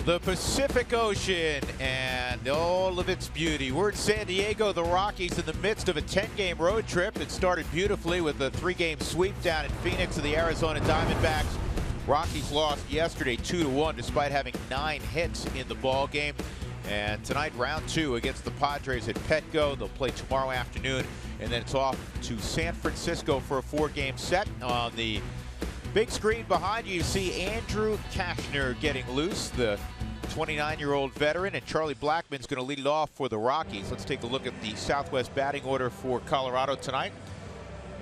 The Pacific Ocean and all of its beauty. We're in San Diego, the Rockies in the midst of a 10-game road trip. It started beautifully with a 3-game sweep down in Phoenix of the Arizona Diamondbacks. Rockies lost yesterday 2-1 despite having 9 hits in the ball game. And tonight, round 2 against the Padres at Petco. They'll play tomorrow afternoon, and then it's off to San Francisco for a 4-game set. On the big screen behind you, you see Andrew Cashner getting loose, the 29-year-old veteran, and Charlie Blackmon's going to lead it off for the Rockies. Let's take a look at the Southwest batting order for Colorado tonight.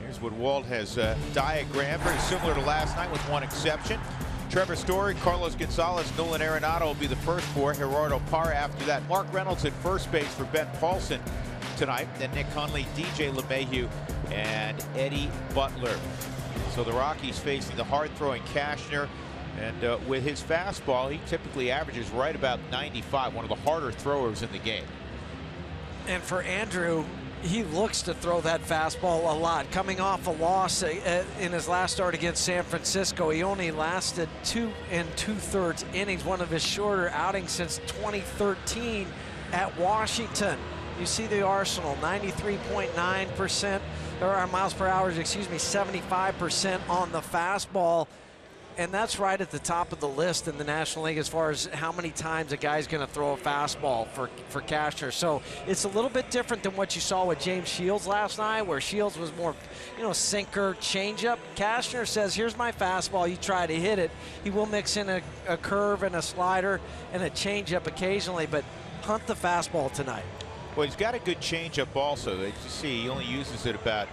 Here's what Walt has diagrammed, very similar to last night with one exception. Trevor Story, Carlos Gonzalez, Nolan Arenado will be the first 4. Gerardo Parra after that. Mark Reynolds at first base for Ben Paulson tonight. Then Nick Hundley, DJ LeMahieu, and Eddie Butler. So the Rockies facing the hard-throwing Cashner. And with his fastball, he typically averages right about 95, one of the harder throwers in the game. And for Andrew, he looks to throw that fastball a lot. Coming off a loss in his last start against San Francisco, he only lasted 2 2/3 innings, one of his shorter outings since 2013 at Washington. You see the arsenal, 93.9%, or miles per hour, 75% on the fastball. And that's right at the top of the list in the National League as far as how many times a guy's going to throw a fastball for Cashner. So it's a little bit different than what you saw with James Shields last night, where Shields was more, sinker, changeup. Cashner says, here's my fastball, you try to hit it. He will mix in a curve and a slider and a changeup occasionally, but hunt the fastball tonight. Well, he's got a good changeup also. As you see, he only uses it about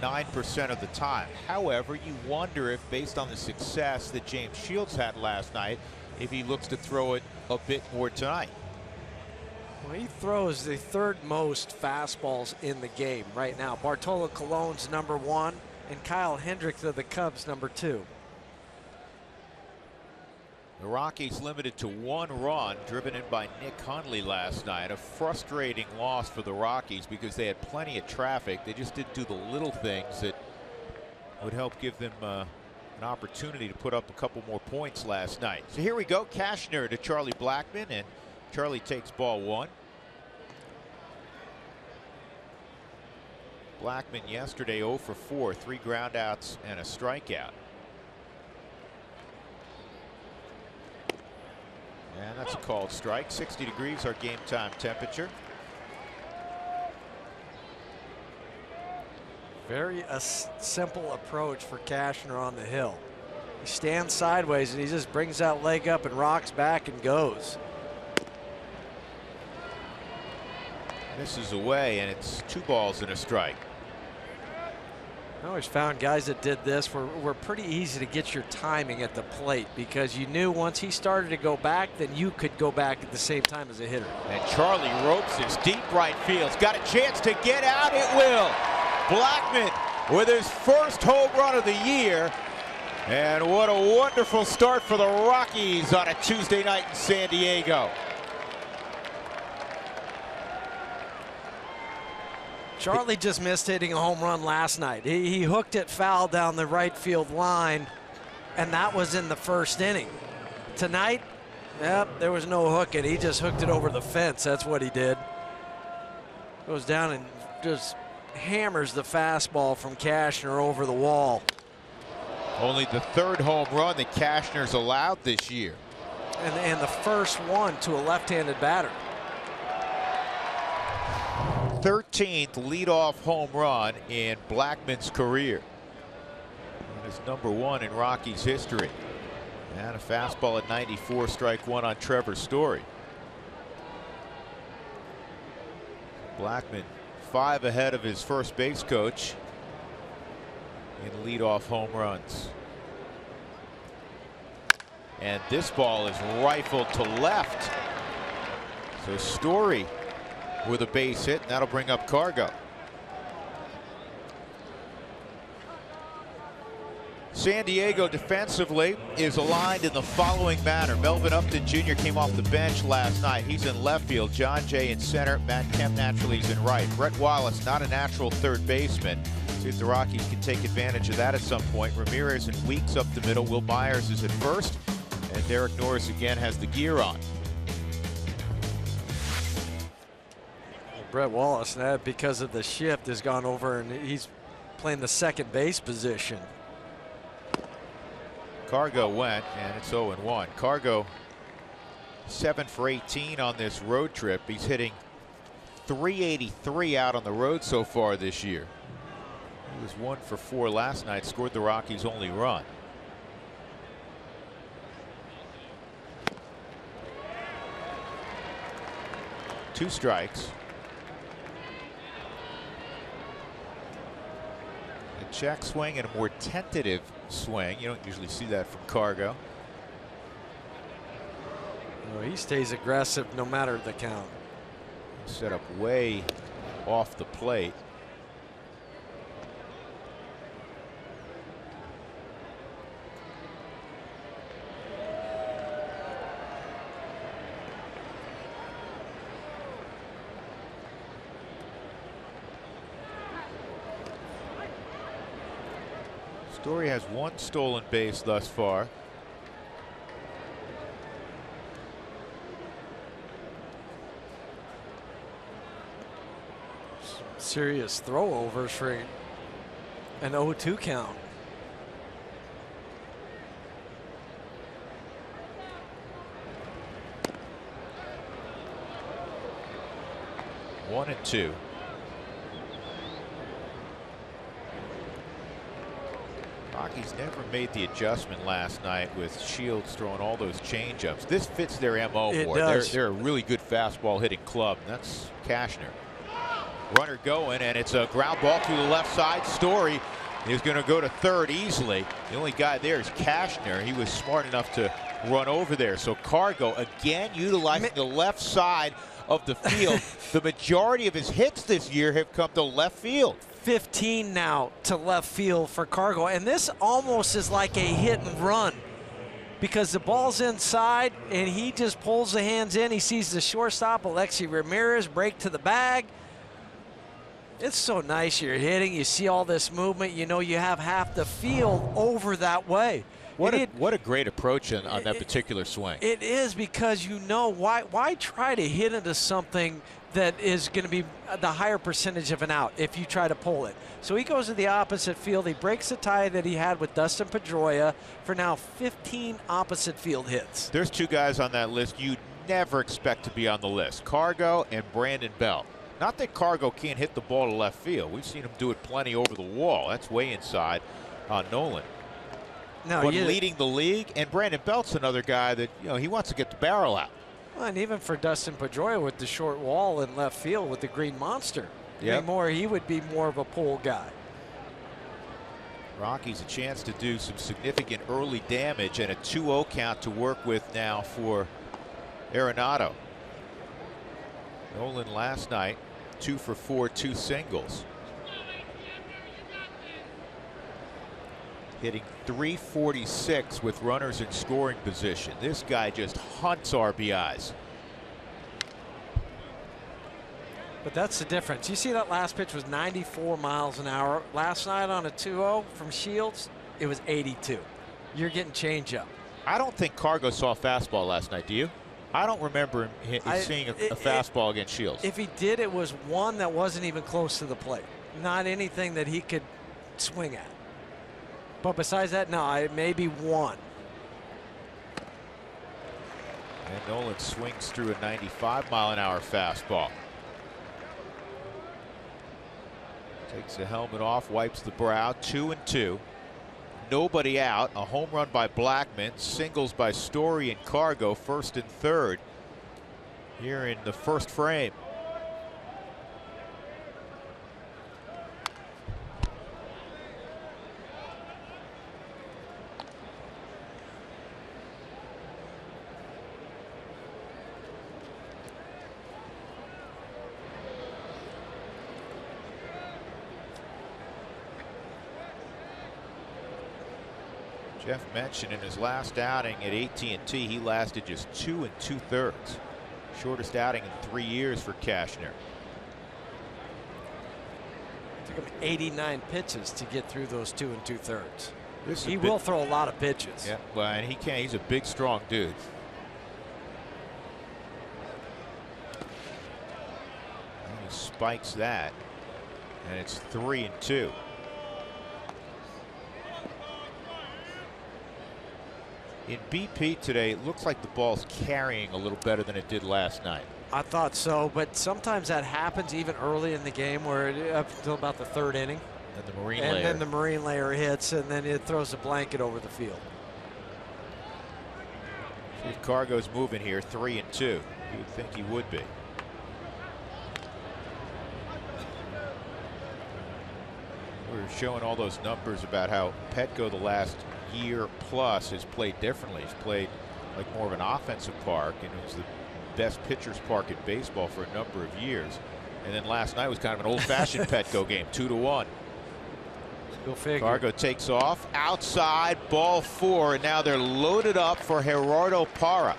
9% of the time. However, you wonder if, based on the success that James Shields had last night, if he looks to throw it a bit more tonight. Well, he throws the 3rd most fastballs in the game right now. Bartolo Colon's #1 and Kyle Hendricks of the Cubs #2. The Rockies limited to 1 run, driven in by Nick Hundley last night. A frustrating loss for the Rockies because they had plenty of traffic. They just didn't do the little things that would help give them an opportunity to put up a couple more points last night. So here we go, Cashner to Charlie Blackmon, and Charlie takes ball 1. Blackmon yesterday 0 for 4, 3 groundouts and a strikeout. And that's a called strike. 60 degrees our game time temperature. Very simple approach for Cashner on the hill. He stands sideways and he just brings that leg up and rocks back and goes. Misses away, and it's 2 balls and a strike. I always found guys that did this were pretty easy to get your timing at the plate, because you knew once he started to go back, then you could go back at the same time as a hitter. And Charlie ropes his deep right field. Got a chance to get out. It will. Blackmon with his first home run of the year. And what a wonderful start for the Rockies on a Tuesday night in San Diego. Charlie just missed hitting a home run last night. He hooked it foul down the right field line, and that was in the 1st inning. Tonight, yep, there was no hooking. He just hooked it over the fence. That's what he did. Goes down and just hammers the fastball from Cashner over the wall. Only the 3rd home run that Cashner's allowed this year. And the first one to a left-handed batter. 13th leadoff home run in Blackmon's career. And it's #1 in Rockies history. And a fastball at 94, strike 1 on Trevor Story. Blackmon 5 ahead of his first base coach in leadoff home runs. And this ball is rifled to left. So Story with a base hit, and that'll bring up Cargo. San Diego defensively is aligned in the following manner. Melvin Upton Jr. came off the bench last night. He's in left field. John Jay in center. Matt Kemp naturally is in right. Brett Wallace, not a natural 3rd baseman. See if the Rockies can take advantage of that at some point. Ramirez and Weeks up the middle. Will Myers is at first. And Derek Norris again has the gear on. Brett Wallace, because of the shift, has gone over and he's playing the second base position. Cargo went, and it's 0-1. Cargo 7 for 18 on this road trip. He's hitting .383 out on the road so far this year. He was 1 for 4 last night, scored the Rockies' only run. Two strikes. A check swing and a more tentative swing. You don't usually see that from Cargo. Oh, he stays aggressive no matter the count. Set up way off the plate. Story has 1 stolen base thus far. Serious throwovers for an 0-2 count. One and two. Rockies never made the adjustment last night with Shields throwing all those changeups. This fits their MO more. They're a really good fastball hitting club. That's Cashner. Runner going, and it's a ground ball to the left side. Story is going to go to third easily. The only guy there is Cashner. He was smart enough to run over there. So Cargo again utilizing the left side of the field. The majority of his hits this year have come to left field. 15 now to left field for Cargo, and this almost is like a hit and run because the ball's inside and he just pulls the hands in. He sees the shortstop Alexi Ramirez break to the bag. It's so nice you're hitting. You see all this movement. You know you have half the field over that way. What a great approach on that particular swing. It is, because you know why try to hit into something that is going to be the higher percentage of an out if you try to pull it. So he goes to the opposite field. He breaks the tie that he had with Dustin Pedroia for now 15 opposite field hits. There's two guys on that list you'd never expect to be on the list: Cargo and Brandon Belt. Not that Cargo can't hit the ball to left field. We've seen him do it plenty over the wall. That's way inside on Nolan. No, but leading the league, and Brandon Belt's another guy that, you know, he wants to get the barrel out. Well, and even for Dustin Pedroia with the short wall in left field with the Green Monster, yep. He would be more of a pull guy. Rockies a chance to do some significant early damage, and a 2-0 count to work with now for Arenado. Nolan last night 2 for 4, 2 singles. Hitting .346 with runners in scoring position. This guy just hunts RBIs. But that's the difference. You see that last pitch was 94 miles an hour. Last night on a 2-0 from Shields, it was 82. You're getting changeup. I don't think Cargo saw a fastball last night, do you? I don't remember him seeing a fastball against Shields. If he did, it was one that wasn't even close to the plate. Not anything that he could swing at. But besides that, no, maybe one. And Nolan swings through a 95-mile-an-hour fastball. Takes the helmet off, wipes the brow. 2-2. Nobody out. A home run by Blackman. Singles by Story and Cargo, first and third here in the first frame. Jeff mentioned in his last outing at AT&T, he lasted just 2 2/3. Shortest outing in 3 years for Cashner. Took him 89 pitches to get through those 2 2/3. He will throw a lot of pitches. Yeah, well, and he can. He's a big, strong dude. And he spikes that, and it's 3-2. In BP today, it looks like the ball's carrying a little better than it did last night. I thought so, but sometimes that happens even early in the game, where up until about the 3rd inning. And the marine layer. And then the marine layer hits, and then it throws a blanket over the field. See if Cargo's moving here, 3-2. You would think he would be. We're showing all those numbers about how Petco the last year plus has played differently. He's played like more of an offensive park, and it was the best pitcher's park in baseball for a number of years. And then last night was kind of an old-fashioned Petco game, 2-1. Go figure. Cargo takes off outside, ball 4, and now they're loaded up for Gerardo Parra.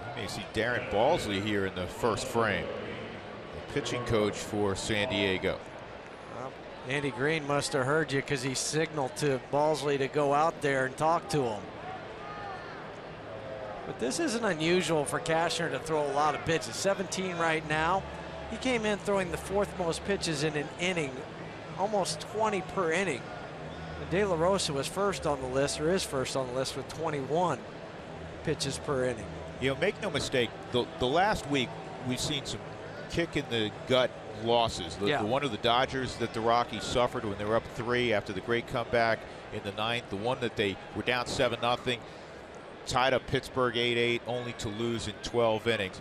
You may see Darren Balsley here in the first frame, the pitching coach for San Diego. Andy Green must have heard you, because he signaled to Balsley to go out there and talk to him. But this isn't unusual for Cashner to throw a lot of pitches. 17 right now. He came in throwing the 4th most pitches in an inning, almost 20 per inning. And De La Rosa was first on the list, or is first on the list, with 21 pitches per inning. You know, make no mistake, the last week we've seen some kick in the gut losses. The one of the Dodgers that the Rockies suffered when they were up 3 after the great comeback in the 9th. The one that they were down 7-0, tied up Pittsburgh 8-8, only to lose in 12 innings.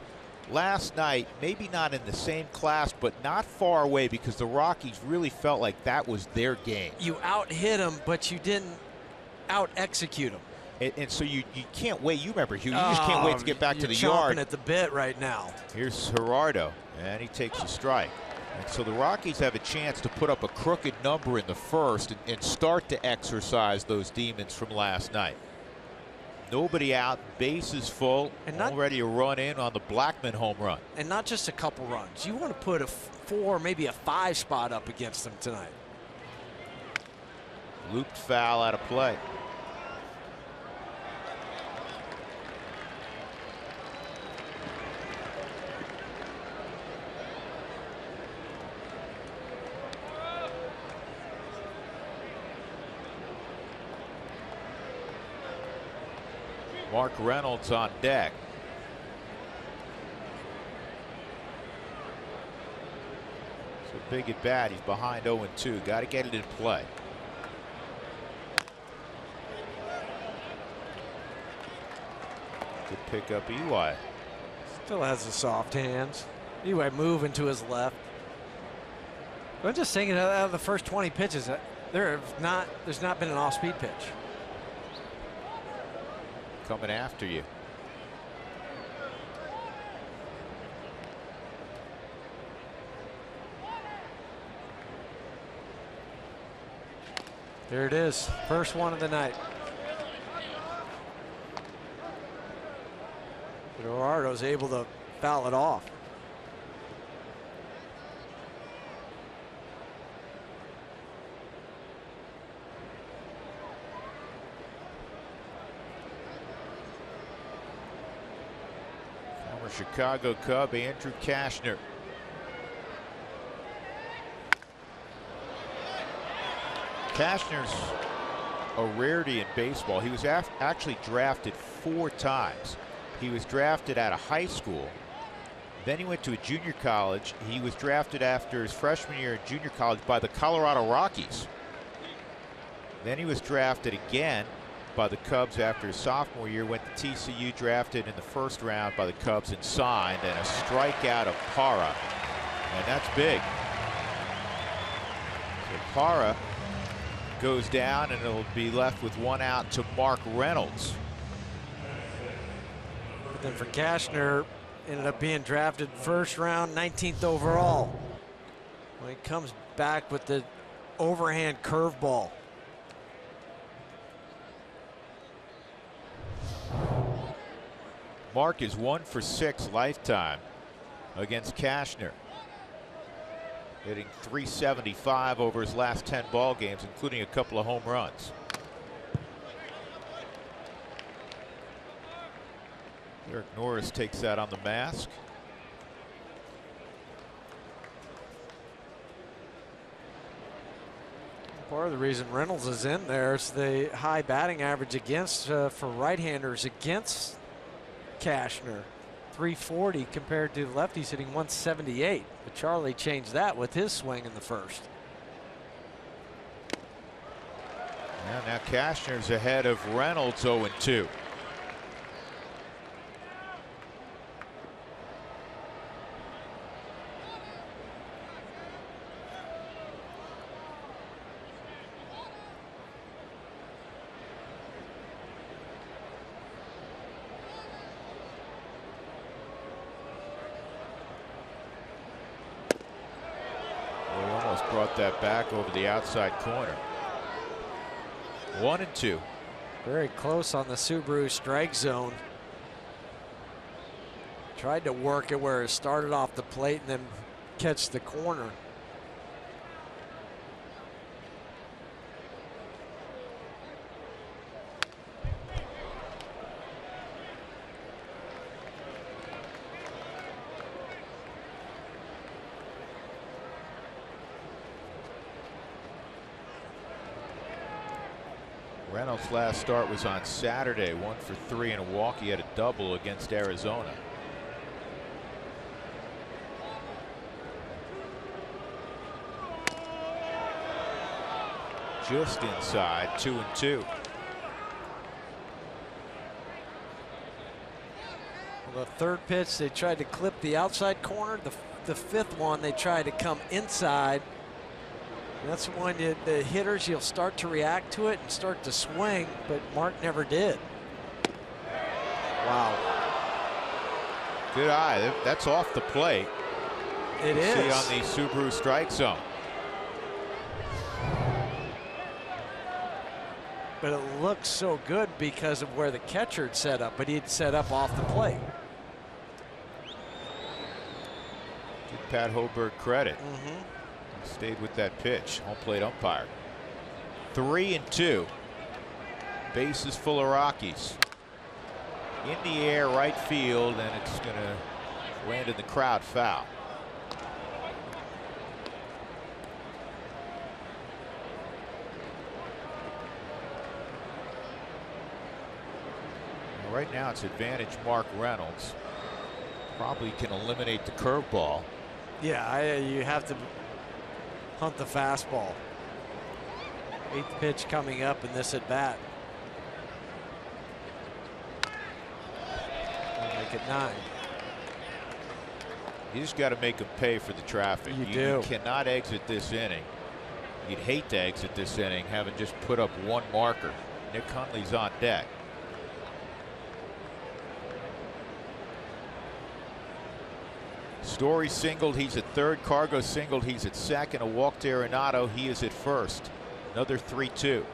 Last night, maybe not in the same class, but not far away, because the Rockies really felt like that was their game. You out-hit them, but you didn't out-execute them. And so you can't wait. You remember, Hugh, you just can't wait to get back to the yard. Chomping at the bit right now. Here's Gerardo, and he takes a strike. And so the Rockies have a chance to put up a crooked number in the first and start to exercise those demons from last night. Nobody out, bases full, and already a run in on the Blackman home run. And not just a couple runs. You want to put a 4, maybe a 5 spot up against them tonight. Looped foul out of play. Mark Reynolds on deck. So big at bat. He's behind 0-2. Got to get it in play. Good pick up, Ely. Still has the soft hands. Ely moving to his left. I'm just saying, out of the first 20 pitches, there's not been an off-speed pitch. Coming after you. There it is. First one of the night. Gerardo's able to foul it off. Chicago Cub Andrew Cashner. Cashner's a rarity in baseball. He was actually drafted 4 times. He was drafted out of high school. Then he went to a junior college. He was drafted after his freshman year in junior college by the Colorado Rockies. Then he was drafted again by the Cubs after his sophomore year, went to TCU, drafted in the first round by the Cubs and signed, and a strikeout of Parra, and that's big. So Parra goes down, and it'll be left with 1 out to Mark Reynolds. But then for Cashner, ended up being drafted first round, 19th overall. When he comes back with the overhand curveball. Mark is 1 for 6 lifetime against Cashner. hitting .375 over his last 10 ball games, including a couple of home runs. Derek Norris takes that on the mask. Part of the reason Reynolds is in there is the high batting average against for right-handers against Cashner. 340 compared to lefties hitting 178. But Charlie changed that with his swing in the first. Yeah, now Cashner's ahead of Reynolds 0-2. Brought that back over the outside corner. 1-2. Very close on the Subaru strike zone. Tried to work it where it started off the plate and then catch the corner. Reynolds' last start was on Saturday, 1 for 3 in Milwaukee, had a double against Arizona. Just inside, 2-2. Well, the third pitch, they tried to clip the outside corner. The fifth one, they tried to come inside. That's when the hitters, you'll start to react to it and start to swing, but Mark never did. Wow. Good eye. That's off the plate. It is. See on the Subaru strike zone. But it looks so good because of where the catcher had set up, but he'd set up off the plate. Give Pat Hoberg credit. Stayed with that pitch. Home plate umpire. 3-2. Bases full of Rockies. In the air, right field, and it's going to land in the crowd foul. Well, right now it's advantage Mark Reynolds. Probably can eliminate the curveball. Yeah, you have to hunt the fastball. 8th pitch coming up in this at bat. Make it 9. You just got to make them pay for the traffic. You cannot exit this inning. You'd hate to exit this inning having just put up one marker. Nick Hundley's on deck. Story singled, he's at third. Cargo singled, he's at second. A walk to Arenado, he is at first. Another 3-2.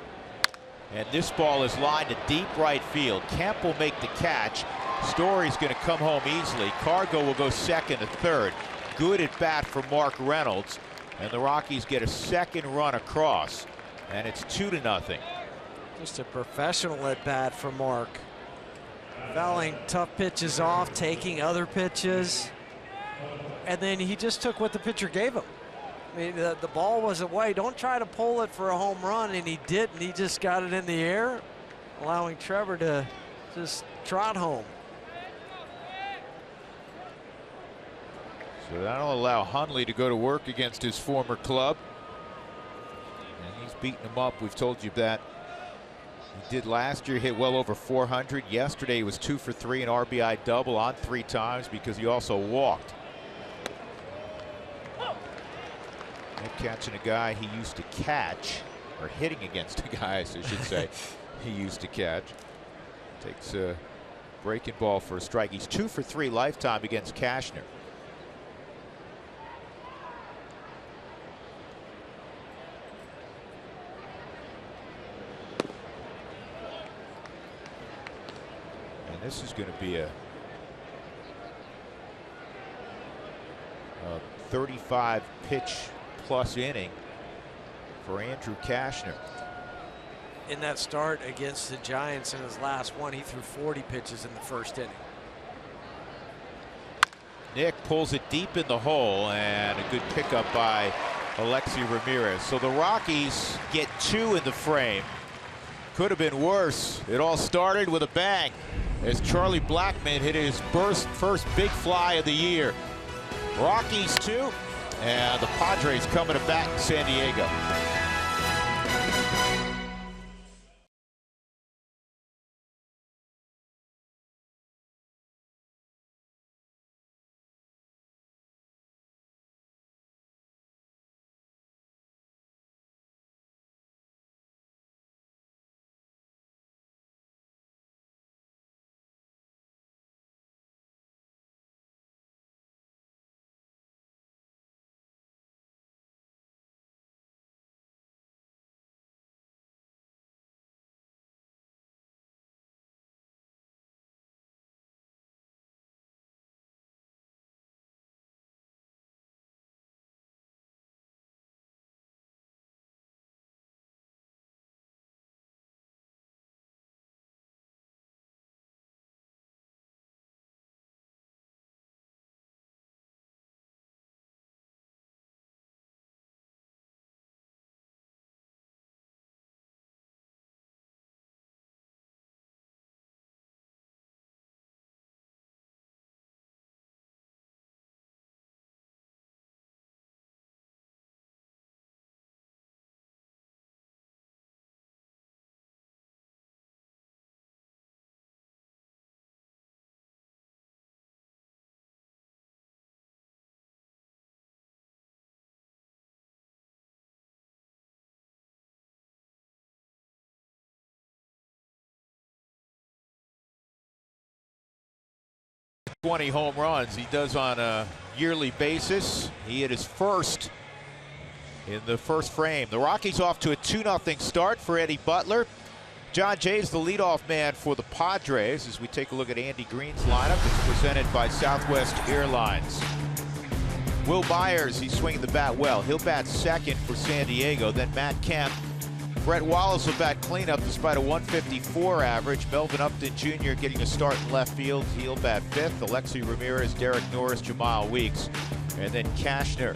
And this ball is lined to deep right field. Kemp will make the catch. Story's going to come home easily. Cargo will go second to third. Good at bat for Mark Reynolds. And the Rockies get a second run across. And it's 2-0. Just a professional at bat for Mark. Fouling tough pitches off, taking other pitches. And then he just took what the pitcher gave him. I mean, the ball was away. Don't try to pull it for a home run, and he didn't. He just got it in the air, allowing Trevor to just trot home. So that'll allow Hundley to go to work against his former club. And he's beating him up. We've told you that. He did last year, hit well over 400. Yesterday he was 2 for 3, an RBI double on 3 times because he also walked. Catching a guy he used to catch, or hitting against a guy, I should say, he used to catch. Takes a breaking ball for a strike. He's 2 for 3 lifetime against Cashner. And this is going to be a 35 pitch plus inning for Andrew Cashner. In that start against the Giants in his last one, he threw 40 pitches in the first inning. Nick pulls it deep in the hole, and a good pickup by Alexei Ramirez. So the Rockies get 2 in the frame. Could have been worse. It all started with a bang as Charlie Blackmon hit his first big fly of the year. Rockies 2, and the Padres coming to bat in San Diego. .20 home runs he does on a yearly basis. He hit his first in the first frame. The Rockies off to a 2-0 start for Eddie Butler. John Jay's the leadoff man for the Padres as we take a look at Andy Green's lineup. It's presented by Southwest Airlines. Will Myers, he's swinging the bat well. He'll bat second for San Diego. Then Matt Kemp. Brett Wallace will bat cleanup despite a 154 average. Melvin Upton Jr. getting a start in left field. He'll bat fifth. Alexei Ramirez, Derek Norris, Jamal Weeks, and then Cashner.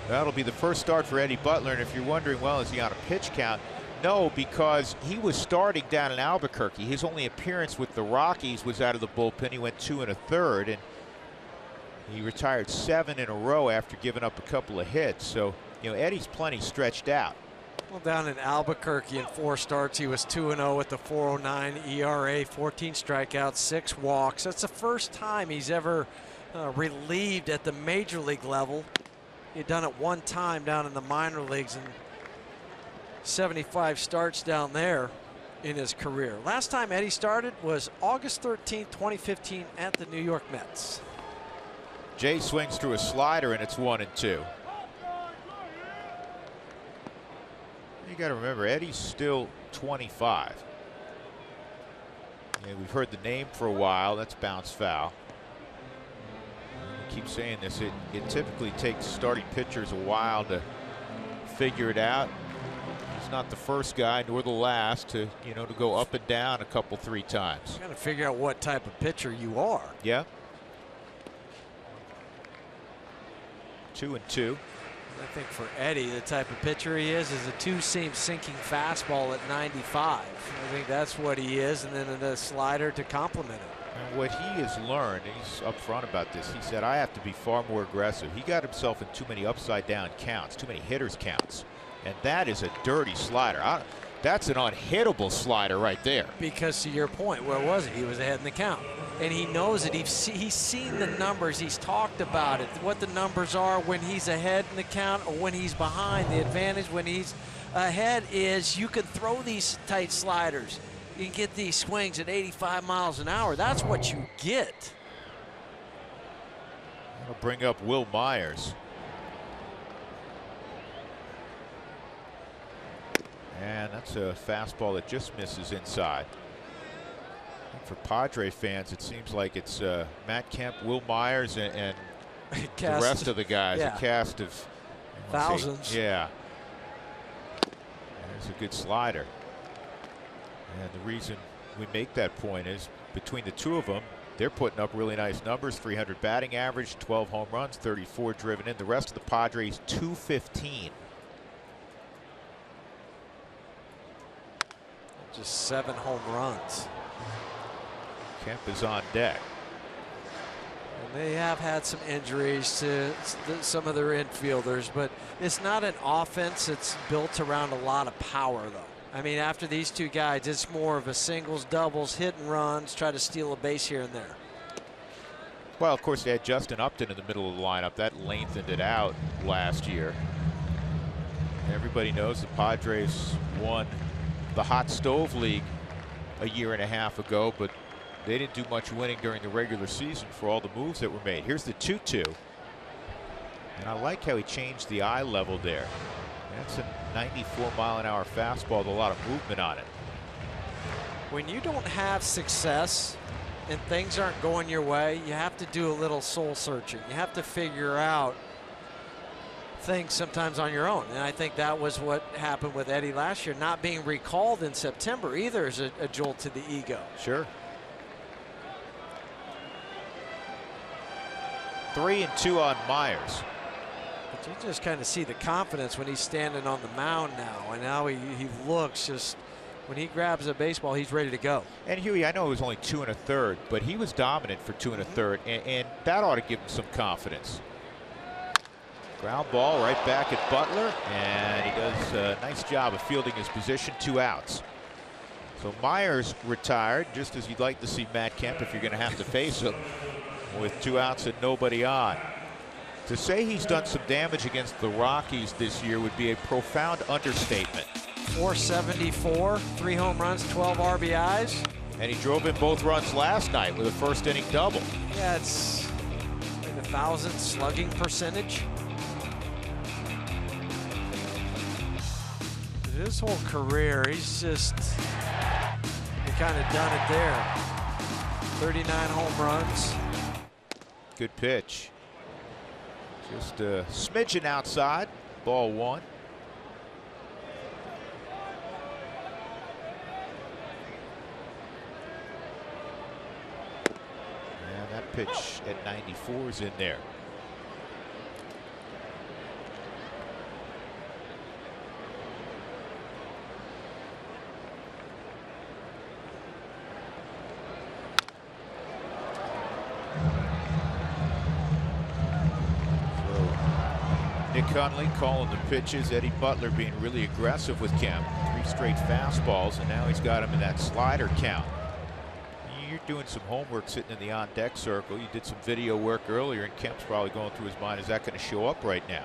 That'll be the first start for Eddie Butler. And if you're wondering, well, is he on a pitch count? No, because he was starting down in Albuquerque. His only appearance with the Rockies was out of the bullpen. He went 2 1/3, and he retired 7 in a row after giving up a couple of hits. So, you know, Eddie's plenty stretched out. Well, down in Albuquerque in 4 starts, he was 2-0 with a 4.09 ERA, 14 strikeouts, 6 walks. That's the first time he's ever relieved at the major league level. He'd done it 1 time down in the minor leagues and 75 starts down there in his career. Last time Eddie started was August 13, 2015 at the New York Mets. Jay swings through a slider, and it's 1-2. You got to remember, Eddie's still 25. Yeah, we've heard the name for a while. That's bounce foul. I keep saying this. It typically takes starting pitchers a while to figure it out. He's not the first guy, nor the last, to go up and down a couple, 3 times. You got to figure out what type of pitcher you are. Yeah. 2-2. I think for Eddie, the type of pitcher he is a 2-seam sinking fastball at 95. I think that's what he is, and then the slider to complement it. And what he has learned, and he's upfront about this, he said, I have to be far more aggressive. He got himself in too many upside down counts, too many hitters counts, and that is a dirty slider. That's an unhittable slider right there. Because to your point, where was it? He was ahead in the count. And he knows it. He's seen the numbers. He's talked about it. What the numbers are when he's ahead in the count or when he's behind. The advantage when he's ahead is you can throw these tight sliders. You can get these swings at 85 miles an hour. That's what you get. I'll bring up Will Myers. And that's a fastball that just misses inside. For Padre fans, it seems like it's Matt Kemp, Will Myers, and the rest of the guys, yeah. a cast of thousands. Yeah. There's a good slider. And the reason we make that point is between the two of them, they're putting up really nice numbers. 300 batting average, 12 home runs, 34 driven in. The rest of the Padres, 215. Just 7 home runs. Kemp is on deck. And they have had some injuries to some of their infielders, but it's not an offense that's built around a lot of power, though. I mean, after these two guys, it's more of a singles, doubles, hit and runs, try to steal a base here and there. Well, of course, they had Justin Upton in the middle of the lineup. That lengthened it out last year. Everybody knows the Padres won the Hot Stove League a year and a half ago, but they didn't do much winning during the regular season for all the moves that were made. Here's the 2-2. And I like how he changed the eye level there. That's a 94-mile-an-hour fastball with a lot of movement on it. When you don't have success and things aren't going your way, you have to do a little soul searching. You have to figure out things sometimes on your own. And I think that was what happened with Eddie last year. Not being recalled in September either is a jolt to the ego. Sure. 3-2 on Myers. But you just kind of see the confidence when he's standing on the mound now. And now he looks just, when he grabs a baseball, he's ready to go. And Huey, I know it was only 2 1/3, but he was dominant for 2 1/3, and that ought to give him some confidence. Ground ball right back at Butler, and he does a nice job of fielding his position. 2 outs. So Myers retired, just as you'd like to see Matt Kemp if you're going to have to face him, with 2 outs and nobody on. To say he's done some damage against the Rockies this year would be a profound understatement. 474, 3 home runs, 12 RBIs. And he drove in both runs last night with a first-inning double. Yeah, it's like the 1,000th slugging percentage. His whole career, he's just kind of done it there. 39 home runs. Good pitch. Just a smidgen outside. Ball 1. And that pitch at 94 is in there. Nick Hundley calling the pitches. Eddie Butler being really aggressive with Kemp. 3 straight fastballs, and now he's got him in that slider count. You're doing some homework sitting in the on-deck circle. You did some video work earlier, and Kemp's probably going through his mind, is that going to show up right now?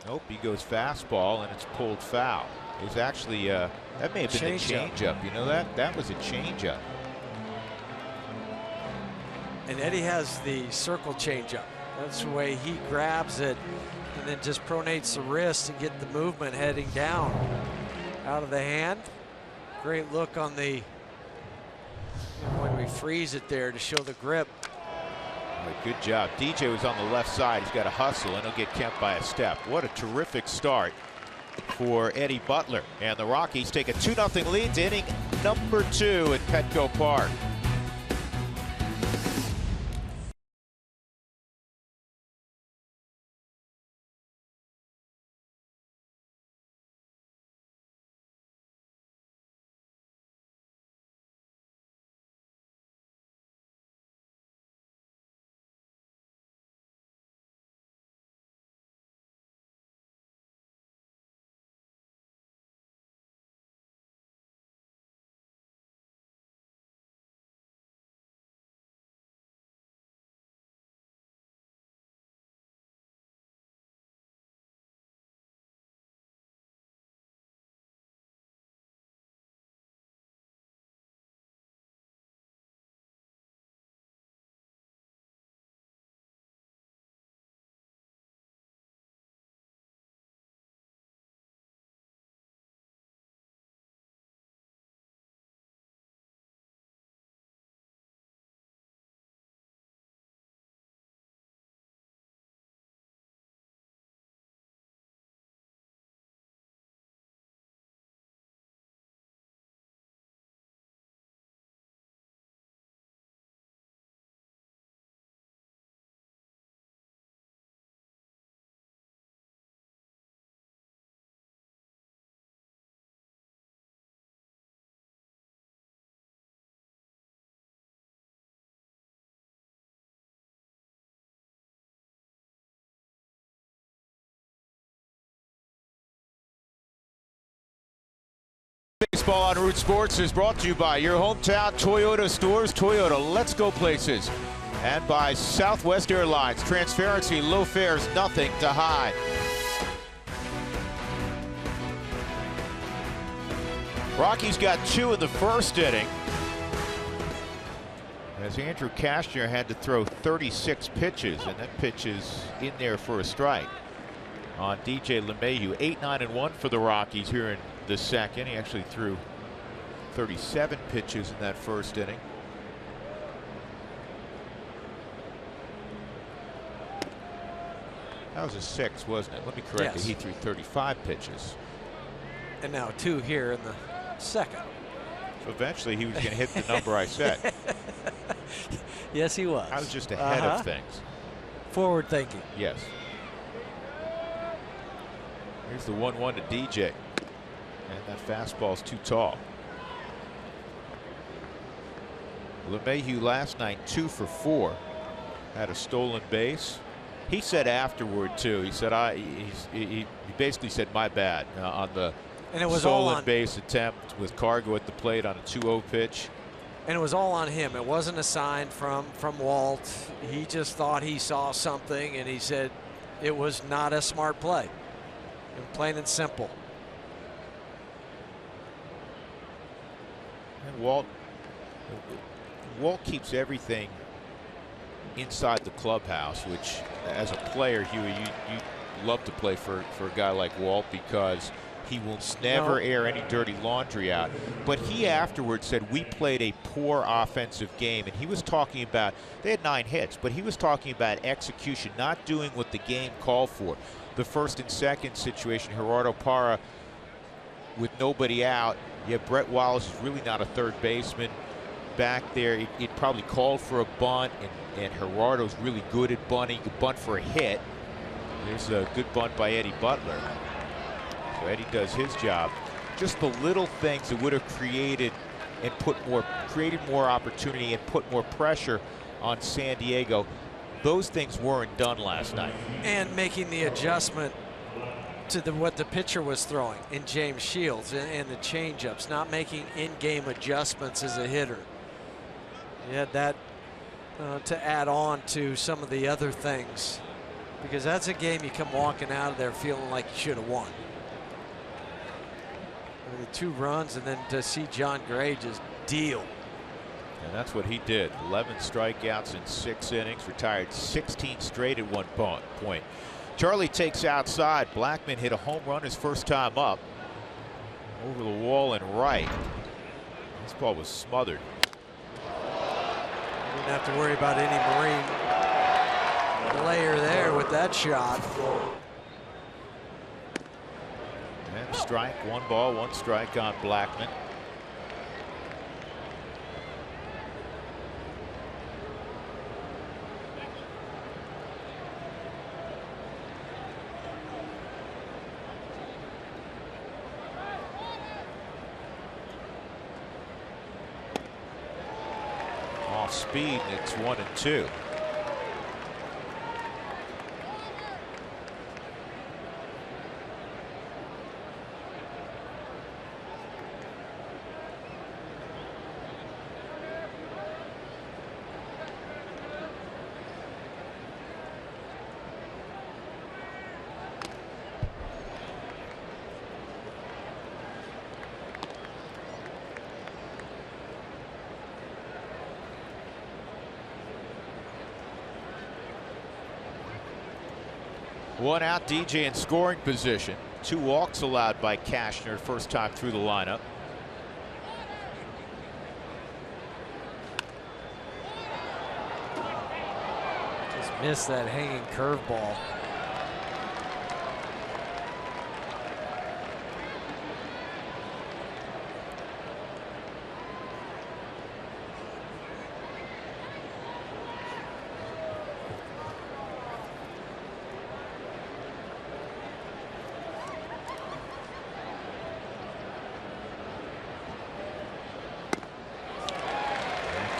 Nope, he goes fastball, and it's pulled foul. It was actually, that may have been the changeup. You know that? That was a changeup. And Eddie has the circle changeup. That's the way he grabs it and then just pronates the wrist and get the movement heading down out of the hand. Great look on the, when we freeze it there to show the grip. Right, good job. DJ was on the left side. He's got to hustle, and he'll get Kemp by a step. What a terrific start for Eddie Butler. And the Rockies take a 2-0 lead to inning number 2 at Petco Park. Baseball on Root Sports is brought to you by your hometown Toyota stores, Toyota Let's Go Places, and by Southwest Airlines. Transparency, low fares, nothing to hide. Rockies got 2 in the first inning, as Andrew Cashner had to throw 36 pitches, and that pitch is in there for a strike on DJ LeMahieu. 8-9-1 for the Rockies here in the second. He actually threw 37 pitches in that first inning. That was a 6, wasn't it? Let me correct it. He threw 35 pitches. And now 2 here in the second. So eventually he was going to hit the number I said. Yes, he was. I was just ahead of things. Forward thinking. Yes. Here's the 1-1 to DJ. And that fastball's too tall. LeMahieu last night 2 for 4. Had a stolen base. He said afterward too. He said he basically said my bad on the stolen base attempt with Cargo at the plate on a 2-0 pitch. And it was all on him. It wasn't a sign from Walt. He just thought he saw something, and he said it was not a smart play. Plain and simple. And Walt keeps everything inside the clubhouse, which as a player, Huey, you love to play for a guy like Walt, because he will never air any dirty laundry out. But he afterwards said we played a poor offensive game, and he was talking about, they had 9 hits, but he was talking about execution, not doing what the game called for. The first and second situation, Gerardo Parra with nobody out. Yeah, Brett Wallace is really not a third baseman back there. It probably called for a bunt, and Gerardo's really good at bunting. He could bunt for a hit. There's a good bunt by Eddie Butler. So Eddie does his job. Just the little things that would have created more opportunity and put more pressure on San Diego. Those things weren't done last night. And making the adjustment to what the pitcher was throwing in James Shields and the changeups, not making in-game adjustments as a hitter. You had that to add on to some of the other things, because that's a game you come walking out of there feeling like you should have won. The 2 runs, and then to see John Gray just deal. And that's what he did. 11 strikeouts in 6 innings, retired 16 straight at one point. Charlie takes outside. Blackman hit a home run his first time up. Over the wall and right. This ball was smothered. Didn't have to worry about any Marine layer there with that shot. And strike, 1 ball, 1 strike on Blackman. Off speed, and it's 1-2. One out, DJ in scoring position. 2 walks allowed by Cashner, first time through the lineup. Just missed that hanging curveball.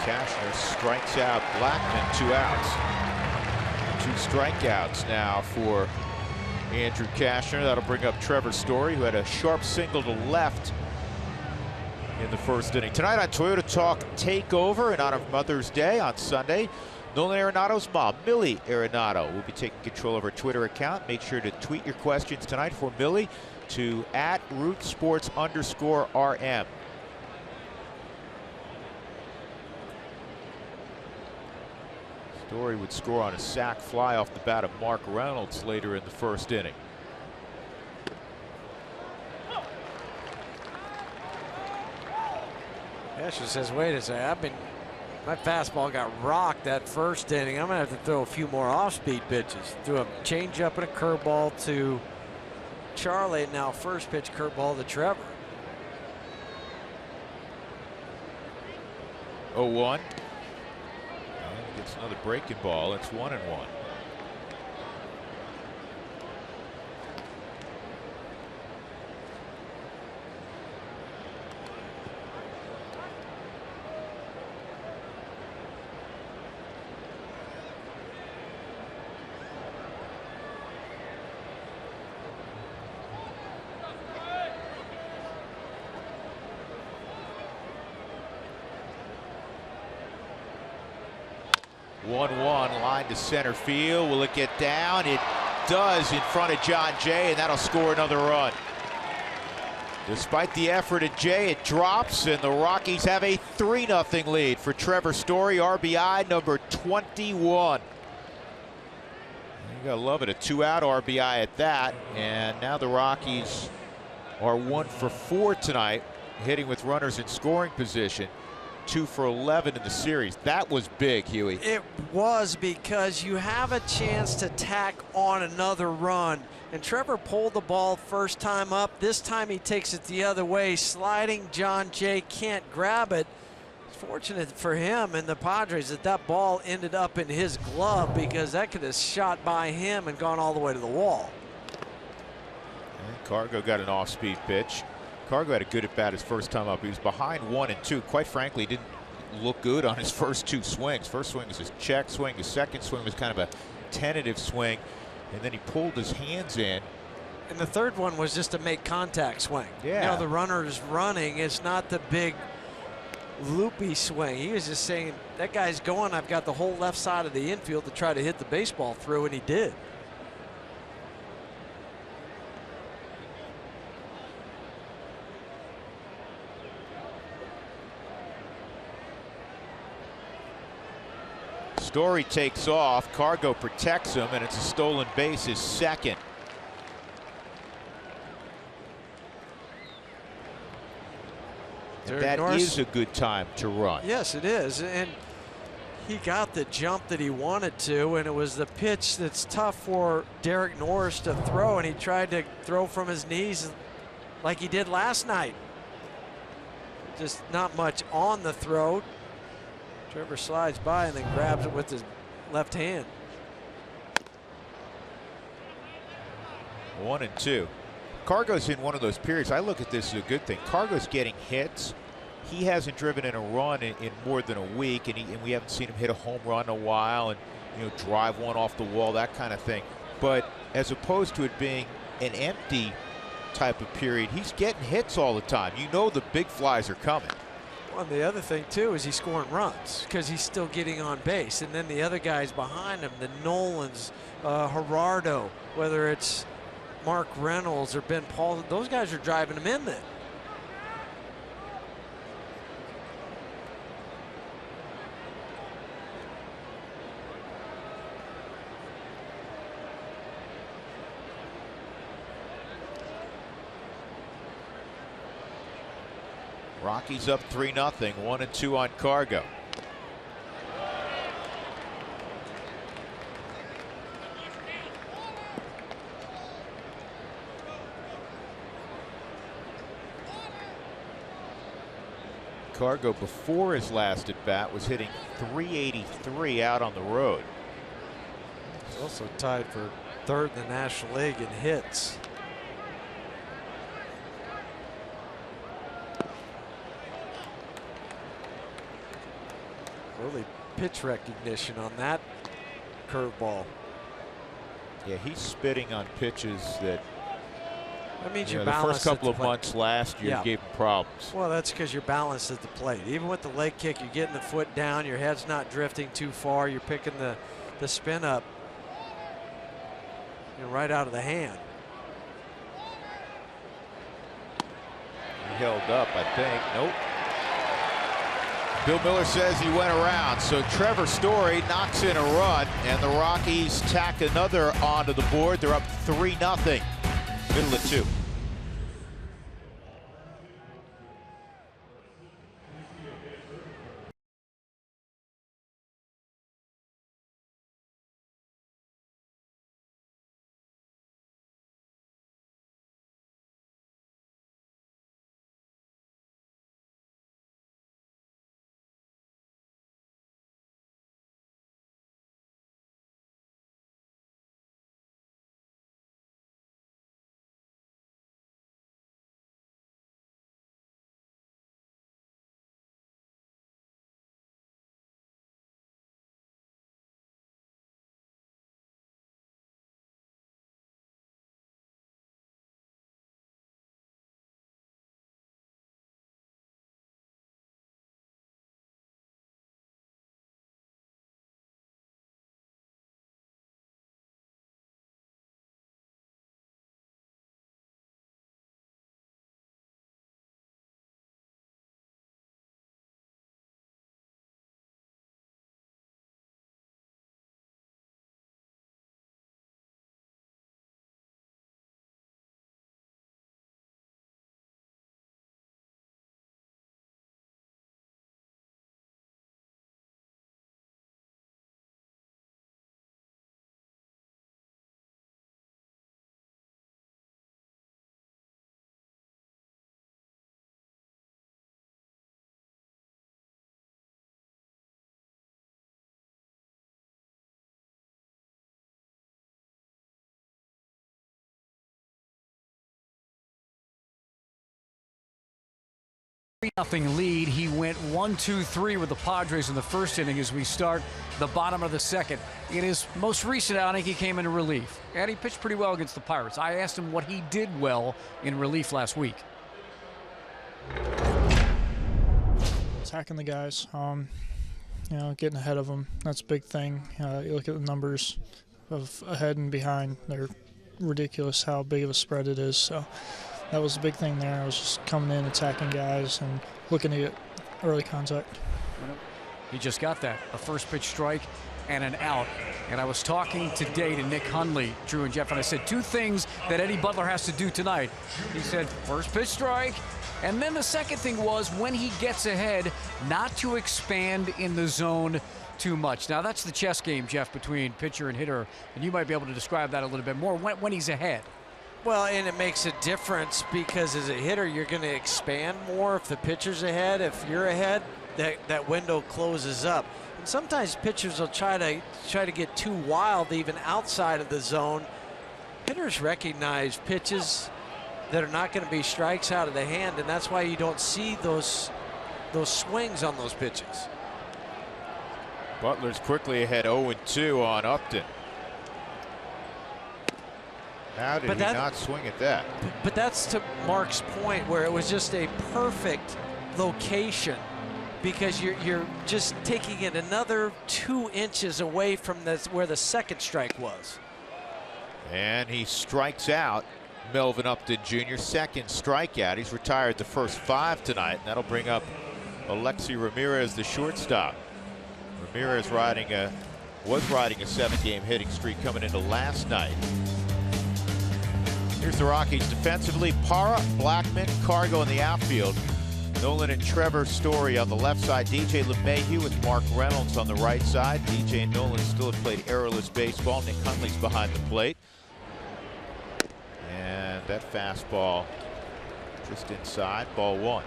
Cashner strikes out Blackman, 2 outs. 2 strikeouts now for Andrew Cashner. That'll bring up Trevor Story, who had a sharp single to left in the first inning. Tonight on Toyota Talk Takeover in honor of Mother's Day on Sunday, Nolan Arenado's mom, Millie Arenado, will be taking control of her Twitter account. Make sure to tweet your questions tonight for Millie to @RootSports_RM. Story would score on a sac fly off the bat of Mark Reynolds later in the first inning. Escher says, wait a second, my fastball got rocked that first inning. I'm going to have to throw a few more off-speed pitches. Threw a changeup and a curveball to Charlie. Now first pitch curveball to Trevor. 0-1. Gets another breaking ball. It's 1-1. Line to center field. Will it get down? It does in front of John Jay, and that'll score another run. Despite the effort of Jay, it drops, and the Rockies have a 3-0 lead for Trevor Story, RBI number 21. You gotta love it, a 2-out RBI at that, and now the Rockies are 1 for 4 tonight, hitting with runners in scoring position. 2 for 11 in the series. That was big, Huey. It was, because you have a chance to tack on another run. And Trevor pulled the ball first time up. This time he takes it the other way. Sliding John Jay can't grab it. It's fortunate for him and the Padres that that ball ended up in his glove, because that could have shot by him and gone all the way to the wall. And Cargo got an off-speed pitch. Cargo had a good at bat his first time up. He was behind 1-2. Quite frankly, didn't look good on his first 2 swings. First swing was his check swing. His second swing was kind of a tentative swing, and then he pulled his hands in. And the third one was just a make contact swing. Yeah. You know, the runner's running. It's not the big loopy swing. He was just saying, that guy's going, I've got the whole left side of the infield to try to hit the baseball through, and he did. Story takes off. Cargo protects him, and it's a stolen base, his second. And that is a good time to run. Yes, it is. And he got the jump that he wanted to, and it was the pitch that's tough for Derek Norris to throw, and he tried to throw from his knees like he did last night. Just not much on the throw. Trevor slides by and then grabs it with his left hand. 1-2. Cargo's in one of those periods. I look at this as a good thing. Cargo's getting hits. He hasn't driven in a run in more than a week, and we haven't seen him hit a home run in a while, and drive one off the wall, that kind of thing. But as opposed to it being an empty type of period, he's getting hits all the time. The big flies are coming. Well, the other thing too is he's scoring runs because he's still getting on base, and then the other guys behind him, the Nolans, Gerardo, whether it's Mark Reynolds or Ben Paul, those guys are driving him in there. Rockies up 3-0, 1-2 on Cargo. Cargo, before his last at bat, was hitting .383 out on the road. He's also tied for third in the National League in hits. Early pitch recognition on that curveball. Yeah, he's spitting on pitches that That means you're the balanced. first couple of months last year gave him problems. Well, that's because you're balanced at the plate. Even with the leg kick, you're getting the foot down. Your head's not drifting too far. You're picking the spin up, right out of the hand. He held up, I think. Nope. Bill Miller says he went around. So Trevor Story knocks in a run, and the Rockies tack another onto the board. They're up 3-0. Middle of 2. Nothing lead. He went 1-2-3 with the Padres in the first inning as we start the bottom of the second. In his most recent outing, he came into relief, and he pitched pretty well against the Pirates. I asked him what he did well in relief last week. Attacking the guys, getting ahead of them. That's a big thing. You look at the numbers of ahead and behind. They're ridiculous how big of a spread it is. So that was the big thing there. I was just coming in, attacking guys, and looking to get early contact. He just got that, a first pitch strike and an out. And I was talking today to Nick Hundley, Drew and Jeff, and I said 2 things that Eddie Butler has to do tonight. He said first pitch strike, and then the second thing was when he gets ahead, not to expand in the zone too much. Now that's the chess game, Jeff, between pitcher and hitter, and you might be able to describe that a little bit more when he's ahead. Well, and it makes a difference because as a hitter, you're going to expand more if the pitcher's ahead. If you're ahead, that window closes up. And sometimes pitchers will try to get too wild even outside of the zone. Hitters recognize pitches that are not going to be strikes out of the hand, and that's why you don't see those swings on those pitches. Butler's quickly ahead 0-2 on Upton. How did he not swing at that? But that's to Mark's point where it was just a perfect location because you're just taking it another 2 inches away from where the second strike was. And he strikes out Melvin Upton Jr. Second strikeout. He's retired the first 5 tonight, and that'll bring up Alexi Ramirez, the shortstop. Ramirez was riding a 7-game hitting streak coming into last night. Here's the Rockies defensively. Parra, Blackman, Cargo in the outfield. Nolan and Trevor Story on the left side. DJ LeMahieu with Mark Reynolds on the right side. DJ and Nolan still have played errorless baseball. Nick Hundley's behind the plate. And that fastball just inside, ball 1.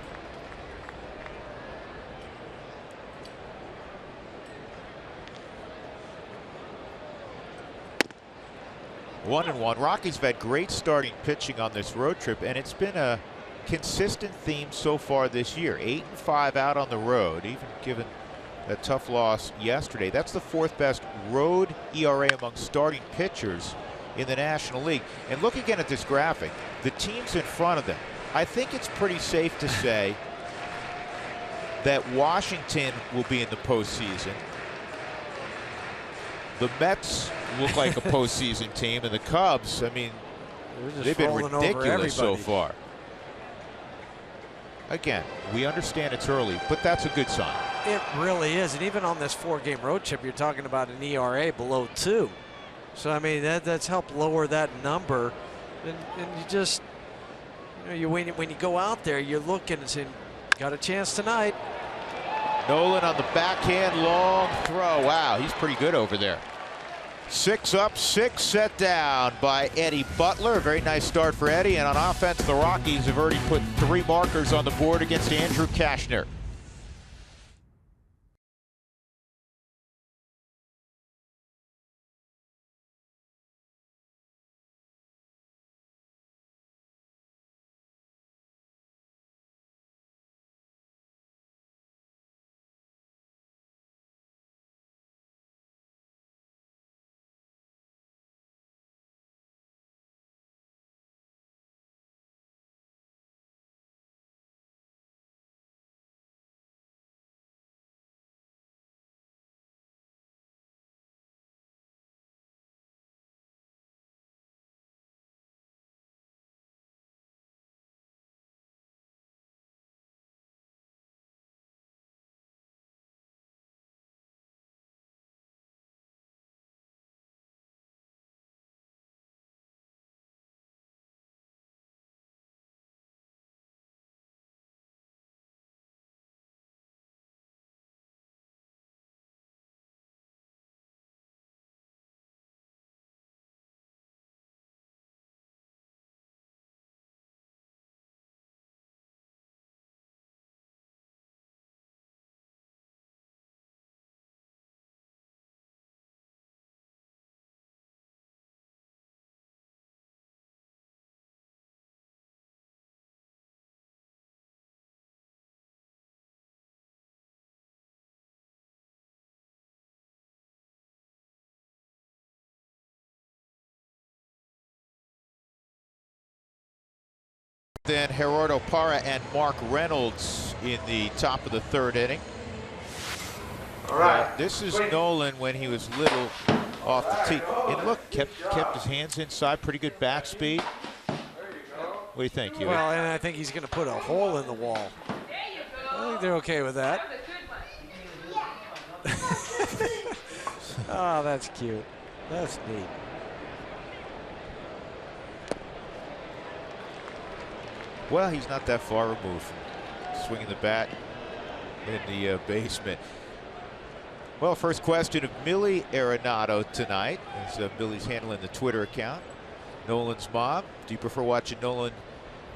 One and one. Rockies have had great starting pitching on this road trip, and it's been a consistent theme so far this year. 8-5 out on the road, even given a tough loss yesterday. That's the 4th best road ERA among starting pitchers in the National League. And look again at this graphic. The teams in front of them. I think it's pretty safe to say that Washington will be in the postseason. The Mets look like a postseason team, and the Cubs, I mean, they've been ridiculous so far. Again, we understand it's early, but that's a good sign. It really is. And even on this 4-game road trip, you're talking about an ERA below 2. So, I mean, that's helped lower that number. And you just, when you go out there, you're looking and saying, got a chance tonight. Nolan on the backhand, long throw. Wow, he's pretty good over there. 6 up, 6 set down by Eddie Butler. A very nice start for Eddie. And on offense, the Rockies have already put 3 markers on the board against Andrew Cashner. Then Gerardo Parra and Mark Reynolds in the top of the 3rd inning. All right. This is Nolan when he was little off the tee. And look, kept his hands inside, pretty good back speed. What do you think, Huey? Well, and I think he's going to put a hole in the wall. I think they're okay with that. Oh, that's cute. That's neat. Well, he's not that far removed from swinging the bat in the basement. Well, first question of Millie Arenado tonight, as Millie's handling the Twitter account. Nolan's mom. Do you prefer watching Nolan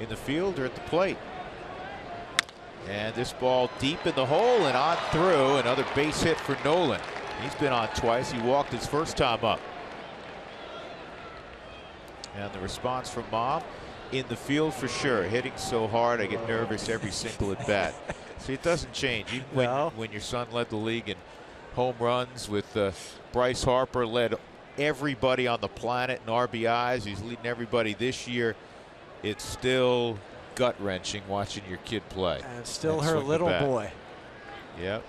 in the field or at the plate? And this ball deep in the hole and on through. Another base hit for Nolan. He's been on twice. He walked his first time up. And the response from mom. In the field for sure. Hitting so hard, I get nervous every single at bat. See, it doesn't change. Even when your son led the league in home runs with Bryce Harper, led everybody on the planet in RBIs. He's leading everybody this year. It's still gut-wrenching watching your kid play. And still her little boy. Yep.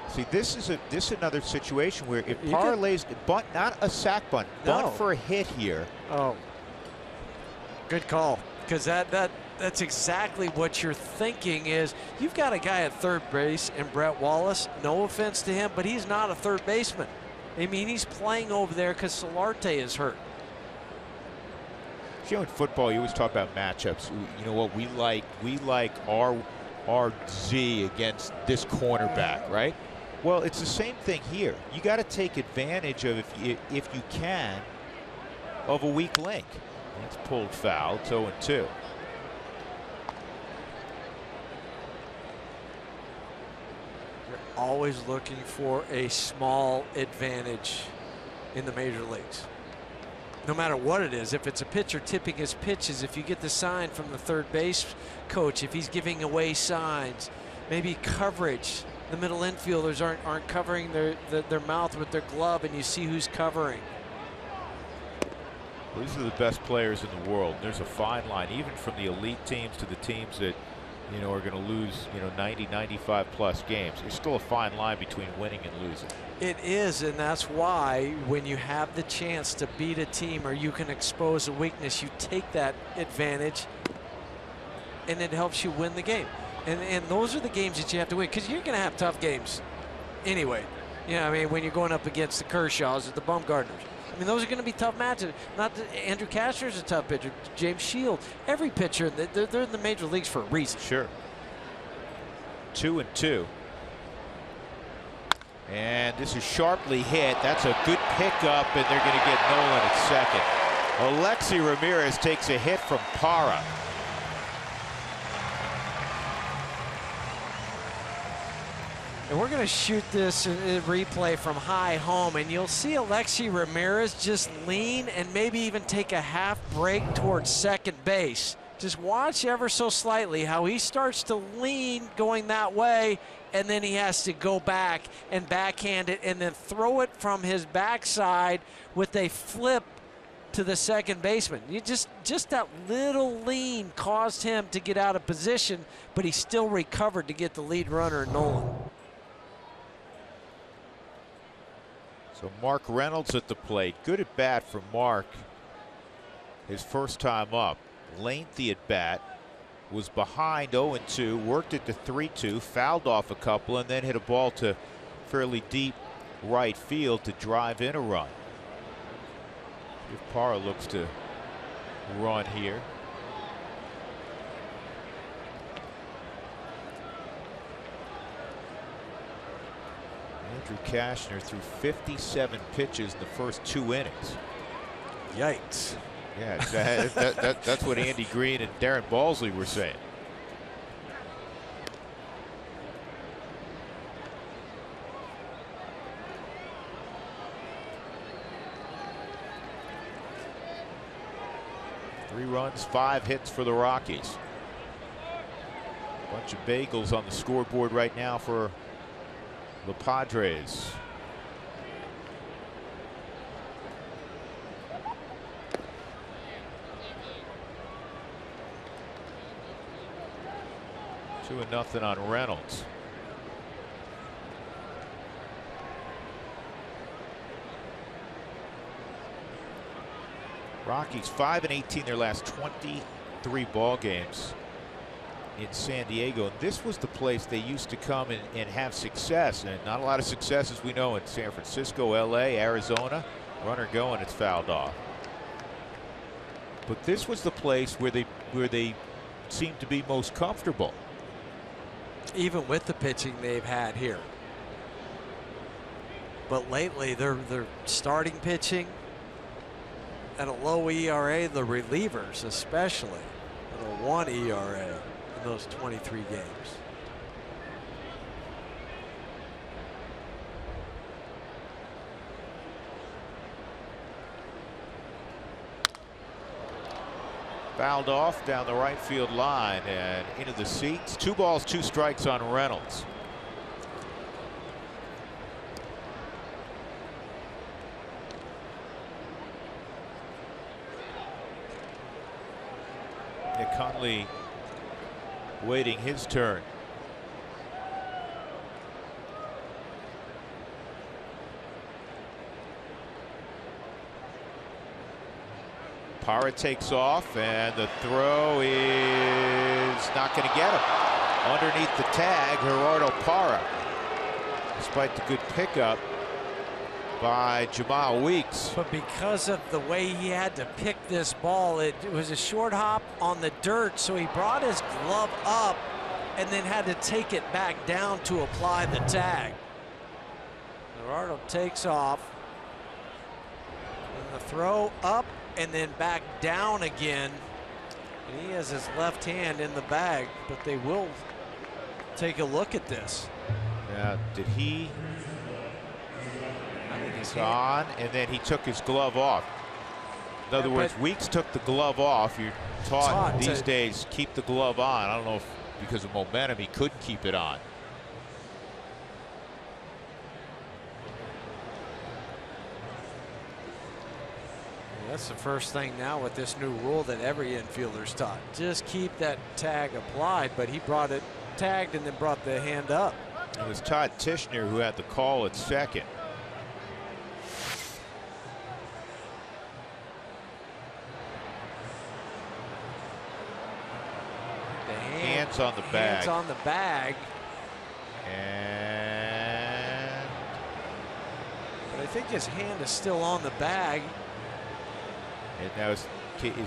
See, this is another situation where if Parra lays bunt, not a sac bunt, bunt for a hit here. Oh, good call, because that's exactly what you're thinking. Is you've got a guy at 3rd base and Brett Wallace. No offense to him, but he's not a 3rd baseman. I mean, he's playing over there because Solarte is hurt. You know, in football, you always talk about matchups. You know what we like? We like our Z against this cornerback, right? Well, it's the same thing here. You got to take advantage of, if you can, of a weak link. It's pulled foul. It's 0-2. You're always looking for a small advantage in the major leagues. No matter what it is, if it's a pitcher tipping his pitches, if you get the sign from the 3rd base coach, if he's giving away signs, maybe coverage. the middle infielders aren't covering their mouth with their glove, and you see who's covering. These are the best players in the world. There's a fine line, even from the elite teams to the teams that, you know, are going to lose, you know, 90, 95 plus games. There's still a fine line between winning and losing. It is, and that's why when you have the chance to beat a team or you can expose a weakness, you take that advantage, and it helps you win the game. And those are the games that you have to win, because you're going to have tough games anyway. You know, I mean, when you're going up against the Kershaws or the Bumgarners. I mean, those are going to be tough matches. Not that Andrew Cashner's a tough pitcher. James Shields, every pitcher, they're in the major leagues for a reason. Sure. 2-2. And this is sharply hit. That's a good pickup, and they're going to get Nolan at second. Alexi Ramirez takes a hit from Parra. And we're going to shoot this replay from high home, and you'll see Alexi Ramirez just lean and maybe even take a half break towards second base. Just watch ever so slightly how he starts to lean going that way, and then he has to go back and backhand it and then throw it from his backside with a flip to the second baseman. You just that little lean caused him to get out of position, but he still recovered to get the lead runner, Nolan. So Mark Reynolds at the plate. Good at bat for Mark. His first time up. Lengthy at bat. Was behind 0-2. Worked it to 3-2. Fouled off a couple and then hit a ball to fairly deep right field to drive in a run. If Parra looks to run here. Andrew Cashner threw 57 pitches in the first 2 innings. Yikes. Yeah, that's what Andy Green and Darren Balsley were saying. Three runs, 5 hits for the Rockies. Bunch of bagels on the scoreboard right now for the Padres. 2-0 on Reynolds. Rockies 5-18 their last 23 ball games in San Diego. And this was the place they used to come and have success, and not a lot of success, as we know, in San Francisco, LA, Arizona. Runner going, it's fouled off. But this was the place where they seemed to be most comfortable, even with the pitching they've had here. But lately they're starting pitching at a low ERA, the relievers especially at a 1 ERA in those 23 games. Fouled off down the right field line and into the seats. 2 balls, 2 strikes on Reynolds. Nick Hundley waiting his turn. Parra takes off, and the throw is not going to get him. Underneath the tag, Gerardo Parra. Despite the good pickup by Jamal Weeks. But because of the way he had to pick this ball, it was a short hop on the dirt, so he brought his glove up and then had to take it back down to apply the tag. Gerardo takes off, and the throw up and then back down again. And he has his left hand in the bag, but they will take a look at this. Yeah, did he? He's on, and then he took his glove off. In other words, Weeks took the glove off. You're taught these days, keep the glove on. I don't know if because of momentum he couldn't keep it on. That's the first thing now with this new rule that every infielder's taught. Just keep that tag applied, but he brought it tagged and then brought the hand up. It was Todd Tishner who had the call at second. Hands on the bag. Hands on the bag. And but I think his hand is still on the bag. And now is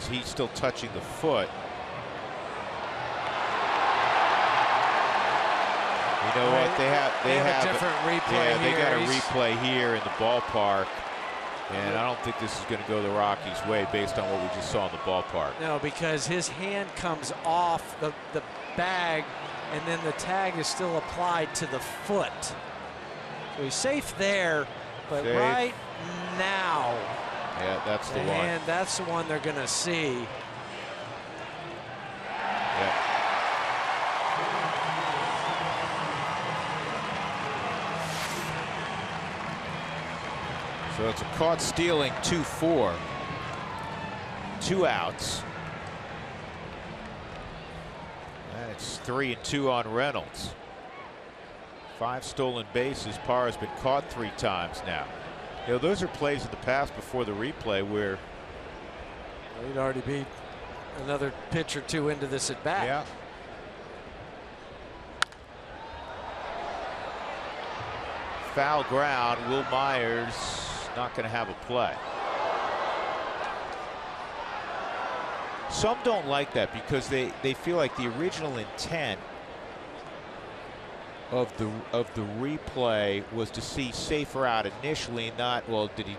he still touching the foot? You know what? They have a different replay. Yeah, they here. got a replay here in the ballpark. And I don't think this is going to go the Rockies' way based on what we just saw in the ballpark. No, because his hand comes off the bag, and then the tag is still applied to the foot. So he's safe there, but safe. right now, yeah, that's the one. And that's the one they're going to see. Yeah. So it's a caught stealing 2-4. 2 outs. And it's 3-2 on Reynolds. 5 stolen bases. Parr has been caught 3 times now. You know, those are plays in the past before the replay where he'd already be another pitch or 2 into this at bat. Yeah. Foul ground. Will Myers not going to have a play. Some don't like that because they feel like the original intent of the replay was to see safer out initially, not, well, did he,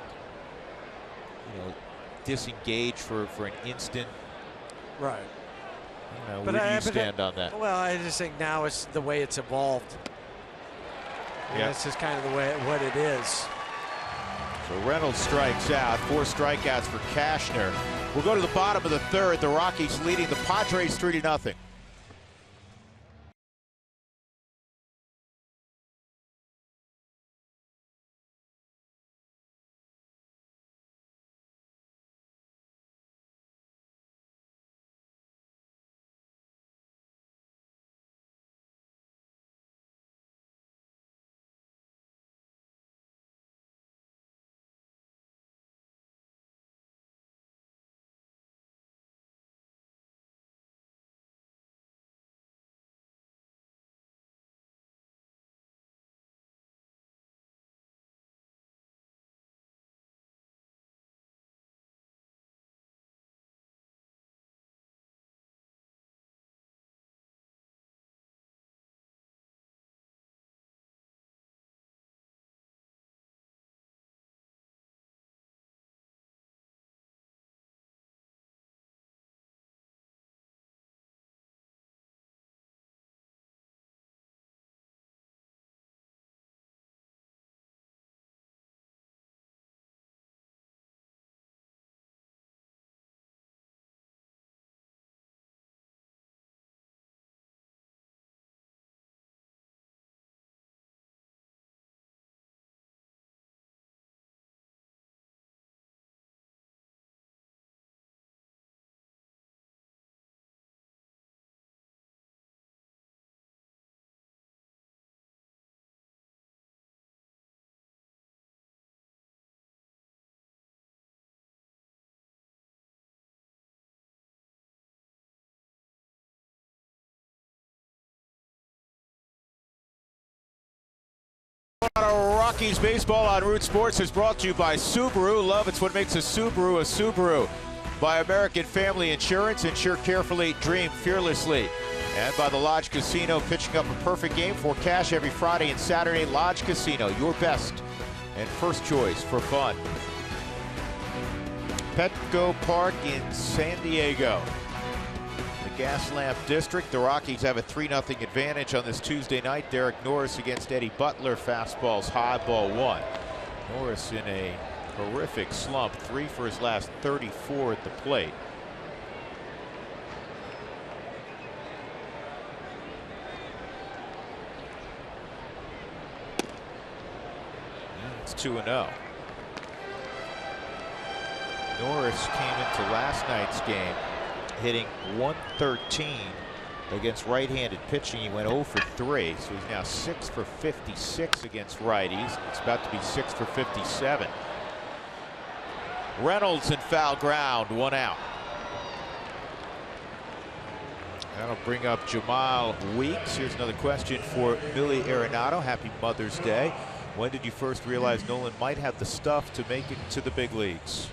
disengage for an instant? Right. Where do you stand on that? Well, I just think now it's the way it's evolved. Yeah, that's just kind of the way what it is. So Reynolds strikes out. 4 strikeouts for Cashner. We'll go to the bottom of the 3rd. The Rockies leading the Padres 3-0. Rockies baseball on Root Sports is brought to you by Subaru. Love, it's what makes a Subaru a Subaru. By American Family Insurance. Insure carefully, dream fearlessly. And by the Lodge Casino, pitching up a perfect game for cash every Friday and Saturday. Lodge Casino, your best and first choice for fun. Petco Park in San Diego. The Gaslamp District. The Rockies have a 3-0 advantage on this Tuesday night. Derek Norris against Eddie Butler. Fastballs high, ball 1. Norris in a horrific slump. 3 for his last 34 at the plate. It's 2-0. Norris came into last night's game hitting .113 against right-handed pitching. He went 0 for 3, so he's now 6 for 56 against righties. It's about to be 6 for 57. Reynolds in foul ground, 1 out. That'll bring up Jamal Weeks. Here's another question for Millie Arenado. Happy Mother's Day. When did you first realize Nolan might have the stuff to make it to the big leagues?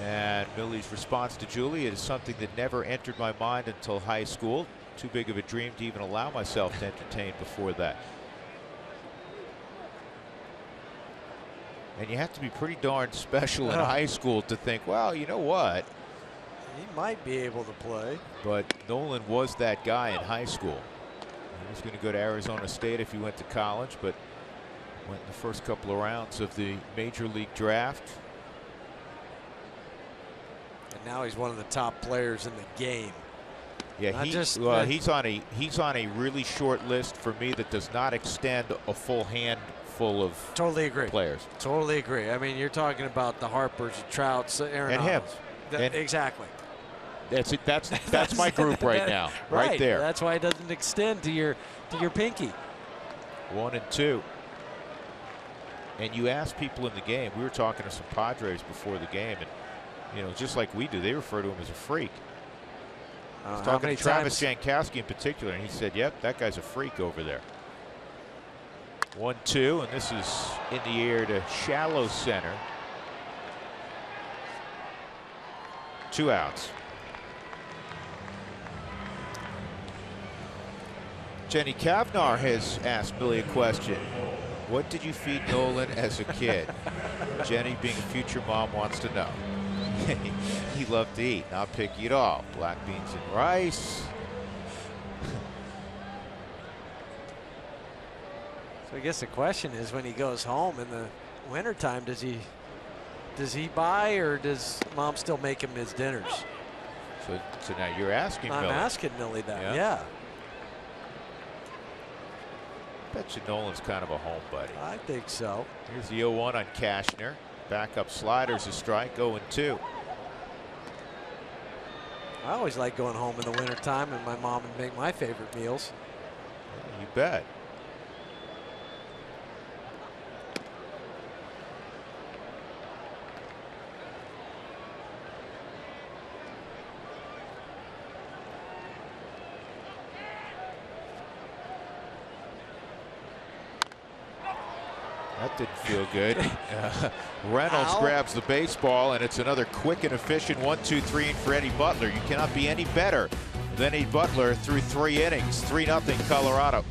And Millie's response to Julie: it is something that never entered my mind until high school. Too big of a dream to even allow myself to entertain before that. And you have to be pretty darn special in high school to think, well, you know what? He might be able to play. But Nolan was that guy in high school. He was going to go to Arizona State if he went to college, but went in the first couple of rounds of the major league draft. And now he's one of the top players in the game. Yeah, he's on a really short list for me that does not extend a full handful of totally agree players. Totally agree. I mean, you're talking about the Harpers, the Trouts, Aaron and him. Exactly. That's it. That's my group right now. Right there. That's why it doesn't extend to your pinky. 1 and 2. And you ask people in the game. We were talking to some Padres before the game, and you know, just like we do, they refer to him as a freak. I was talking to Travis Jankowski in particular, and he said, "Yep, that guy's a freak over there." 1-2, and this is in the air to shallow center. 2 outs. Jenny Kavnar has asked Billy a question. What did you feed Nolan as a kid? Jenny, being a future mom, wants to know. He loved to eat, not picky at all. Black beans and rice. So I guess the question is, when he goes home in the wintertime, does he buy, or does mom still make him his dinners? So now you're asking Millie. I'm asking Millie that, yeah. Bet you Nolan's kind of a home buddy. I think so. Here's the 0-1 on Cashner. Backup slider's a strike, 0-2. I always like going home in the wintertime, and my mom would make my favorite meals. You bet. That didn't feel good. Reynolds grabs the baseball, and it's another quick and efficient 1-2-3 for Eddie Butler. You cannot be any better than Eddie Butler through 3 innings. 3-0 Colorado.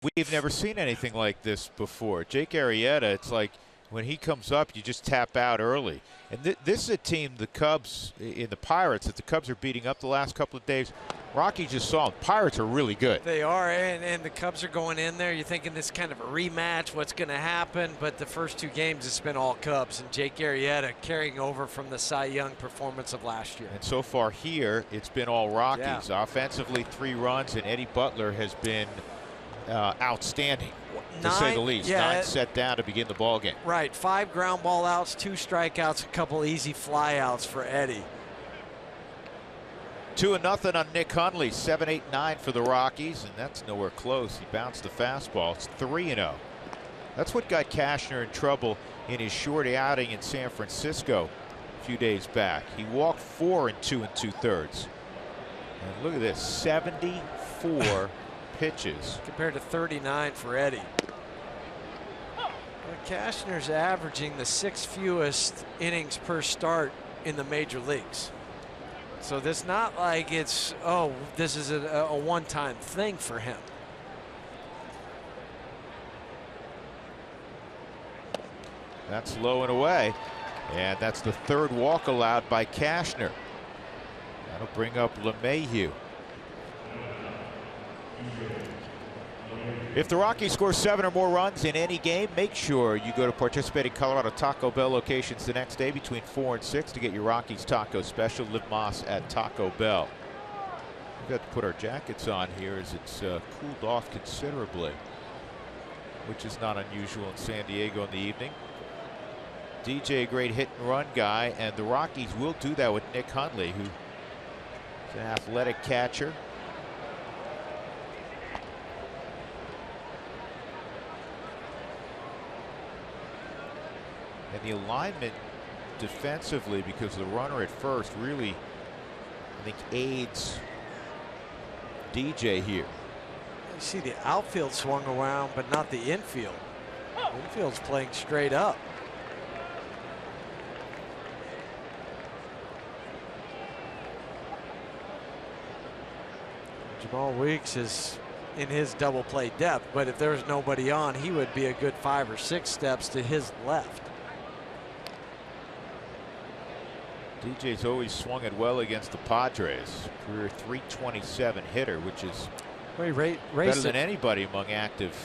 We've never seen anything like this before. Jake Arrieta, it's like when he comes up, you just tap out early. And this is a team, the Cubs, in the Pirates, that the Cubs are beating up the last couple of days. Rockies just saw them. Pirates are really good. They are, and the Cubs are going in there. You're thinking this kind of a rematch, what's going to happen? But the first 2 games, it's been all Cubs, and Jake Arrieta carrying over from the Cy Young performance of last year. And so far here, it's been all Rockies. Yeah. Offensively, 3 runs, and Eddie Butler has been outstanding, to say the least. 9 set down to begin the ball game. Right, 5 ground ball outs, 2 strikeouts, a couple easy flyouts for Eddie. 2-0 on Nick Hundley. 7-8-9 for the Rockies, and that's nowhere close. He bounced the fastball. It's 3-0. That's what got Cashner in trouble in his short outing in San Francisco a few days back. He walked 4 in 2 2/3. And look at this, 74 pitches compared to 39 for Eddie. Well, Cashner's averaging the 6th fewest innings per start in the major leagues. So this not like it's, oh, this is a one-time thing for him. That's low and away, and that's the 3rd walk allowed by Cashner. That'll bring up LeMahieu. If the Rockies score 7 or more runs in any game, make sure you go to participating Colorado Taco Bell locations the next day between 4 and 6 to get your Rockies taco special. Liv Moss at Taco Bell. We've got to put our jackets on here as it's cooled off considerably, which is not unusual in San Diego in the evening. DJ, a great hit and run guy, and the Rockies will do that with Nick Hundley, who's an athletic catcher. And the alignment defensively, because the runner at first really, I think, aids DJ here. You see the outfield swung around, but not the infield. The infield's playing straight up. Jamal Weeks is in his double play depth, but if there's nobody on, he would be a good 5 or 6 steps to his left. DJ's always swung it well against the Padres. Career .327 hitter, which is better than anybody among active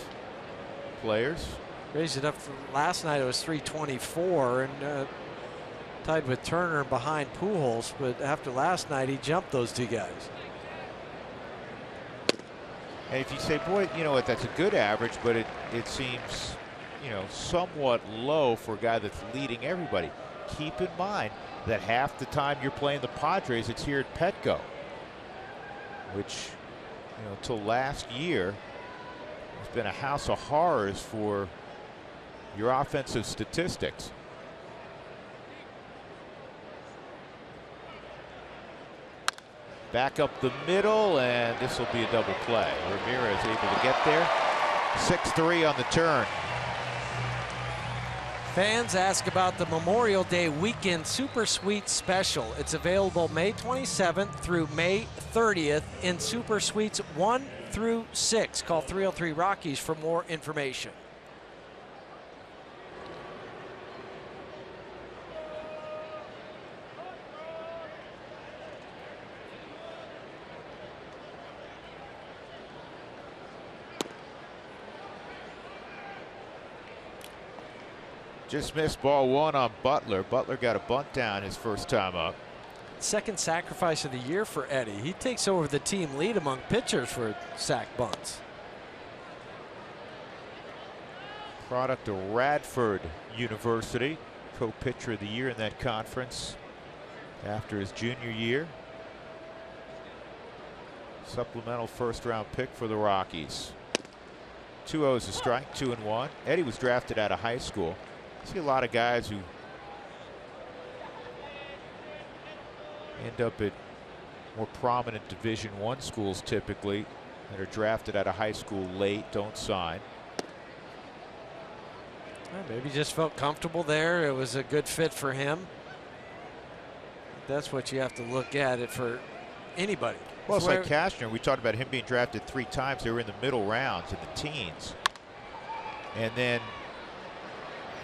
players. Raised it up from last night. It was .324 and tied with Turner behind Pujols. But after last night, he jumped those 2 guys. And if you say, boy, you know what, that's a good average, but it seems, you know, somewhat low for a guy that's leading everybody. Keep in mind that half the time you're playing the Padres, it's here at Petco, which, you know, until last year has been a house of horrors for your offensive statistics. Back up the middle, and this will be a double play. Ramirez able to get there. 6-3 on the turn. Fans ask about the Memorial Day weekend Super Suite special. It's available May 27th through May 30th in Super Suites 1 through 6. Call 303 Rockies for more information. Just missed ball 1 on Butler. Butler got a bunt down his first time up. Second sacrifice of the year for Eddie. He takes over the team lead among pitchers for sack bunts. Product of Radford University. Co-pitcher of the year in that conference after his junior year. Supplemental first-round pick for the Rockies. 2-0 is a strike, 2-1. Eddie was drafted out of high school. I see a lot of guys who end up at more prominent Division I schools typically that are drafted out of high school late, don't sign. Maybe just felt comfortable there. It was a good fit for him. That's what you have to look at it for anybody. Well, it's like Cashner. We talked about him being drafted 3 times. They were in the middle rounds, in the teens. And then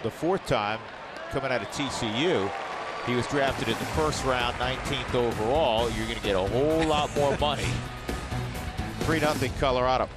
the 4th time, coming out of TCU, he was drafted in the 1st round, 19th overall. You're going to get a whole lot more money. 3-0 Colorado.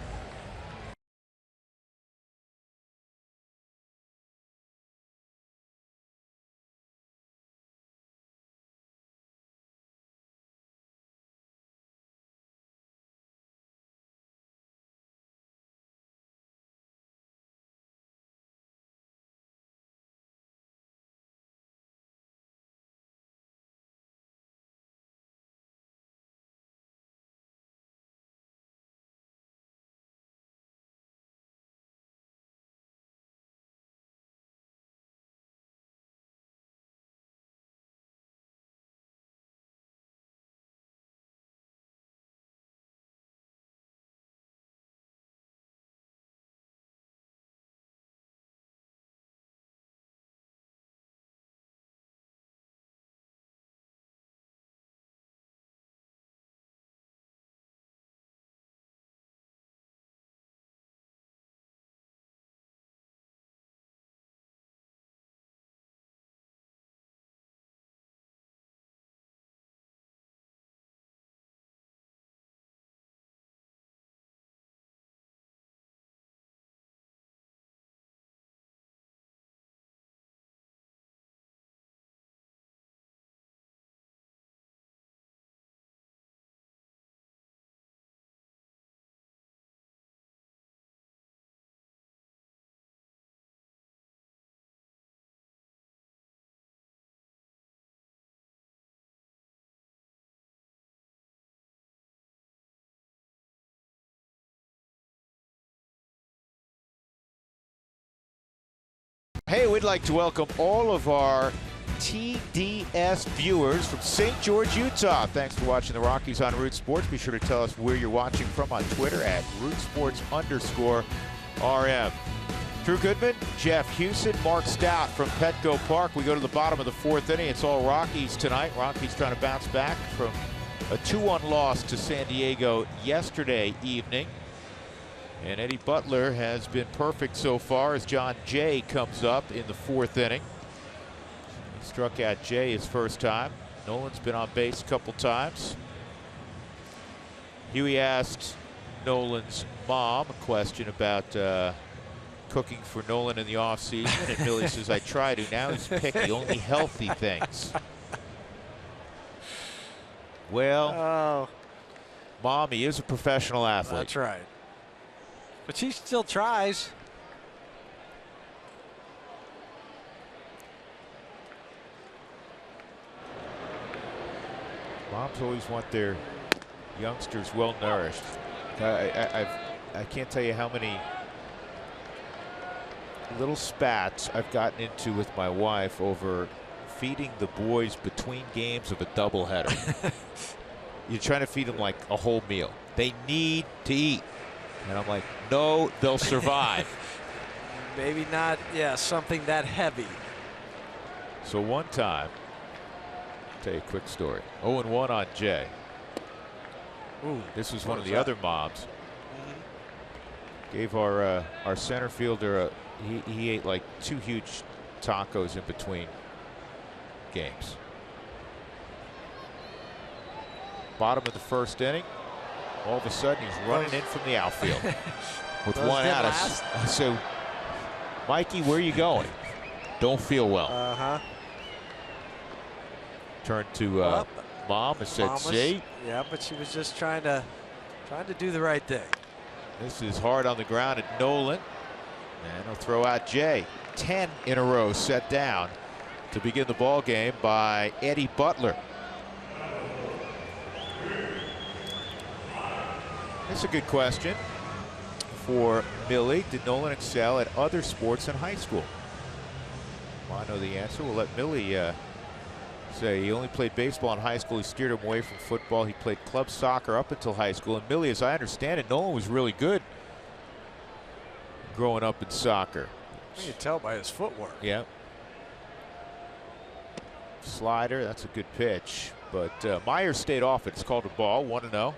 Hey, we'd like to welcome all of our TDS viewers from St. George, Utah. Thanks for watching the Rockies on Root Sports. Be sure to tell us where you're watching from on Twitter at @RootSports_RM. Drew Goodman, Jeff Hewson, Mark Stout from Petco Park. We go to the bottom of the 4th inning. It's all Rockies tonight. Rockies trying to bounce back from a 2-1 loss to San Diego yesterday evening. And Eddie Butler has been perfect so far as John Jay comes up in the 4th inning. He struck out Jay his first time. Nolan's been on base a couple times. Huey asked Nolan's mom a question about cooking for Nolan in the offseason, and Millie says, I try to. Now he's picky, only healthy things. Well, Mom, he is a professional athlete. That's right. But she still tries. Moms always want their youngsters well nourished. I can't tell you how many little spats I've gotten into with my wife over feeding the boys between games of a doubleheader. You're trying to feed them like a whole meal. They need to eat. And I'm like, no, they'll survive. Maybe not, something that heavy. So one time, I'll tell you a quick story. 0-1 on Jay. Ooh, this was one of the other moms. Gave our center fielder he ate like 2 huge tacos in between games. Bottom of the 1st inning. All of a sudden, he's running in from the outfield with 1 out. So, Mikey, where are you going? Don't feel well. Turned to Mom and said, see? Yeah, but she was just trying to do the right thing. This is hard on the ground at Nolan. And he'll throw out Jay. 10 in a row set down to begin the ball game by Eddie Butler. That's a good question for Millie. Did Nolan excel at other sports in high school? Well, I know the answer. We'll let Millie say he only played baseball in high school. He steered him away from football. He played club soccer up until high school. And Millie, as I understand it, Nolan was really good growing up in soccer. You can tell by his footwork. Yeah. Slider, that's a good pitch. But Myers stayed off it. It's called a ball, 1-0.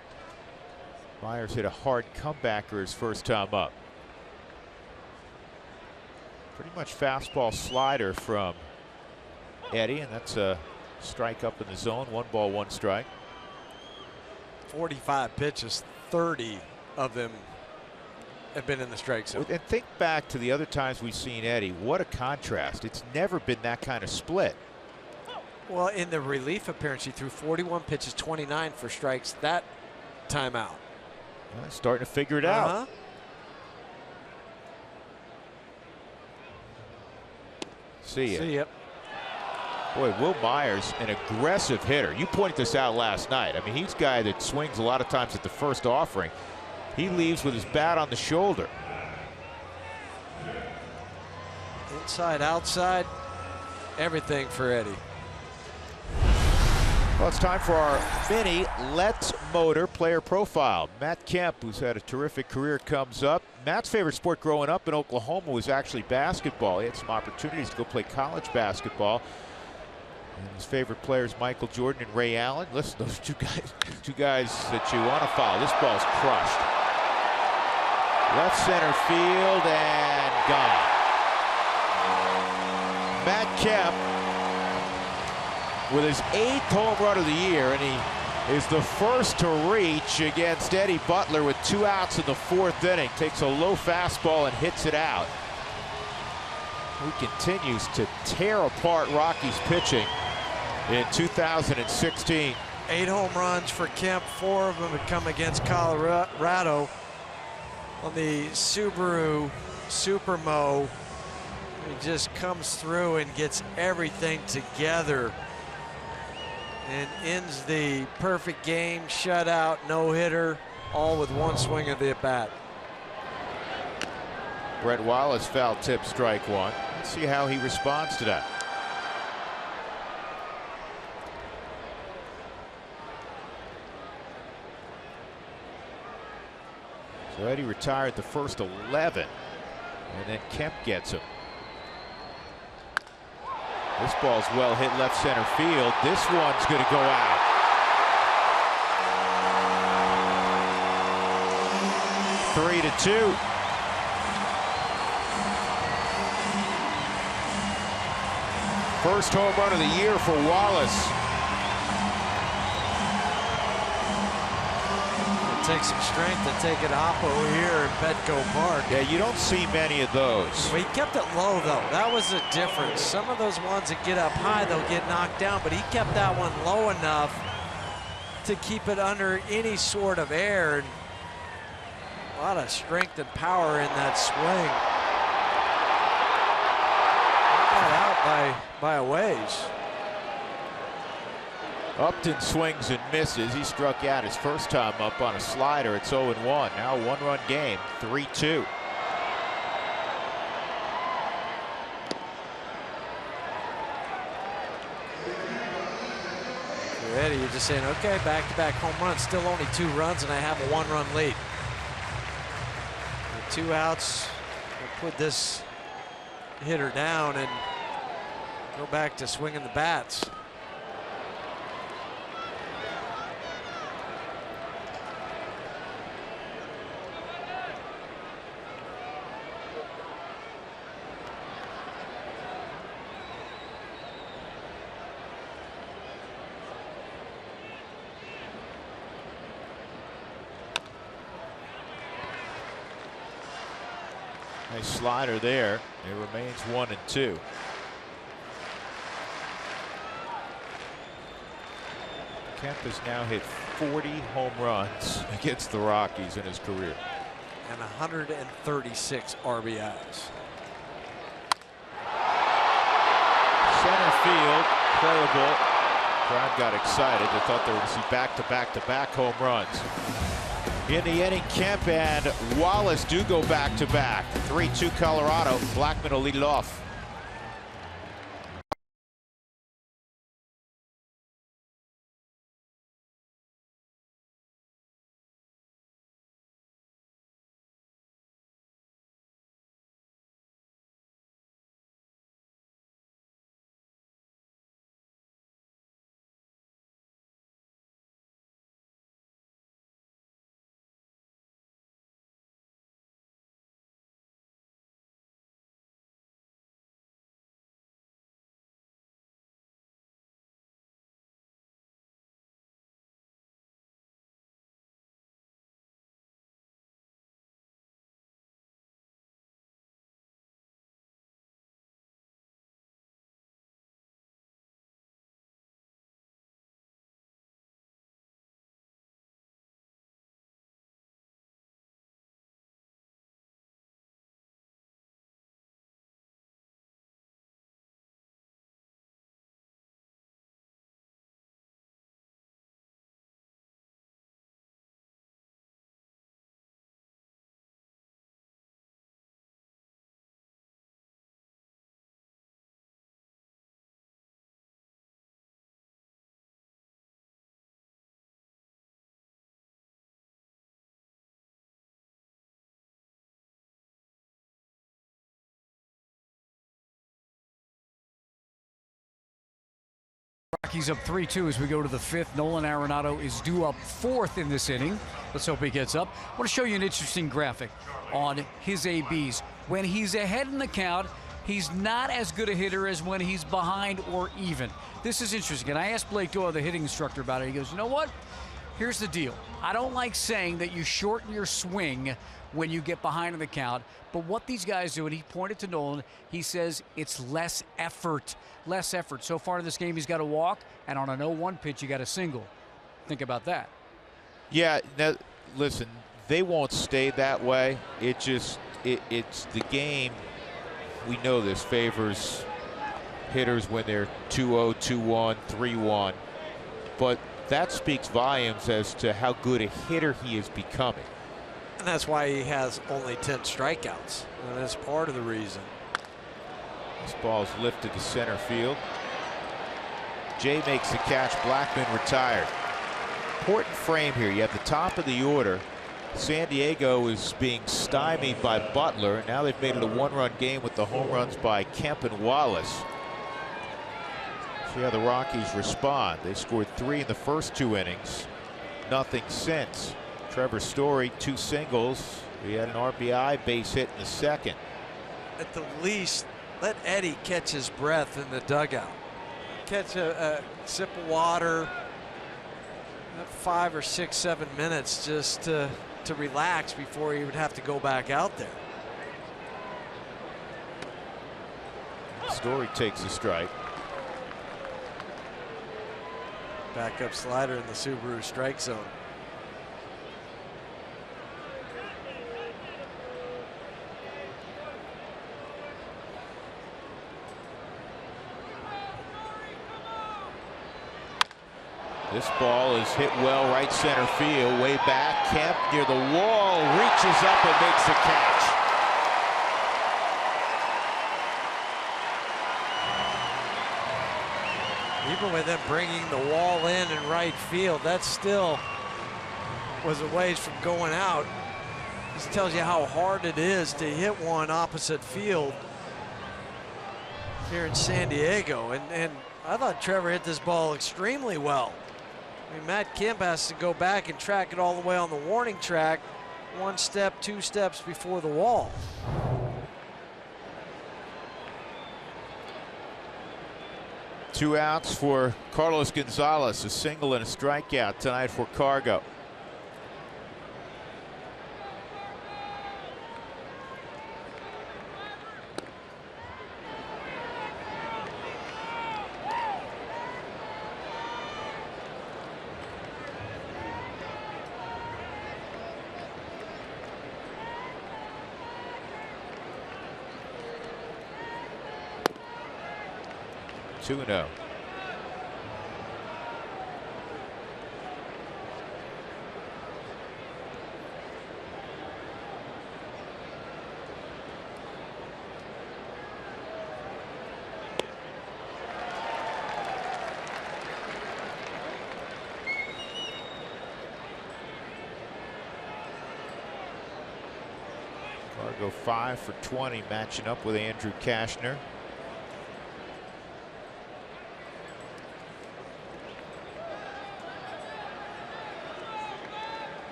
Myers hit a hard comebacker his first time up. Pretty much fastball slider from Eddie, and that's a strike up in the zone. 1 ball, 1 strike. 45 pitches, 30 of them have been in the strike zone. And think back to the other times we've seen Eddie. What a contrast. It's never been that kind of split. Well, in the relief appearance, he threw 41 pitches, 29 for strikes that time out. Well, starting to figure it out. See ya. See ya. Boy, Will Myers, an aggressive hitter. You pointed this out last night. I mean, he's a guy that swings a lot of times at the first offering. He leaves with his bat on the shoulder. Inside, outside, everything for Eddie. Well, it's time for our mini Let's Motor player profile. Matt Kemp, who's had a terrific career, comes up. Matt's favorite sport growing up in Oklahoma was actually basketball. He had some opportunities to go play college basketball. And his favorite players, Michael Jordan and Ray Allen. Listen, those two guys that you want to follow. This ball's crushed. Left center field and gone. Matt Kemp with his 8th home run of the year, and he is the first to reach against Eddie Butler with 2 outs in the 4th inning. Takes a low fastball and hits it out. He continues to tear apart Rockies pitching in 2016. 8 home runs for Kemp. 4 of them had come against Colorado on the Subaru Supermo. He just comes through and gets everything together and ends the perfect game, shutout, no-hitter, all with 1 swing of the at-bat. Brett Wallace foul tip, strike 1. Let's see how he responds to that. So Eddie retired the first 11, and then Kemp gets him. This ball's well hit left center field. This one's going to go out. Three to 2. First home run of the year for Wallace. It takes some strength to take it oppo here in Petco Park. Yeah, you don't see many of those. Well, he kept it low, though. That was the difference. Some of those ones that get up high, they'll get knocked down, but he kept that one low enough to keep it under any sort of air. And a lot of strength and power in that swing. Got out by a ways. Upton swings and misses. He struck out his first time up on a slider. It's 0-1. Now a 1-run game, 3-2. For Eddie, you're just saying, okay, back-to-back home runs. Still only 2 runs, and I have a 1-run lead. With 2 outs, we'll put this hitter down and go back to swinging the bats. Nice slider there. It remains 1-2. Kemp has now hit 40 home runs against the Rockies in his career. And 136 RBIs. Center field, playable. Crowd got excited. They thought they were going to see back-to-back-to-back home runs. In the inning, Kemp and Wallace do go back-to-back. 3-2 Colorado. Blackman will lead it off. Rockies up 3-2 as we go to the fifth. Nolan Arenado is due up fourth in this inning. Let's hope he gets up. I want to show you an interesting graphic on his ABs. When he's ahead in the count, he's not as good a hitter as when he's behind or even. This is interesting. And I asked Blake Doyle, the hitting instructor, about it. He goes, you know what? Here's the deal. I don't like saying that you shorten your swing when you get behind in the count, but what these guys do, and he pointed to Nolan, he says it's less effort. Less effort. So far in this game, he's got a walk, and on an 0-1 pitch, you got a single. Think about that. Yeah, now, listen, they won't stay that way. It's the game, we know this, favors hitters when they're 2-0, 2-1, 3-1. But that speaks volumes as to how good a hitter he is becoming. And that's why he has only 10 strikeouts. And that's part of the reason. This ball's lifted to center field. Jay makes the catch. Blackman retired. Important frame here. You have the top of the order. San Diego is being stymied by Butler. Now they've made it a one-run game with the home runs by Kemp and Wallace. See how the Rockies respond. They scored 3 in the first 2 innings. Nothing since. Trevor Story, 2 singles. He had an RBI base hit in the second. At the least, let Eddie catch his breath in the dugout. Catch a sip of water. 5 or 6, 7 minutes just to relax before he would have to go back out there. Story takes a strike. Backup slider in the Subaru strike zone. This ball is hit well right center field, way back. Kemp near the wall, reaches up and makes the catch. Even with them bringing the wall in right field, that still was a ways from going out. This tells you how hard it is to hit one opposite field here in San Diego. And I thought Trevor hit this ball extremely well. I mean, Matt Kemp has to go back and track it all the way on the warning track, 1 step, 2 steps before the wall. Two outs for Carlos Gonzalez, a single and a strikeout tonight for Cargo. Two and 0. Cargo 5 for 20, matching up with Andrew Kashner.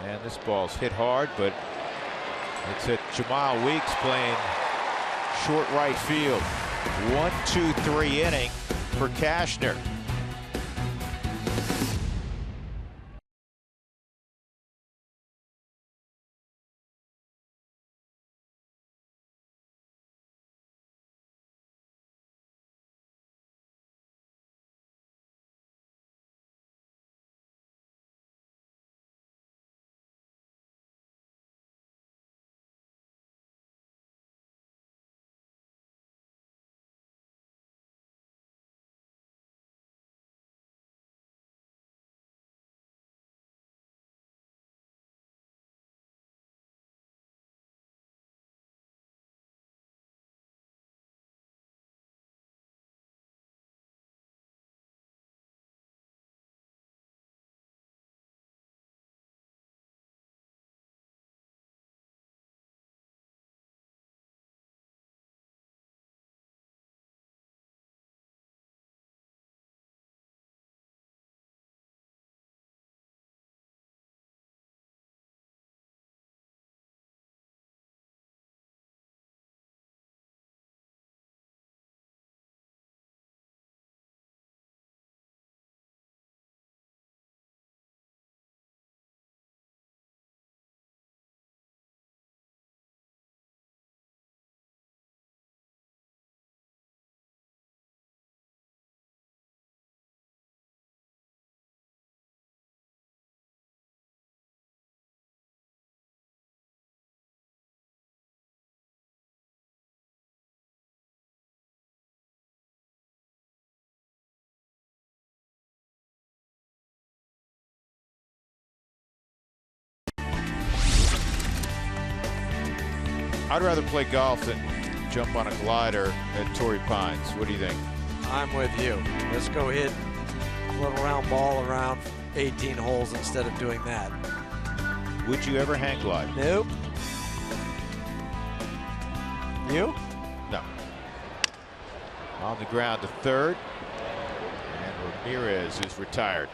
And this ball's hit hard, but it's at Jamal Weeks playing short right field. 1-2-3 inning for Kashner. I'd rather play golf than jump on a glider at Torrey Pines. What do you think? I'm with you. Let's go hit a little round ball around 18 holes instead of doing that. Would you ever hang glide? Nope. You? No. On the ground to third. And Ramirez is retired.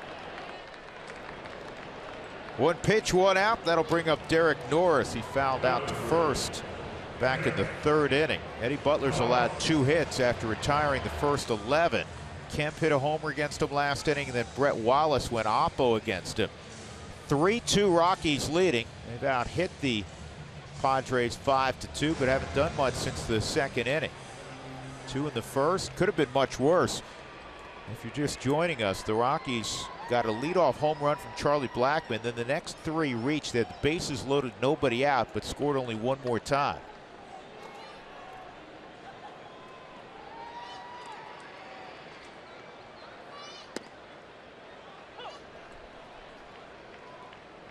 One pitch, one out. That'll bring up Derek Norris. He fouled out to first back in the third inning. Eddie Butler's allowed 2 hits after retiring the first 11. Kemp hit a homer against him last inning, and then Brett Wallace went oppo against him. 3-2 Rockies leading. They've out hit the Padres 5-2, but haven't done much since the second inning. 2 in the first. Could have been much worse. If you're just joining us, the Rockies got a leadoff home run from Charlie Blackmon. Then the next 3 reached. They had the bases loaded, nobody out, but scored only 1 more time.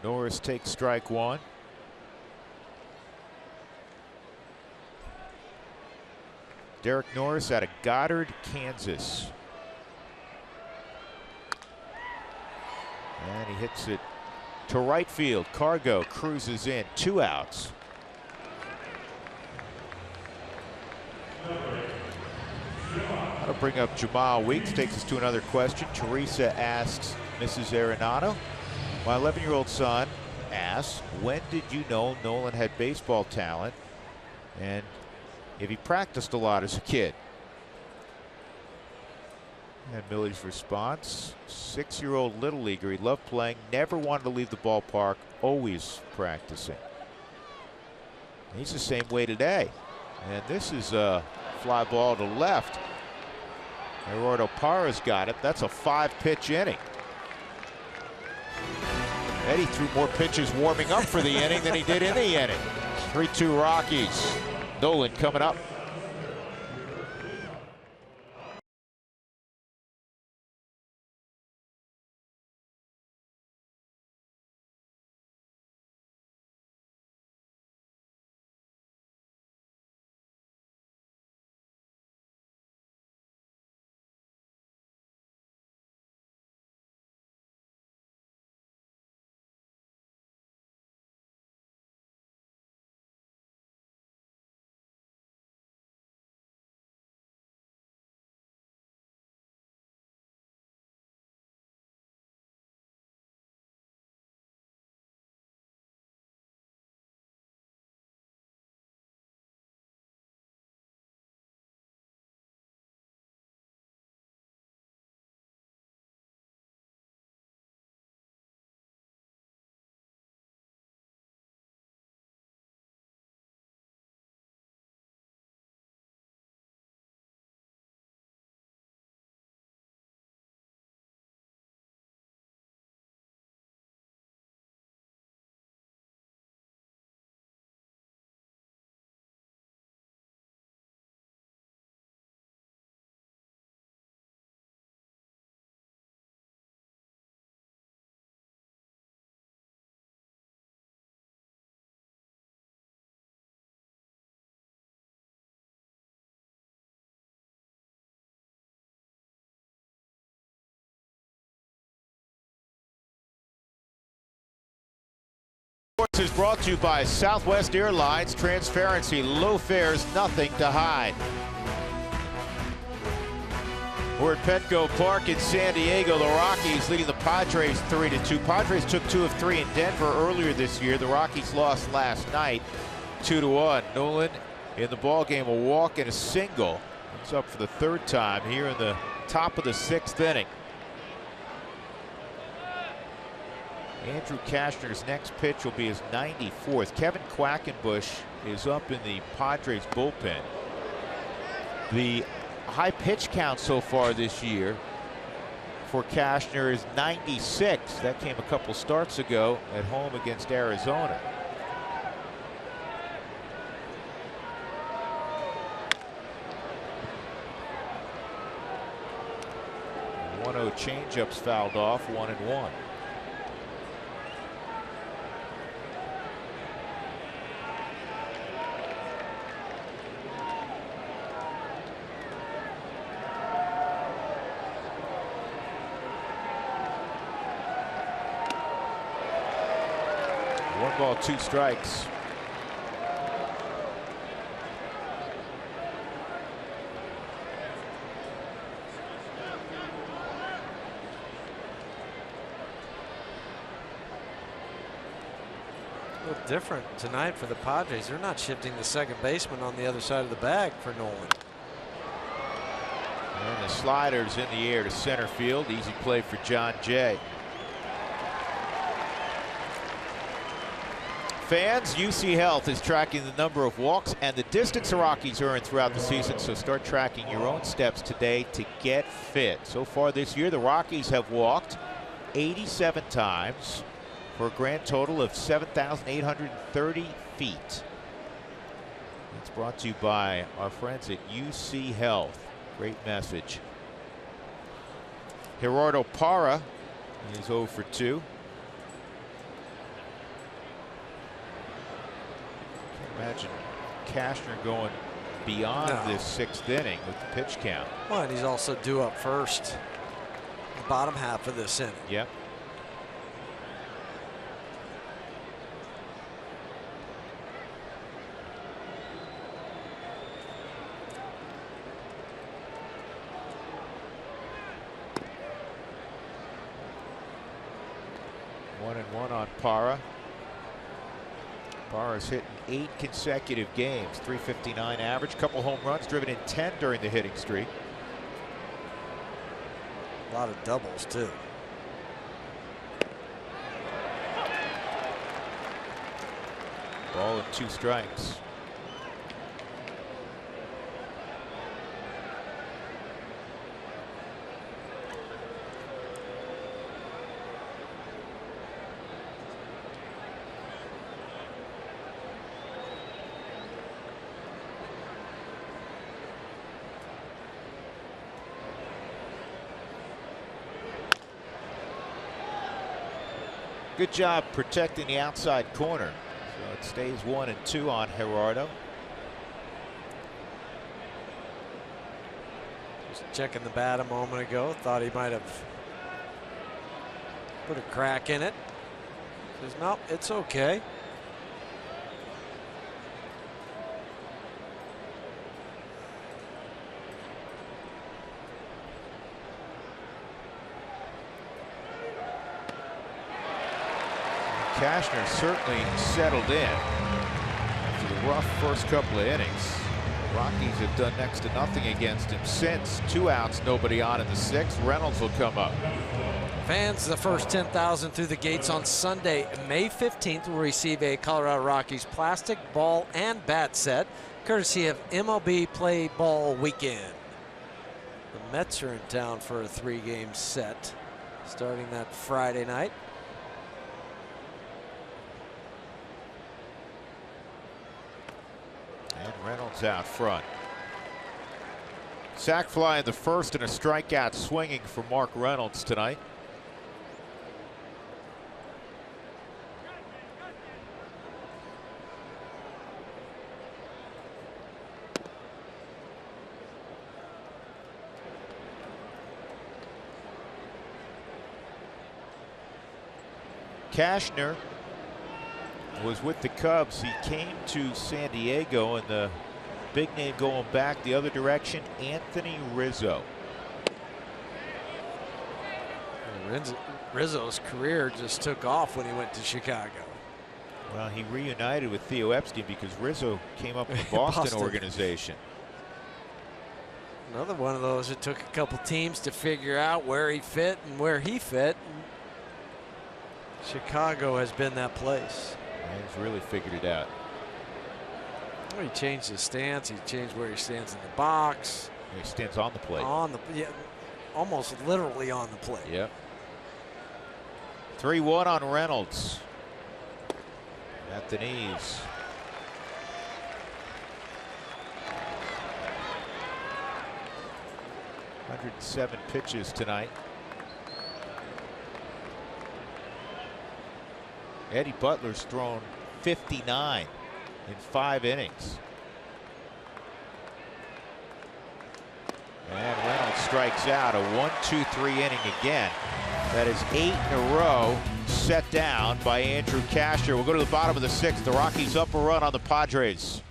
Norris takes strike 1. Derek Norris out of Goddard, Kansas. And he hits it to right field. Cargo cruises in. 2 outs. That'll bring up Jamal Weeks. Takes us to another question. Teresa asks Mrs. Arenado. My 11-year-old son asks, when did you know Nolan had baseball talent and if he practiced a lot as a kid? And Millie's response, 6-year-old little leaguer. He loved playing, never wanted to leave the ballpark, always practicing. He's the same way today. And this is a fly ball to left. Eduardo Parra's got it. That's a 5-pitch inning. Eddie threw more pitches warming up for the inning than he did in the inning. 3-2 Rockies. Nolan coming up. Is brought to you by Southwest Airlines. Transparency, low fares, nothing to hide. We're at Petco Park in San Diego. The Rockies leading the Padres 3-2. Padres took 2 of 3 in Denver earlier this year. The Rockies lost last night 2-1. Nolan in the ball game, a walk and a single. It's up for the 3rd time here in the top of the 6th inning. Andrew Cashner's next pitch will be his 94th. Kevin Quackenbush is up in the Padres bullpen. The high pitch count so far this year for Cashner is 96. That came a couple starts ago at home against Arizona. The 1-0 changeups fouled off, 1-1. 1 ball, 2 strikes. A little different tonight for the Padres. They're not shifting the second baseman on the other side of the bag for Nolan. And the slider's in the air to center field. Easy play for John Jay. Fans, UC Health is tracking the number of walks and the distance the Rockies earn throughout the season, so start tracking your own steps today to get fit. So far this year, the Rockies have walked 87 times for a grand total of 7,830 feet. It's brought to you by our friends at UC Health. Great message. Gerardo Parra is 0 for 2. Imagine Cashner going beyond this 6th inning with the pitch count. Well, and he's also due up first, the bottom half of this inning. Yep. One and one on Parra. Parra's hitting 8 consecutive games, .359 average, couple home runs, driven in 10 during the hitting streak. A lot of doubles too. Ball and 2 strikes. Good job protecting the outside corner. So it stays 1 and 2 on Gerardo. Just checking the bat a moment ago. Thought he might have put a crack in it. Says, no, it's okay. Cashner certainly settled in after the rough first couple of innings. The Rockies have done next to nothing against him since. 2 outs, nobody on in the 6th. Reynolds will come up. Fans, the first 10,000 through the gates on Sunday, May 15th, will receive a Colorado Rockies plastic ball and bat set, courtesy of MLB Play Ball Weekend. The Mets are in town for a 3-game set, starting that Friday night. And Reynolds out front. Sac fly in the first and a strikeout swinging for Mark Reynolds tonight. Cashner was with the Cubs. He came to San Diego, and the big name going back the other direction, Anthony Rizzo. Rizzo's career just took off when he went to Chicago. Well, he reunited with Theo Epstein because Rizzo came up with the Boston organization. Another one of those, it took a couple teams to figure out where he fit and where he fit. Chicago has been that place. He's really figured it out. Well, he changed his stance. He changed where he stands in the box. He stands on the plate. Yeah, almost literally on the plate. Yep. 3-1 on Reynolds. At the knees. .107 pitches tonight. Eddie Butler's thrown 59 in 5 innings. And Reynolds strikes out. A 1-2-3 inning again. That is 8 in a row. set down by Andrew Casher. We'll go to the bottom of the 6th. The Rockies up a run on the Padres.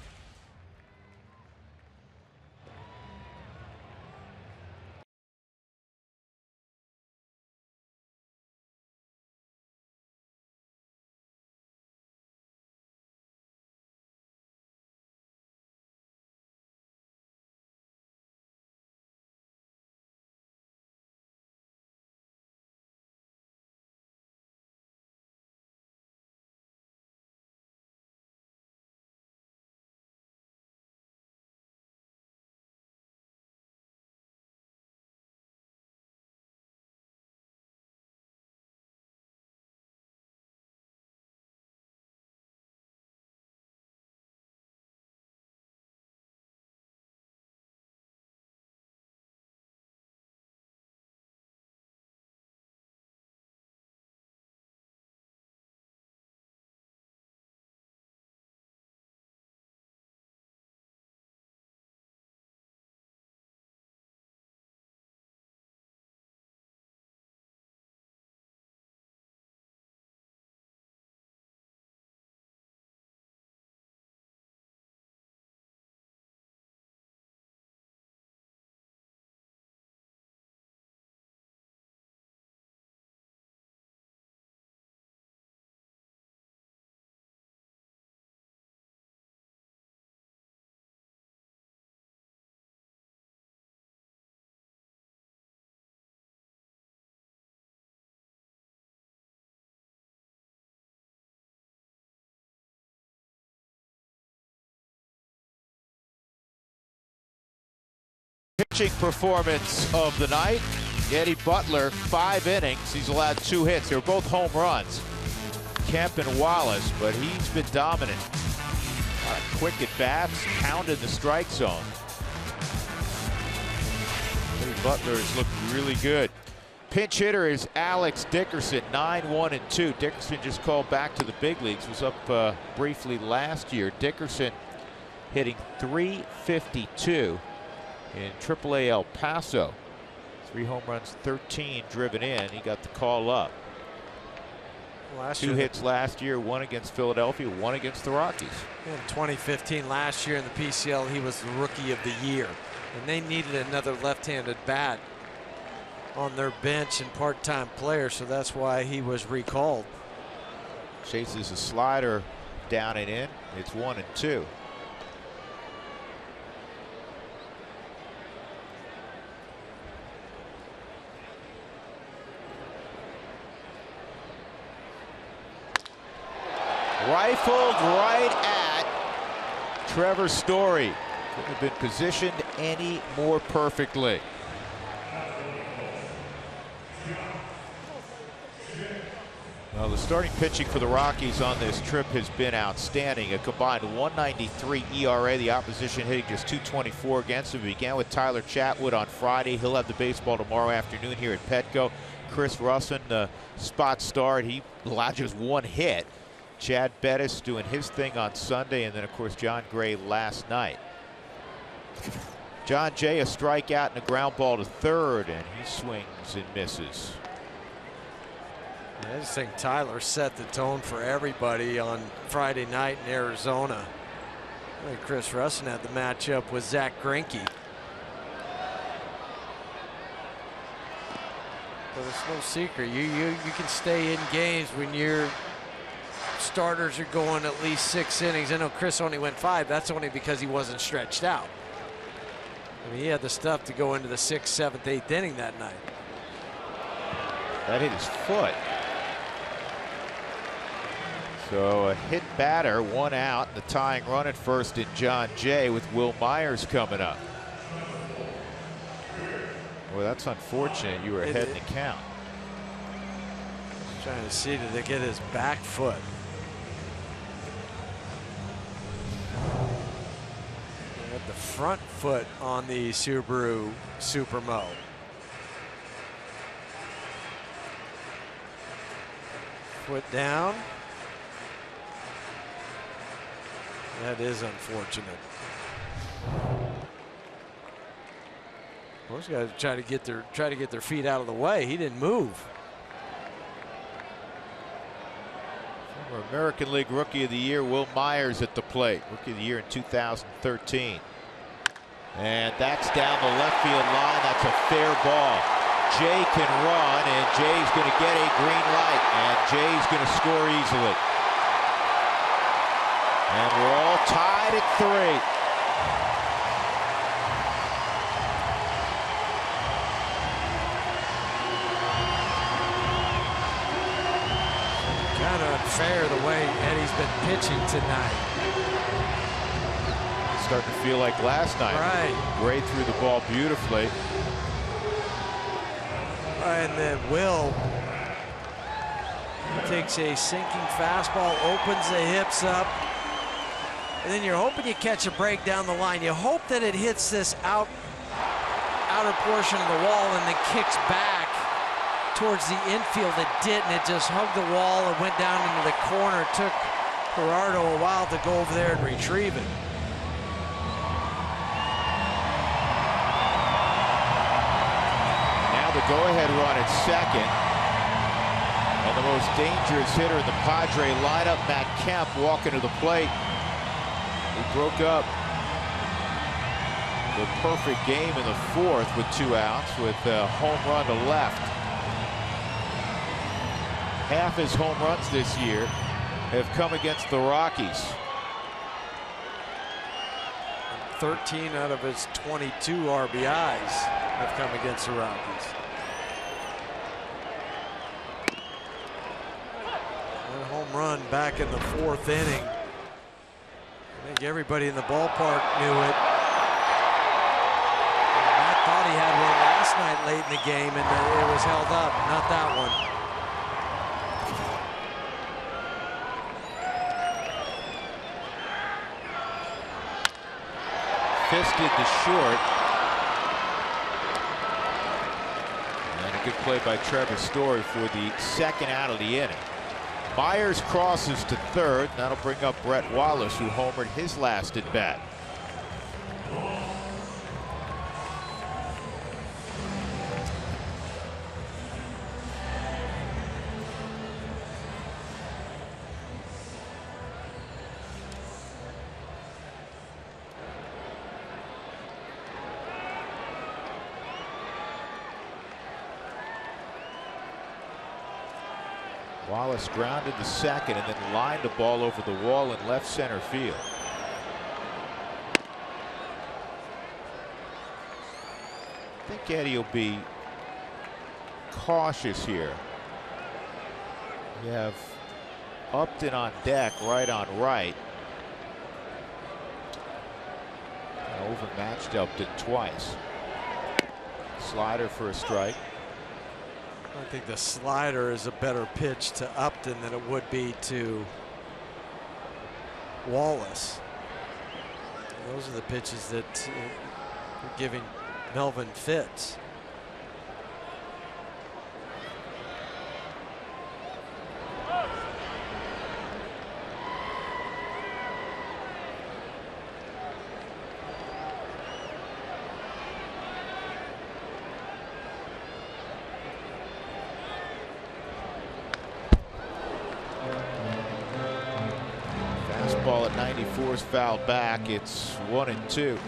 Pitching performance of the night. Eddie Butler, 5 innings. He's allowed 2 hits. They were both home runs. Kemp and Wallace, but he's been dominant. A lot of quick at-bats, pounded the strike zone. Eddie Butler has looked really good. Pinch hitter is Alex Dickerson, 9-1-2. Dickerson just called back to the big leagues. Was up briefly last year. Dickerson hitting .352 in AAA El Paso. 3 home runs, 13 driven in. He got the call up. 2 hits last year, 1 against Philadelphia, 1 against the Rockies. In 2015, last year in the PCL, he was the Rookie of the Year. And they needed another left-handed bat on their bench and part-time player, so that's why he was recalled. Chases a slider down and in. It's 1-2. Rifled right at Trevor Story. Couldn't have been positioned any more perfectly. Well, the starting pitching for the Rockies on this trip has been outstanding. A combined 193 ERA. The opposition hitting just .224 against him. We began with Tyler Chatwood on Friday. He'll have the baseball tomorrow afternoon here at Petco. Chris Russin, spot start. He allowed just 1 hit. Chad Bettis doing his thing on Sunday, and then of course John Gray last night. John Jay, a strikeout and a ground ball to third, and he swings and misses. I just think Tyler set the tone for everybody on Friday night in Arizona. I think Chris Russin had the matchup with Zach Greinke. But it's no secret. You can stay in games when your starters are going at least 6 innings. I know Chris only went 5. That's only because he wasn't stretched out. I mean, he had the stuff to go into the 6th, 7th, 8th inning that night. That hit his foot. So a hit batter, 1 out, and the tying run at first in John Jay with Will Myers coming up. Well, that's unfortunate. You were ahead in the count. Trying to see, did they get his back foot? They had the front foot on the Subaru Supermo. Foot down. That is unfortunate. Those guys try to get their feet out of the way. He didn't move. Former American League Rookie of the Year Will Myers at the plate. Rookie of the Year in 2013. And that's down the left field line. That's a fair ball. Jay can run, and Jay's going to get a green light, and Jay's going to score easily. And we're all tied at 3. Kind of unfair the way Eddie's been pitching tonight. Starting to feel like last night. Right. Gray threw the ball beautifully. And then Will takes a sinking fastball, opens the hips up, and then you're hoping you catch a break down the line. You hope that it hits this outer portion of the wall and then kicks back towards the infield. It didn't. It just hugged the wall and went down into the corner. It took Gerardo a while to go over there and retrieve it. The go-ahead run at second, and the most dangerous hitter in the Padre lineup, Matt Kemp, walking to the plate. He broke up the perfect game in the 4th with 2 outs with a home run to left. Half his home runs this year have come against the Rockies. 13 out of his 22 RBIs have come against the Rockies. That home run back in the 4th inning. I think everybody in the ballpark knew it. I thought he had one last night late in the game, and it was held up. Not that one. Fisted the short. And a good play by Trevor Story for the 2nd out of the inning. Myers crosses to 3rd. That'll bring up Brett Wallace, who homered his last at bat. Wallace grounded to 2nd and then lined the ball over the wall in left center field. I think Eddie will be cautious here. You have Upton on deck, right on right. Overmatched Upton twice. Slider for a strike. I think the slider is a better pitch to Upton than it would be to Wallace. Those are the pitches that are giving Melvin fits. Ball at 94 is fouled back. It's 1-2.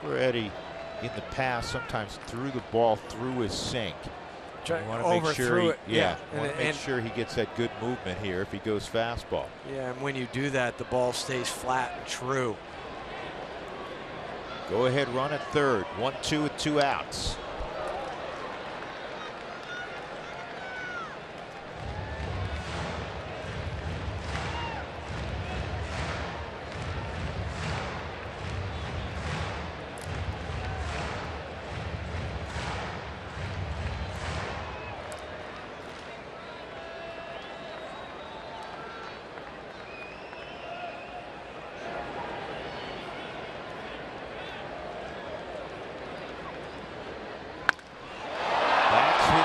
Where Eddie in the past sometimes threw the ball through his sink. You want to make sure he, want to make sure he gets that good movement here if he goes fastball. Yeah, and when you do that, the ball stays flat and true. Go ahead run at 3rd. 1-2 with 2 outs.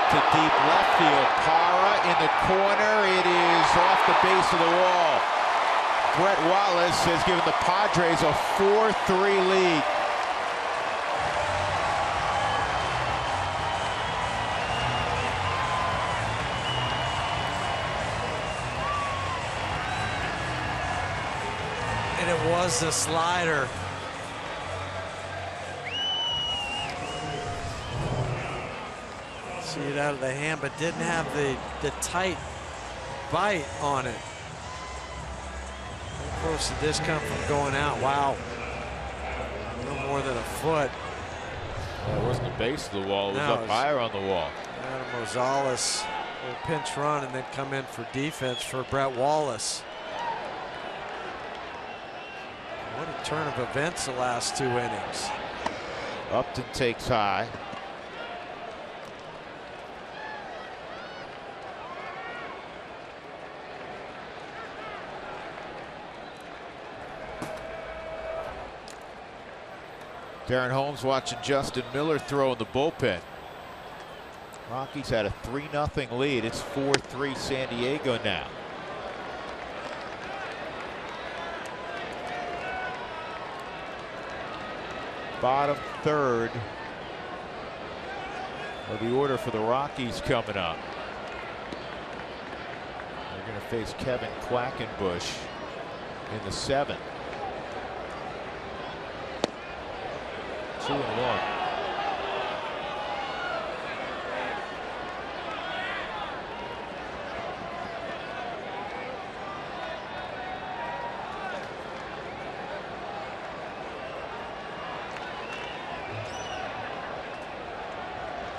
To deep left field. Parra in the corner. It is off the base of the wall. Brett Wallace has given the Padres a 4-3 lead. It was the slider. See it out of the hand, but didn't have the tight bite on it. How close did this come from going out? Wow. No more than a foot. Well, it wasn't the base of the wall. It was up higher on the wall. Adam Rosales will pinch run and then come in for defense for Brett Wallace. What a turn of events the last 2 innings. Upton takes high. Darren Holmes watching Justin Miller throw in the bullpen. Rockies had a 3-0 lead. It's 4-3 San Diego now. Bottom third of the order for the Rockies coming up. They're going to face Kevin Quackenbush in the 7th. 2-1.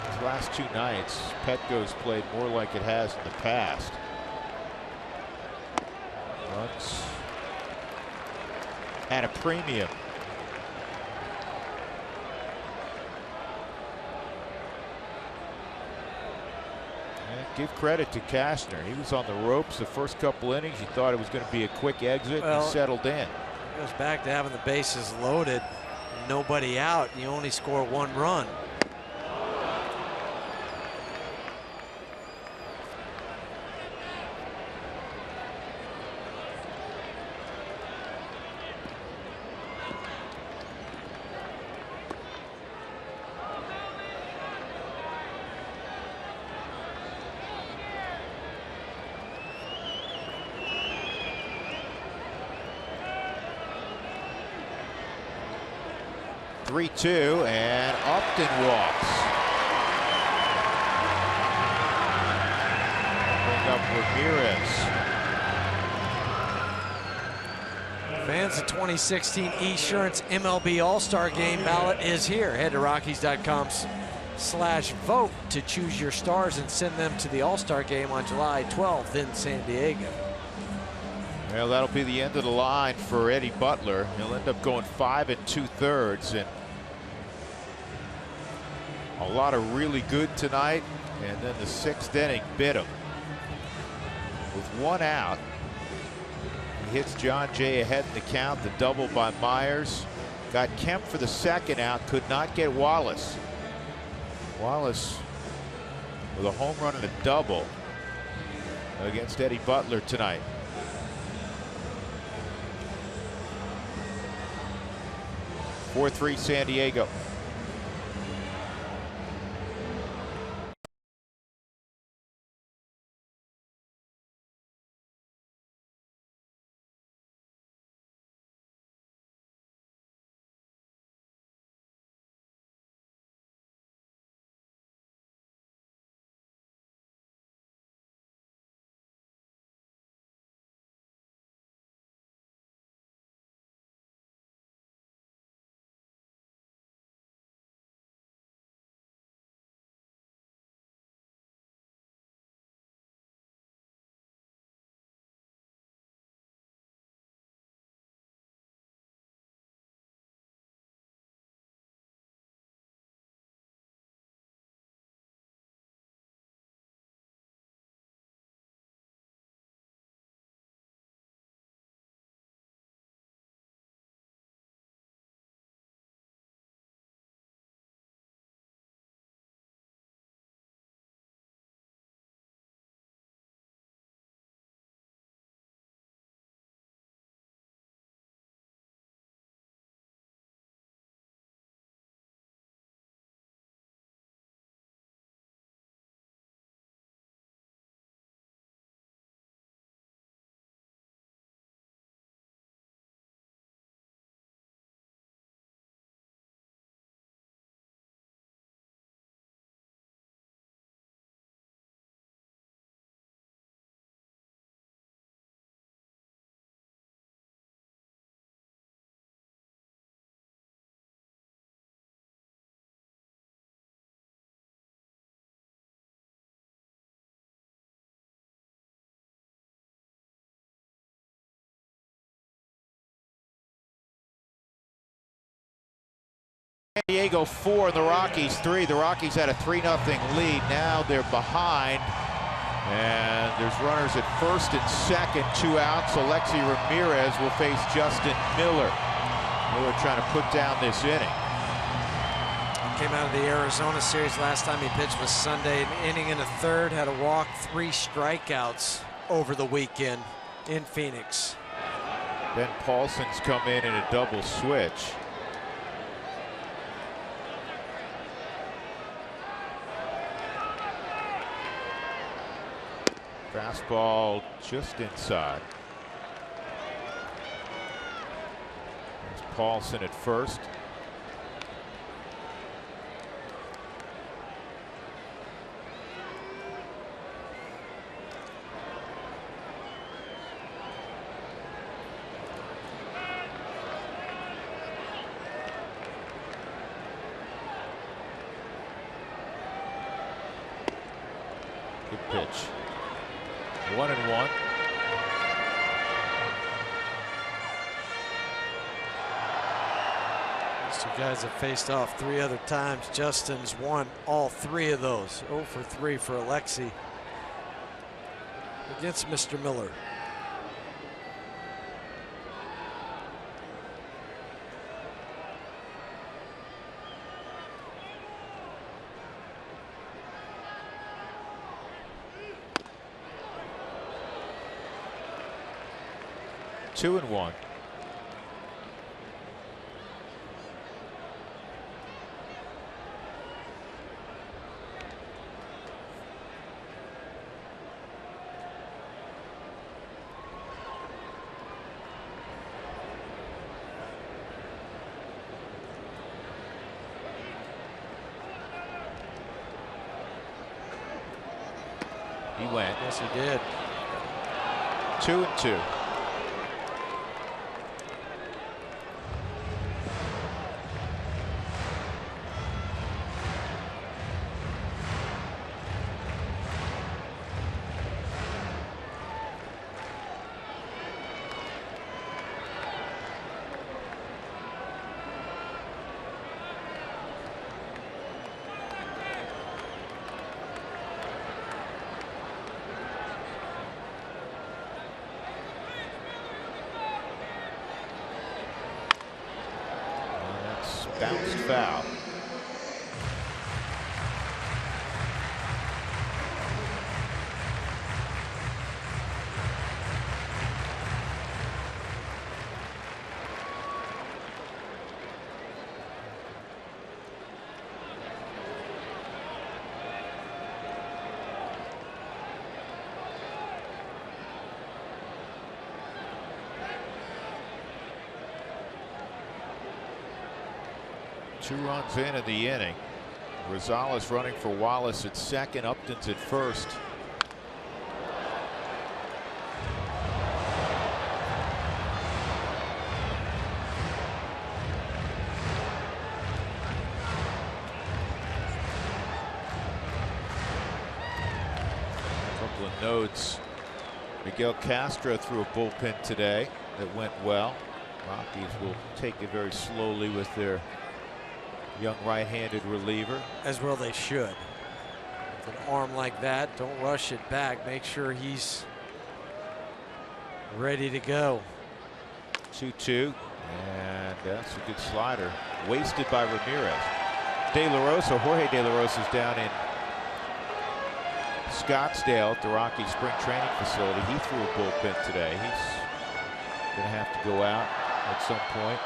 These last 2 nights, Petco's played more like it has in the past. Runs at a premium. Give credit to Castner. He was on the ropes the first couple innings. He thought it was going to be a quick exit, and he settled in. It goes back to having the bases loaded, nobody out, and you only score 1 run. Three-two, and Upton walks. Bring up Ramirez. Fans, the 2016 Esurance MLB All-Star Game ballot is here. Head to Rockies.com/vote to choose your stars and send them to the All-Star Game on July 12th in San Diego. Well, that'll be the end of the line for Eddie Butler. He'll end up going 5 2/3, and a lot of really good tonight, and then the 6th inning bit him. With 1 out, he hits John Jay ahead in the count, the double by Myers. Got Kemp for the 2nd out, could not get Wallace. Wallace with a home run and a double against Eddie Butler tonight. 4-3 San Diego. Diego 4 and the Rockies 3. The Rockies had a 3-0 lead. Now they're behind. And there's runners at first and second, 2 outs. Alexi Ramirez will face Justin Miller. Miller trying to put down this inning. Came out of the Arizona series. Last time he pitched was Sunday, an inning and a third. Had a walk, 3 strikeouts over the weekend in Phoenix. Ben Paulson's come in a double switch. Fastball just inside. There's Paulson at first. Good pitch. 1-1. These two guys have faced off 3 other times. Justin's won all 3 of those. 0 for 3 for Alexi against Mr. Miller. Two and 1. He went. Yes, he did. 2 and 2. Bounced foul. Two runs in the inning. Rosales running for Wallace at second. Upton's at first. A couple of notes. Miguel Castro threw a bullpen today that went well. Rockies will take it very slowly with their young right-handed reliever. As well they should. With an arm like that, don't rush it back. Make sure he's ready to go. 2-2, and that's a good slider. Wasted by Ramirez. De La Rosa, Jorge De La Rosa is down in Scottsdale at the Rockies spring training facility. He threw a bullpen today. He's going to have to go out at some point,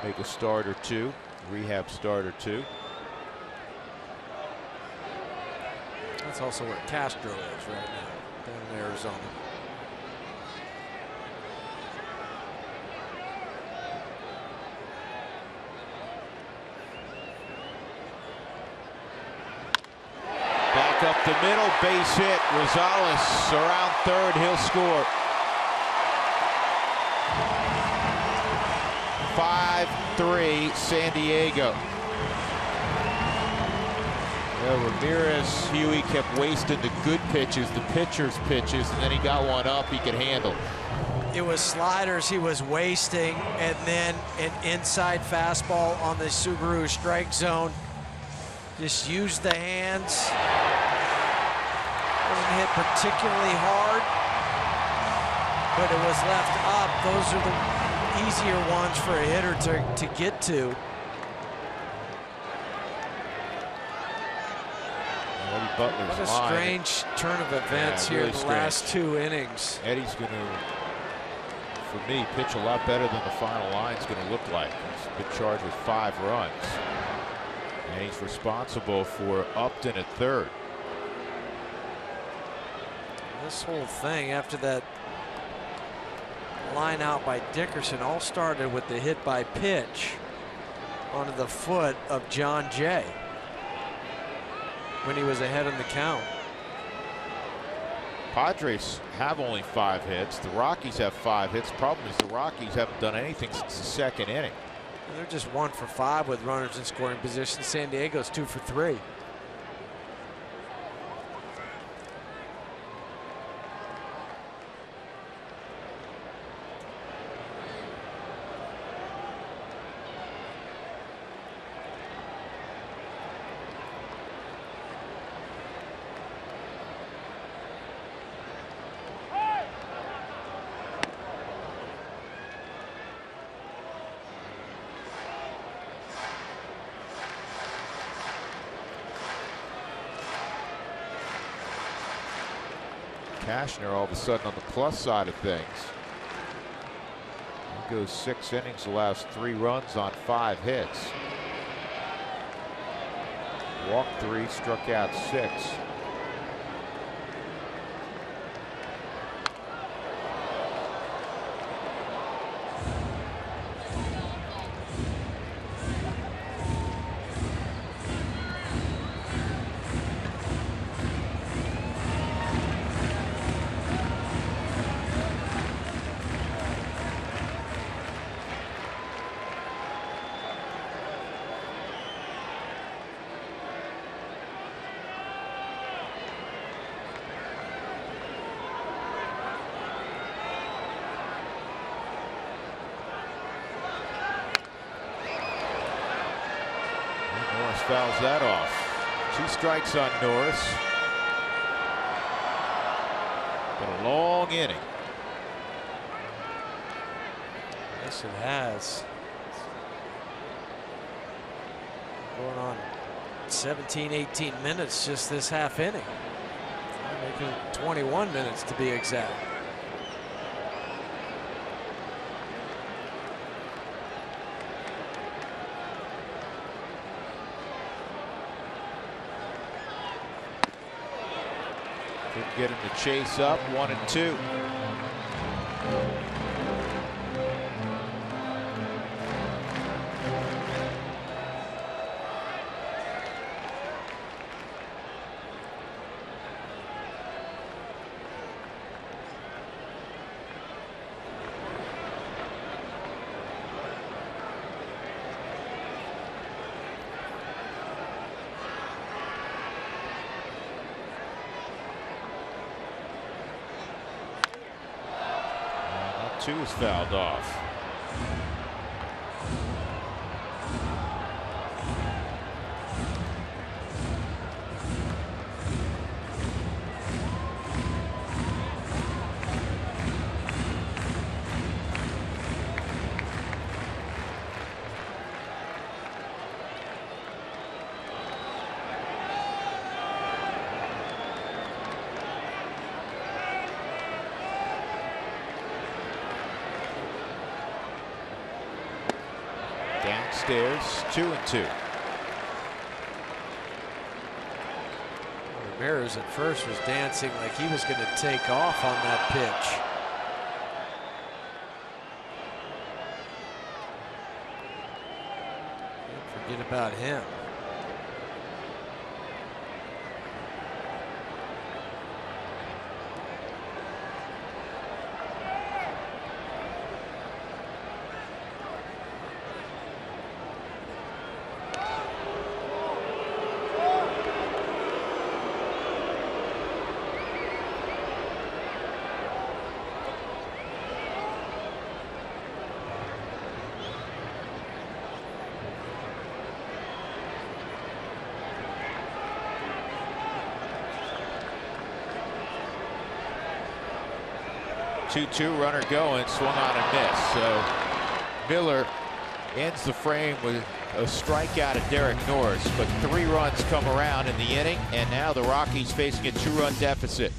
make a start or two. Rehab start or two. That's also where Castro is right now, down in Arizona. Back up the middle, base hit. Rosales around third, he'll score. 5-3 San Diego. Ramirez, Huey kept wasting the good pitches, the pitcher's pitches, and then he got one up he could handle. It was sliders he was wasting, and then an inside fastball on the Subaru strike zone. Just used the hands. Wasn't hit particularly hard, but it was left up. Those are the easier ones for a hitter to get to. Butler's what a strange turn of events here in the last 2 innings. Eddie's going to, for me, pitch a lot better than the final line's going to look like. He's been charged with 5 runs. And he's responsible for Upton at third. This whole thing after that line out by Dickerson all started with the hit by pitch onto the foot of John Jay when he was ahead in the count. Padres have only 5 hits. The Rockies have 5 hits. Problem is the Rockies haven't done anything since the 2nd inning. And they're just 1 for 5 with runners in scoring position. San Diego's 2 for 3. Cashner all of a sudden on the plus side of things. He goes 6 innings, allows 3 runs on 5 hits. Walked 3, struck out 6. Fouls that off. 2 strikes on Norris. Been a long inning. Yes, it has. Going on 17, 18 minutes just this half inning. Maybe 21 minutes to be exact. Couldn't get him to chase up. 1-2. Two is fouled off. Downstairs, 2-2. Ramirez at first was dancing like he was going to take off on that pitch. Forget about him. 2-2 runner going, swung on and missed. So Miller ends the frame with a strikeout of Derek Norris, but 3 runs come around in the inning, and now the Rockies facing a 2-run deficit.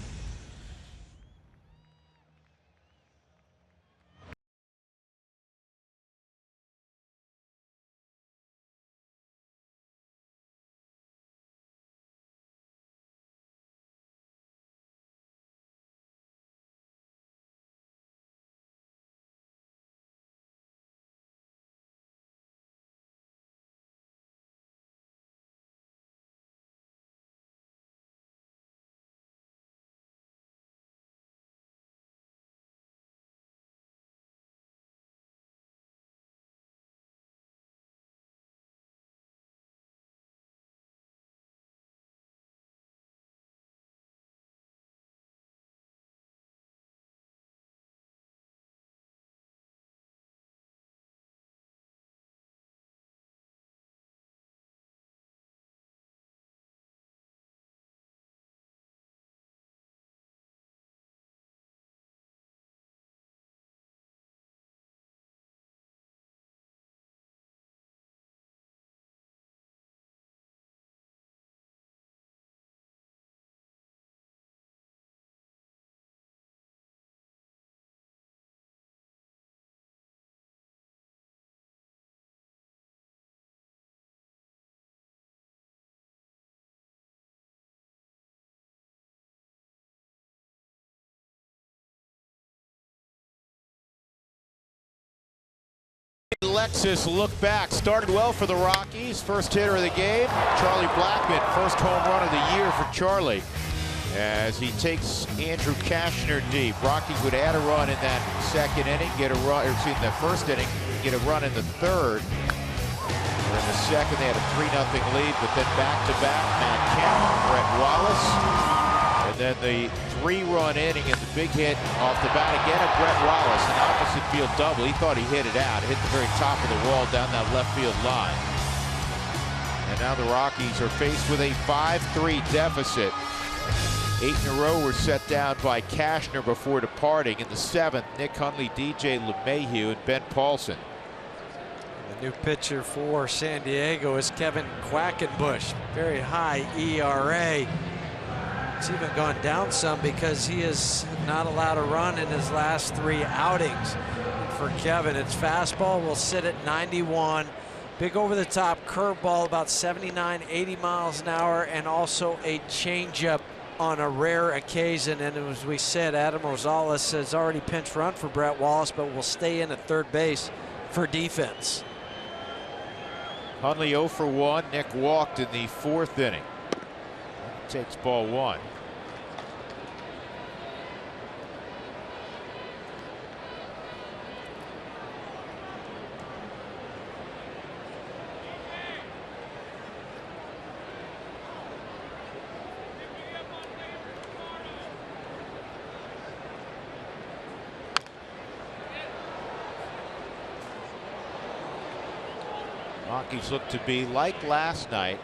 Alexis look back, started well for the Rockies. First hitter of the game, Charlie Blackmon, first home run of the year for Charlie. As he takes Andrew Cashner deep. Rockies would add a run in that second inning, get a run, or excuse me, that first inning, get a run in the third. And in the second, they had a 3-0 lead, but then back-to-back, Matt Kemp, Brett Wallace. And then the 3-run inning and the big hit off the bat again of Brett Wallace, an opposite field double. He thought he hit it out. It hit the very top of the wall down that left field line. And now the Rockies are faced with a 5-3 deficit. 8 in a row were set down by Cashner before departing. In the 7th, Nick Hundley, DJ LeMahieu, and Ben Paulson. The new pitcher for San Diego is Kevin Quackenbush. Very high ERA. It's even gone down some because he is not allowed a run in his last 3 outings. For Kevin, its fastball will sit at 91. Big over-the-top curveball, about 79, 80 miles an hour, and also a changeup on a rare occasion. And as we said, Adam Rosales has already pinch run for Brett Wallace, but will stay in at third base for defense. Hundley 0 for 1. Nick walked in the 4th inning. Takes ball 1. Rockies look to be, like last night,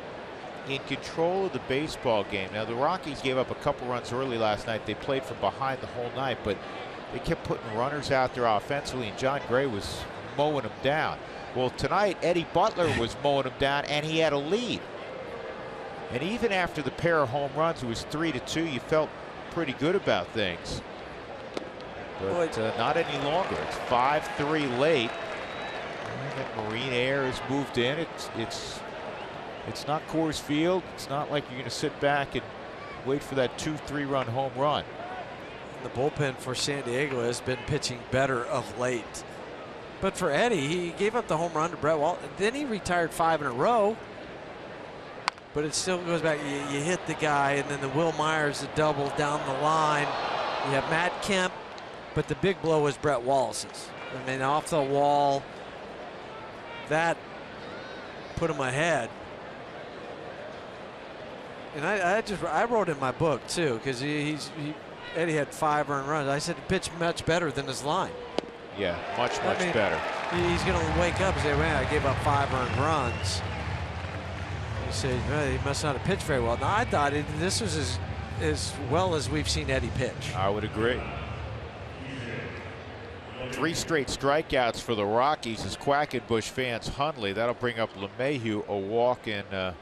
in control of the baseball game. Now, the Rockies gave up a couple runs early last night. They played from behind the whole night, but they kept putting runners out there offensively, and John Gray was mowing them down. Well, tonight, Eddie Butler was mowing them down, and he had a lead. And even after the pair of home runs, it was 3-2. You felt pretty good about things. But not any longer. It's 5-3 late. And marine air has moved in. It's not Coors Field. It's not like you're going to sit back and wait for that 2-3 run home run. The bullpen for San Diego has been pitching better of late. But for Eddie, he gave up the home run to Brett Wallace. Then he retired 5 in a row. But it still goes back. You hit the guy, and then the Will Myers, the double down the line. You have Matt Kemp, but the big blow was Brett Wallace's. I mean, off the wall, that put him ahead. And I wrote in my book too, because Eddie had 5 earned runs. I said he pitched much better than his line. Yeah, much better. He's going to wake up and say, man, I gave up 5 earned runs. You say, well, he must not have pitched very well. Now, I thought this was as well as we've seen Eddie pitch. I would agree. 3 straight strikeouts for the Rockies as Quackenbush fans Hundley. That'll bring up LeMahieu, a walk and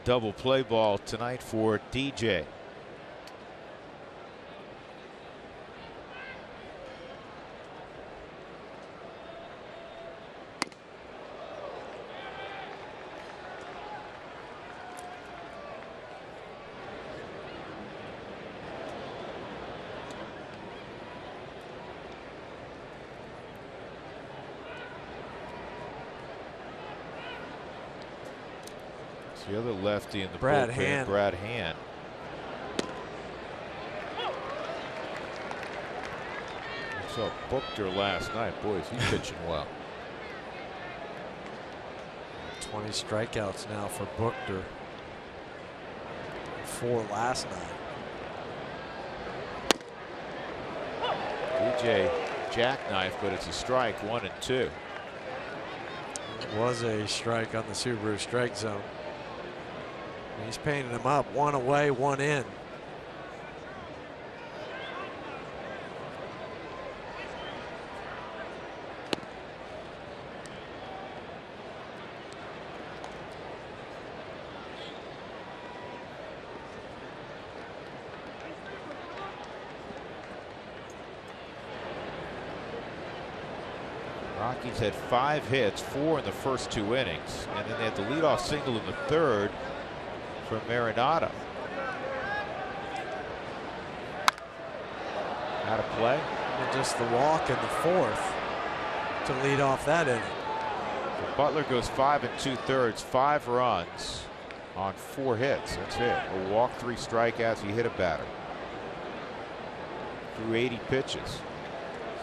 double play ball tonight for DJ. The other lefty in the Brad bullpen, Hand. Brad Hand. I saw Buchter last night. Boy, is he pitching well. 20 strikeouts now for Buchter. 4 last night. DJ jackknife, but it's a strike, 1 and 2. It was a strike on the Subaru strike zone. He's painting them up. 1 away, 1 in. Rockies had 5 hits, 4 in the first 2 innings, and then they had the leadoff single in the 3rd from Marinado. Out of play. And just the walk in the 4th to lead off that inning. So Butler goes 5 2/3, 5 runs on 4 hits. That's it. A walk, 3 strikeouts. He hit a batter. Threw 80 pitches.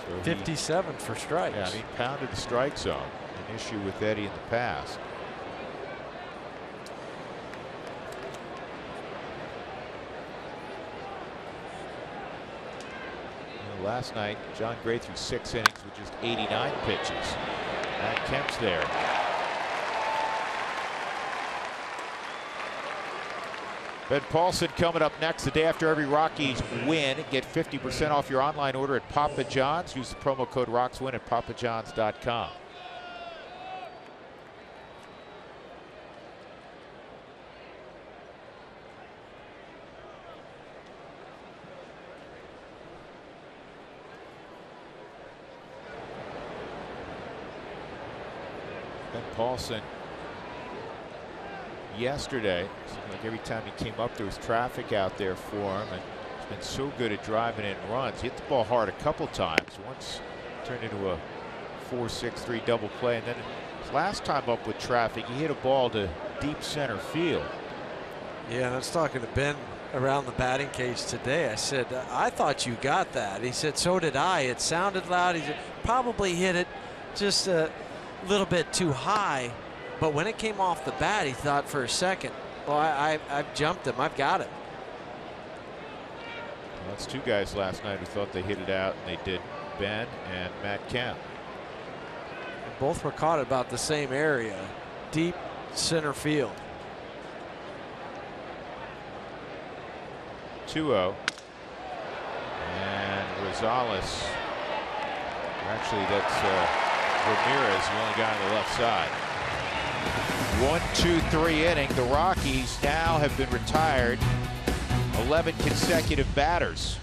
So 57 for strikes. Yeah, he pounded the strike zone. An issue with Eddie in the past. Last night, John Gray threw 6 innings with just 89 pitches. Matt Kemp's there. Ben Paulson coming up next. The day after every Rockies win, get 50% off your online order at Papa John's. Use the promo code ROCKSWIN at papajohns.com. Ben Paulson yesterday, like every time he came up, there was traffic out there for him, and he's been so good at driving in runs. He hit the ball hard a couple times. Once turned into a 4-6-3 double play, and then his last time up with traffic, he hit a ball to deep center field. Yeah, and I was talking to Ben around the batting cage today. I said, I thought you got that. He said, so did I. It sounded loud. He said, probably hit it just a little bit too high, but when it came off the bat, he thought for a second, well, I've jumped him. I've got him. Well, that's 2 guys last night who thought they hit it out, and they did. Ben and Matt Kemp. And both were caught about the same area, deep center field. 2-0. And Rosales. Actually, that's Ramirez, the only guy on the left side. 1-2-3 inning. The Rockies now have been retired 11 consecutive batters.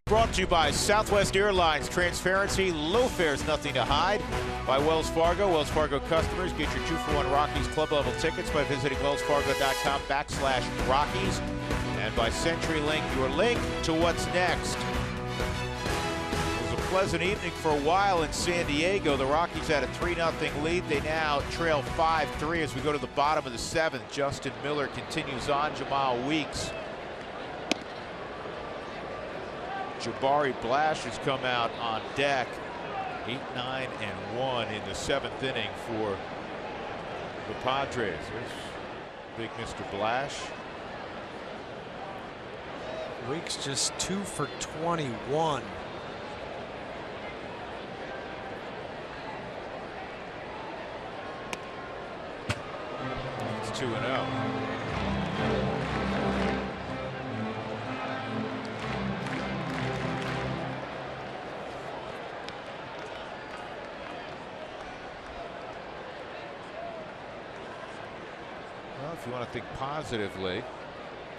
Brought to you by Southwest Airlines. Transparency, low fares, nothing to hide. By Wells Fargo. Wells Fargo customers get your 2-for-1 Rockies club level tickets by visiting wellsfargo.com/Rockies. And by CenturyLink, your link to what's next. It was a pleasant evening for a while in San Diego. The Rockies had a 3-0 lead. They now trail 5-3 as we go to the bottom of the 7th. Justin Miller continues on. Jamal Weeks. Jabari Blash has come out on deck. 8, 9, and 1 in the 7th inning for the Padres. There's big Mr. Blash. Weeks just 2 for 21. It's 2-0. Well, if you want to think positively,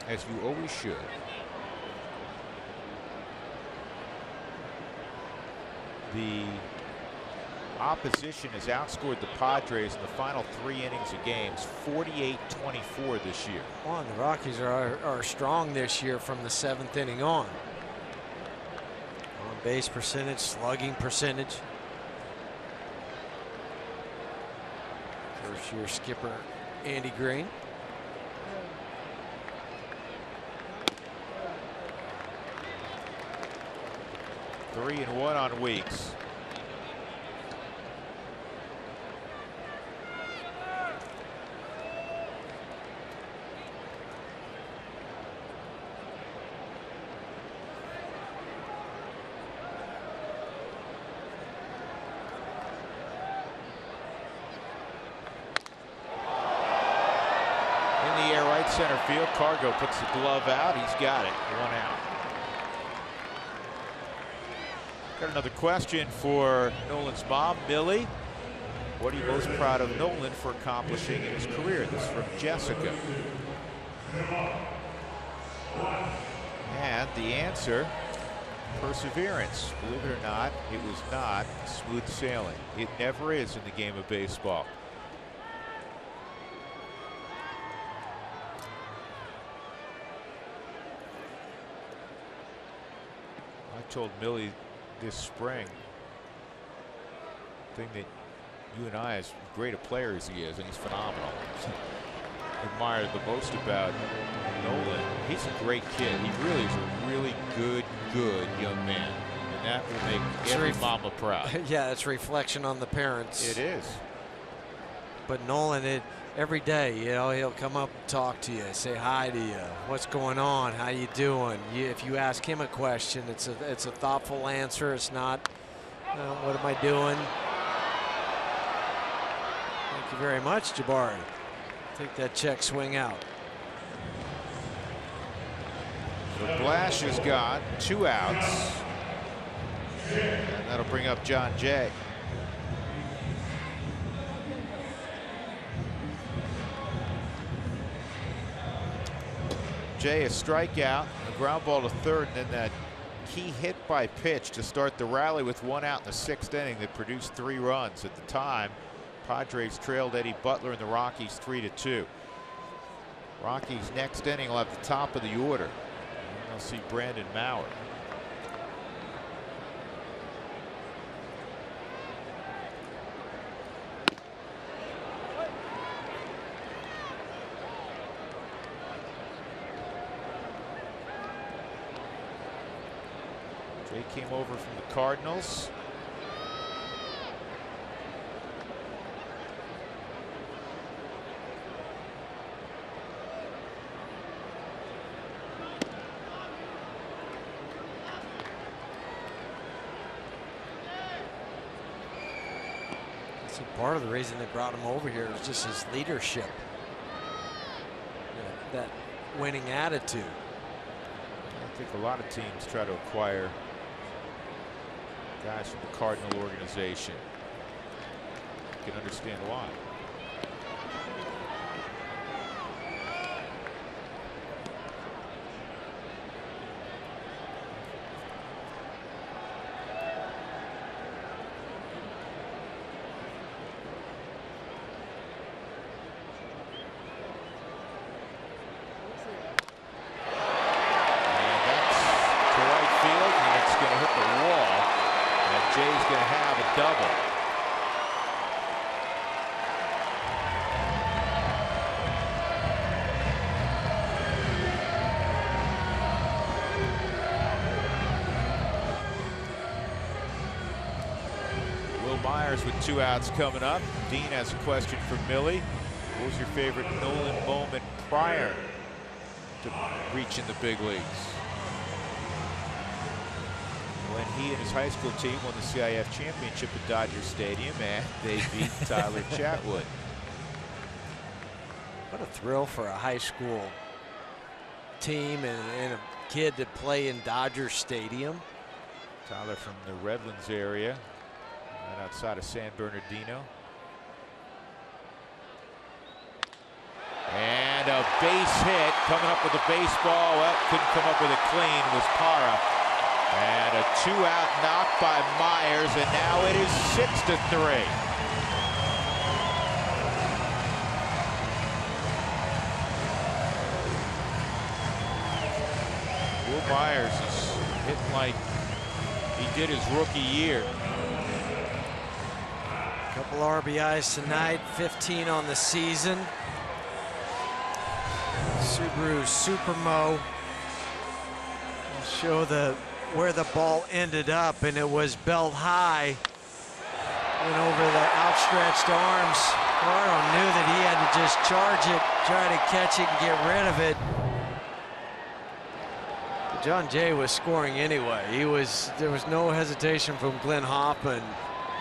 as you always should, the opposition has outscored the Padres in the final 3 innings of games, 48-24 this year. Well, the Rockies are strong this year from the 7th inning on. On base percentage, slugging percentage. First year skipper Andy Green. Three and 1 on Weeks. In the air, right center field. Cargo puts the glove out. He's got it. 1 out. Got another question for Nolan's mom, Millie. What are you most proud of Nolan for accomplishing in his career? This is from Jessica. And the answer, perseverance. Believe it or not, it was not smooth sailing. It never is in the game of baseball. I told Millie this spring, thing that you and I, as great a player as he is, and he's phenomenal, admire the most about Nolan. He's a great kid. He really is a really good young man, and that will make every mama proud. Yeah, it's a reflection on the parents. It is. But Nolan, every day, you know, he'll come up and talk to you, say hi to you. What's going on? How you doing? If you ask him a question, it's a thoughtful answer. It's not, what am I doing? Thank you very much, Jabari. Take that check swing out. So Blash has got 2 outs. And that'll bring up John Jay. Jay, a strikeout, a ground ball to third, and then that key hit by pitch to start the rally with 1 out in the 6th inning that produced 3 runs. At the time, Padres trailed Eddie Butler and the Rockies 3-2. Rockies next inning will have the top of the order. And they'll see Brandon Maurer. Jay came over from the Cardinals. See, part of the reason they brought him over here was just his leadership. That winning attitude. I think a lot of teams try to acquire guys from the Cardinal organization. You can understand why. double. Myers with 2 outs coming up. Dean has a question for Millie. What was your favorite Nolan moment prior to reaching the big leagues? When he and his high school team won the CIF championship at Dodger Stadium and they beat Tyler Chatwood. What a thrill for a high school team and a kid to play in Dodger Stadium. Tyler from the Redlands area, right outside of San Bernardino. And a base hit, coming up with a baseball. Well, couldn't come up with a clean, was Parra. And a 2-out knock by Myers, and now it is 6-3. Will Myers is hitting like he did his rookie year. Couple RBIs tonight, 15 on the season. Subaru Supermo will show where the ball ended up, and it was belt high. Went over the outstretched arms. Carl knew that he had to just charge it, try to catch it and get rid of it. But John Jay was scoring anyway. There was no hesitation from Glenn Hoffman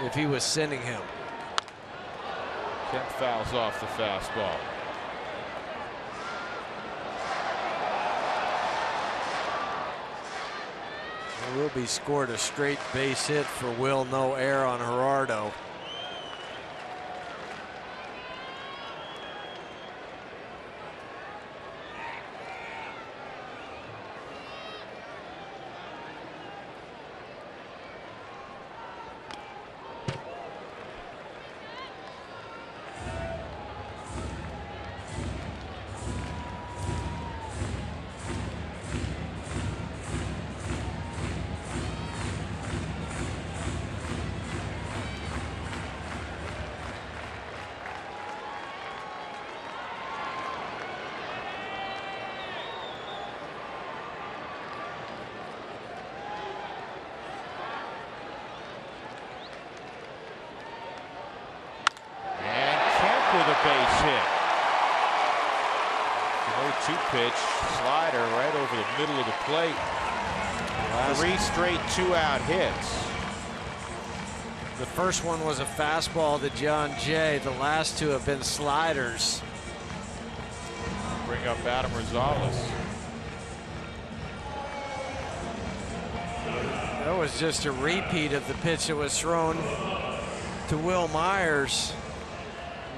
if he was sending him. 10 fouls off the fastball. Wilby scored a straight base hit for Will, no error on Gerardo. Pitch, slider right over the middle of the plate. 3 straight 2-out hits. The first one was a fastball to John Jay. The last 2 have been sliders. Bring up Adam Rosales. That was just a repeat of the pitch that was thrown to Will Myers.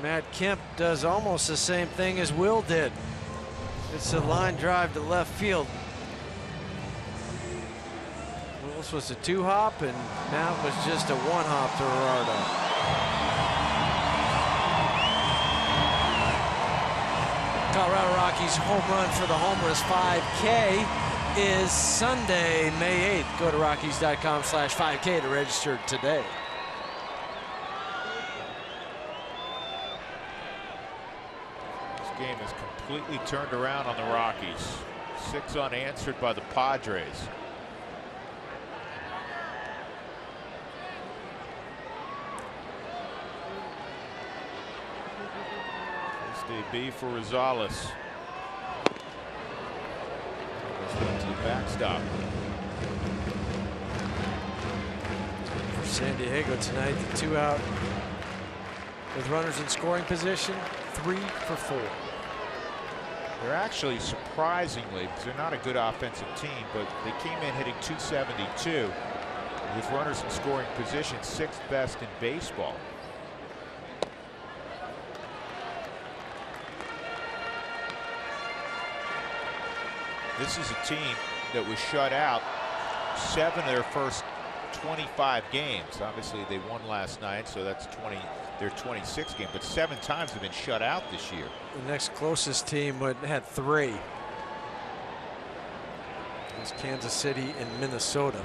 Matt Kemp does almost the same thing as Will did. It's a line drive to left field. Willis was a 2-hop, and now it was just a 1-hop to Gerardo. Colorado Rockies home run for the Homeless 5K is Sunday, May 8th. Go to Rockies.com/5K to register today. This game is completely turned around on the Rockies. 6 unanswered by the Padres. First debut for Rosales. Goes to the backstop. For San Diego tonight, the 2-out with runners in scoring position, 3 for 4. They're actually, surprisingly, because they're not a good offensive team, but they came in hitting .272 with runners in scoring position, 6th best in baseball. This is a team that was shut out 7 of their first 25 games. Obviously, they won last night, so that's their 26th game, but 7 times have been shut out this year. The next closest team had 3. It was Kansas City and Minnesota.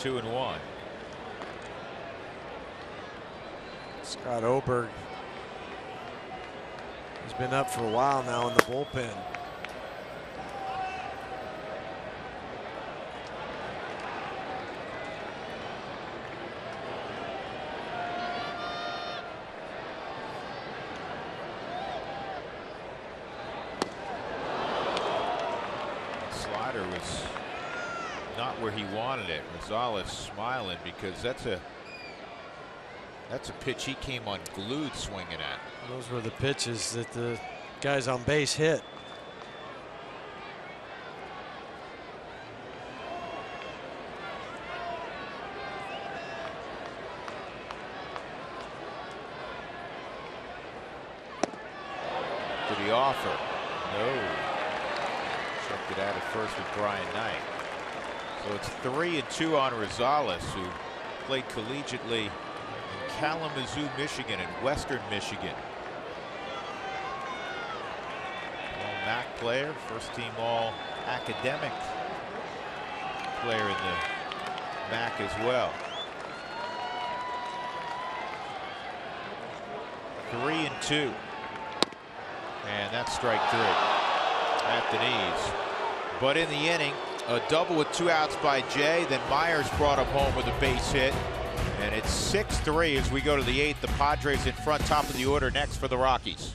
2-1. Scott Oberg has been up for a while now in the bullpen. Slider was not where he wanted it. Rosales smiling because that's a pitch he came unglued swinging at. Those were the pitches that the guys on base hit. Did he offer? No. Checked it out at first with Brian Knight. So it's 3-2 on Rosales, who played collegiately in Kalamazoo, Michigan, and Western Michigan. All-MAC player, first-team all-academic player in the MAC as well. 3-2. And that's strike 3 at the knees. But in the inning, a double with 2 outs by Jay. Then Myers brought him home with a base hit. And it's 6-3 as we go to the 8th. The Padres in front, top of the order next for the Rockies.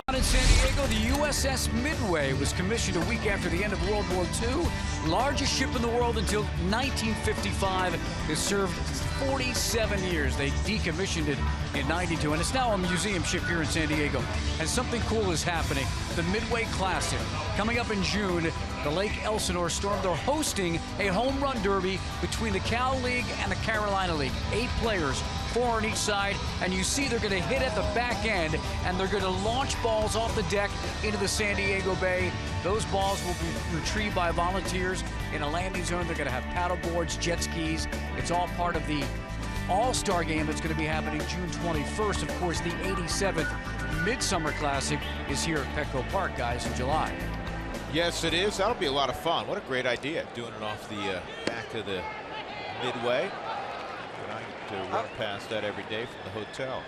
In San Diego, the USS Midway was commissioned a week after the end of World War II. Largest ship in the world until 1955. It served 47 years. They decommissioned it in '92, and it's now a museum ship here in San Diego. And something cool is happening. The Midway Classic. Coming up in June, the Lake Elsinore Storm, they're hosting a home run derby between the Cal League and the Carolina League. 8 players, 4 on each side, and you see they're going to hit at the back end, and they're going to launch balls off the deck into the San Diego Bay. Those balls will be retrieved by volunteers in a landing zone. They're going to have paddle boards, jet skis. It's all part of the All-Star game that's going to be happening June 21st. Of course, the 87th Midsummer Classic is here at Petco Park, guys, in July. Yes, it is. That'll be a lot of fun. What a great idea, doing it off the back of the Midway. To run past that every day from the hotel.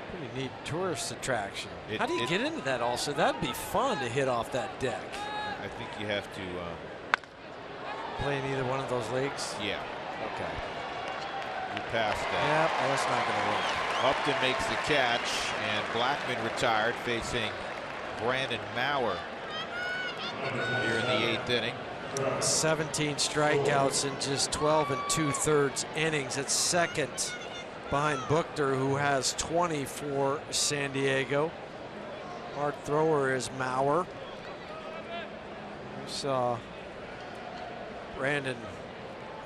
Pretty neat tourist attraction. How do you get into that also? That'd be fun to hit off that deck. I think you have to play in either one of those leagues? Yeah. Okay. You passed that. Yep, that's not going to work. Upton makes the catch, and Blackman retired, facing Brandon Maurer here in the 8th inning. 17 strikeouts in just 12 2/3 innings. It's second behind Buchter, who has 20 for San Diego. Our thrower is Maurer. We saw Brandon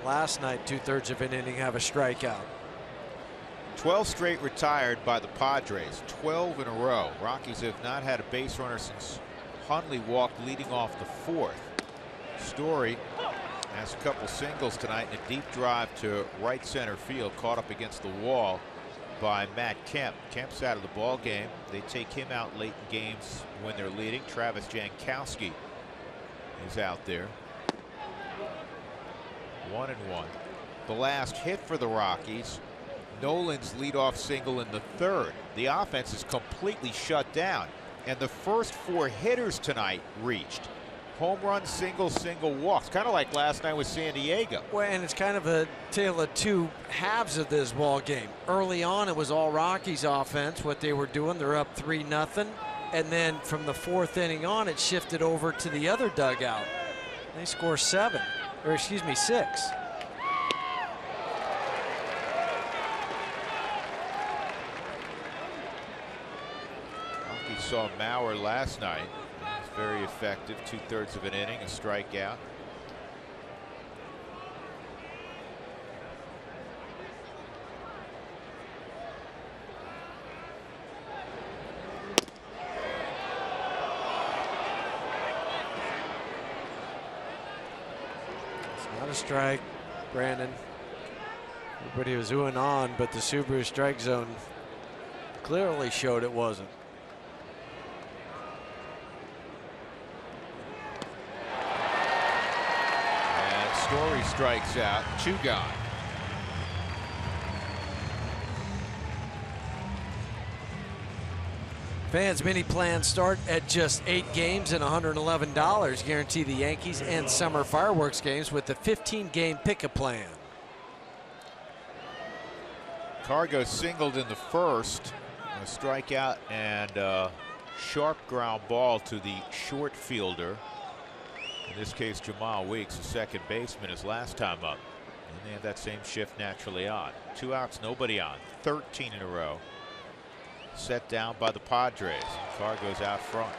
last night, 2/3 of an inning, have a strikeout. 12 straight retired by the Padres, 12 in a row. Rockies have not had a base runner since Hundley walked leading off the 4th. Story has a couple singles tonight and a deep drive to right center field, caught up against the wall by Matt Kemp. Kemp's out of the ball game. They take him out late in games when they're leading. Travis Jankowski is out there. 1-1. The last hit for the Rockies, Nolan's leadoff single in the third. The offense is completely shut down, and the first 4 hitters tonight reached. Home run, single, walks. Kind of like last night with San Diego. Well, and it's kind of a tale of two halves of this ball game. Early on, it was all Rockies offense, what they were doing. They're up 3-0. And then from the 4th inning on, it shifted over to the other dugout. They score 6. Rockies saw Mauer last night. Very effective, 2/3 of an inning, a strikeout. It's not a strike, Brandon. Everybody was oohing on, but the Subaru strike zone clearly showed it wasn't. Story strikes out, 2 gone. Fans mini plans start at just 8 games and $111. Guarantee the Yankees and summer fireworks games with the 15-game pick-a plan. Cargo singled in the first, a strikeout and a sharp ground ball to the short fielder. In this case, Jamal Weeks, the second baseman, his last time up. And they have that same shift naturally on. 2 outs, nobody on. 13 in a row. Set down by the Padres. Carr goes out front.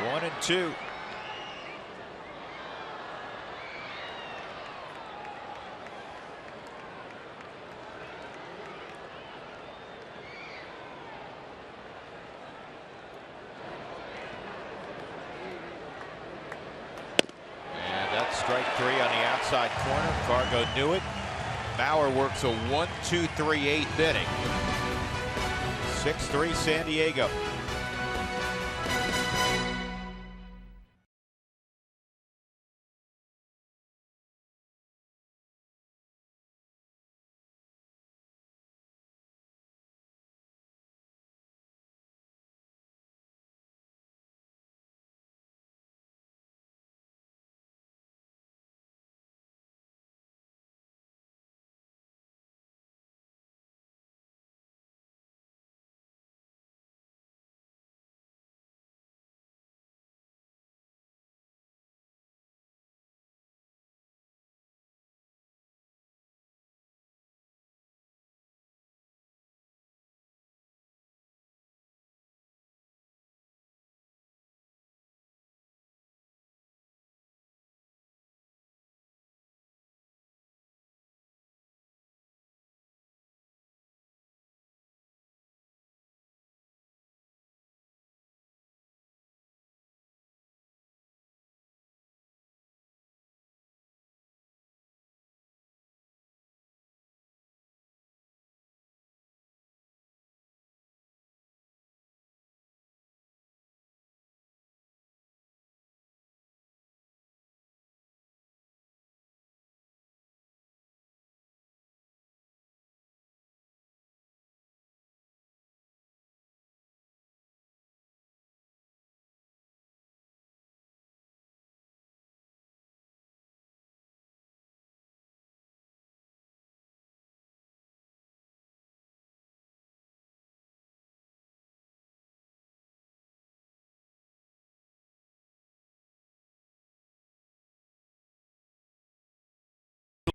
One and two. And that's strike 3 on the outside corner. Cargo knew it. Bauer works a 1-2-3 eighth inning. 6-3 San Diego.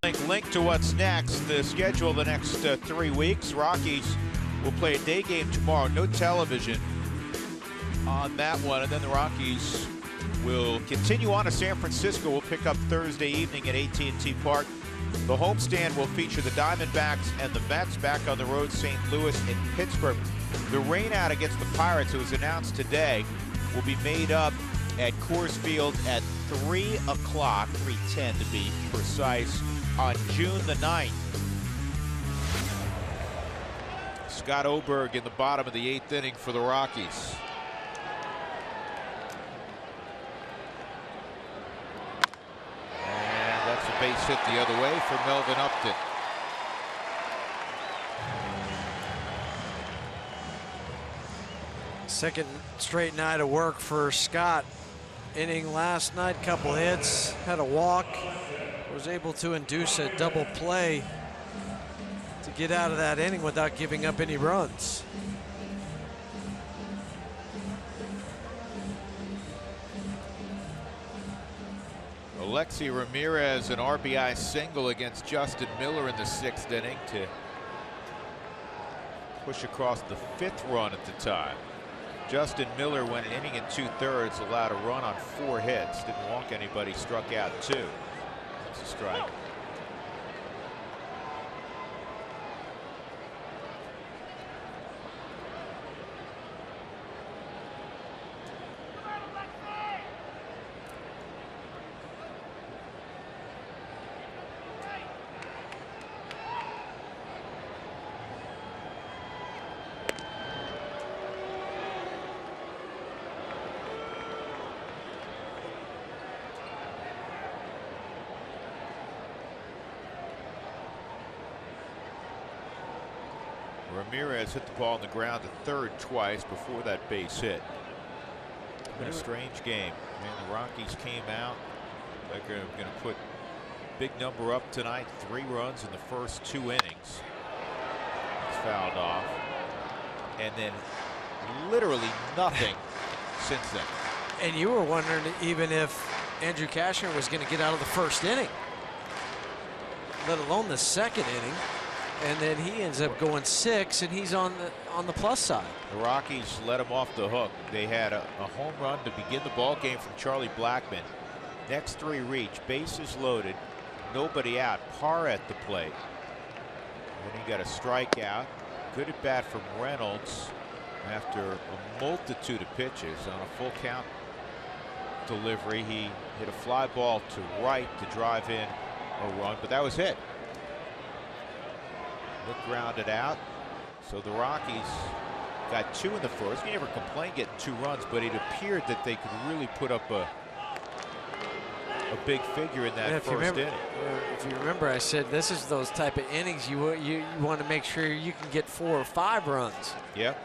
Link to what's next. The schedule the next 3 weeks. Rockies will play a day game tomorrow. No television on that one. And then the Rockies will continue on to San Francisco. We'll pick up Thursday evening at AT&T Park. The homestand will feature the Diamondbacks and the Mets. Back on the road, St. Louis and Pittsburgh. The rainout against the Pirates, it was announced today, will be made up at Coors Field at 3 o'clock, 3:10 to be precise, on June the 9th. Scott Oberg in the bottom of the 8th inning for the Rockies. And that's a base hit the other way for Melvin Upton. Second straight night of work for Scott. Inning last night, couple hits, had a walk, was able to induce a double play to get out of that inning without giving up any runs. Alexi Ramirez, an RBI single against Justin Miller in the 6th inning to push across the 5th run at the time. Justin Miller went an inning and 2/3, allowed a run on 4 hits, didn't walk anybody, struck out 2. That's a strike. Ramirez hit the ball on the ground to third twice before that base hit. Been a strange game. And the Rockies came out. They're going to put big number up tonight. 3 runs in the first 2 innings. It's fouled off. And then literally nothing since then. And you were wondering even if Andrew Cashner was going to get out of the 1st inning, let alone the 2nd inning. And then he ends up going 6, and he's on the plus side. The Rockies let him off the hook. They had a home run to begin the ball game from Charlie Blackmon. Next 3 reach, bases loaded, nobody out, par at the plate. And he got a strikeout. Good at bat from Reynolds after a multitude of pitches on a full count delivery. He hit a fly ball to right to drive in a run, but that was it. Nick grounded out. So the Rockies got 2 in the first. He never complained getting 2 runs, but it appeared that they could really put up a big figure in that first inning. If you remember, I said this is those type of innings you want to make sure you can get 4 or 5 runs. Yep.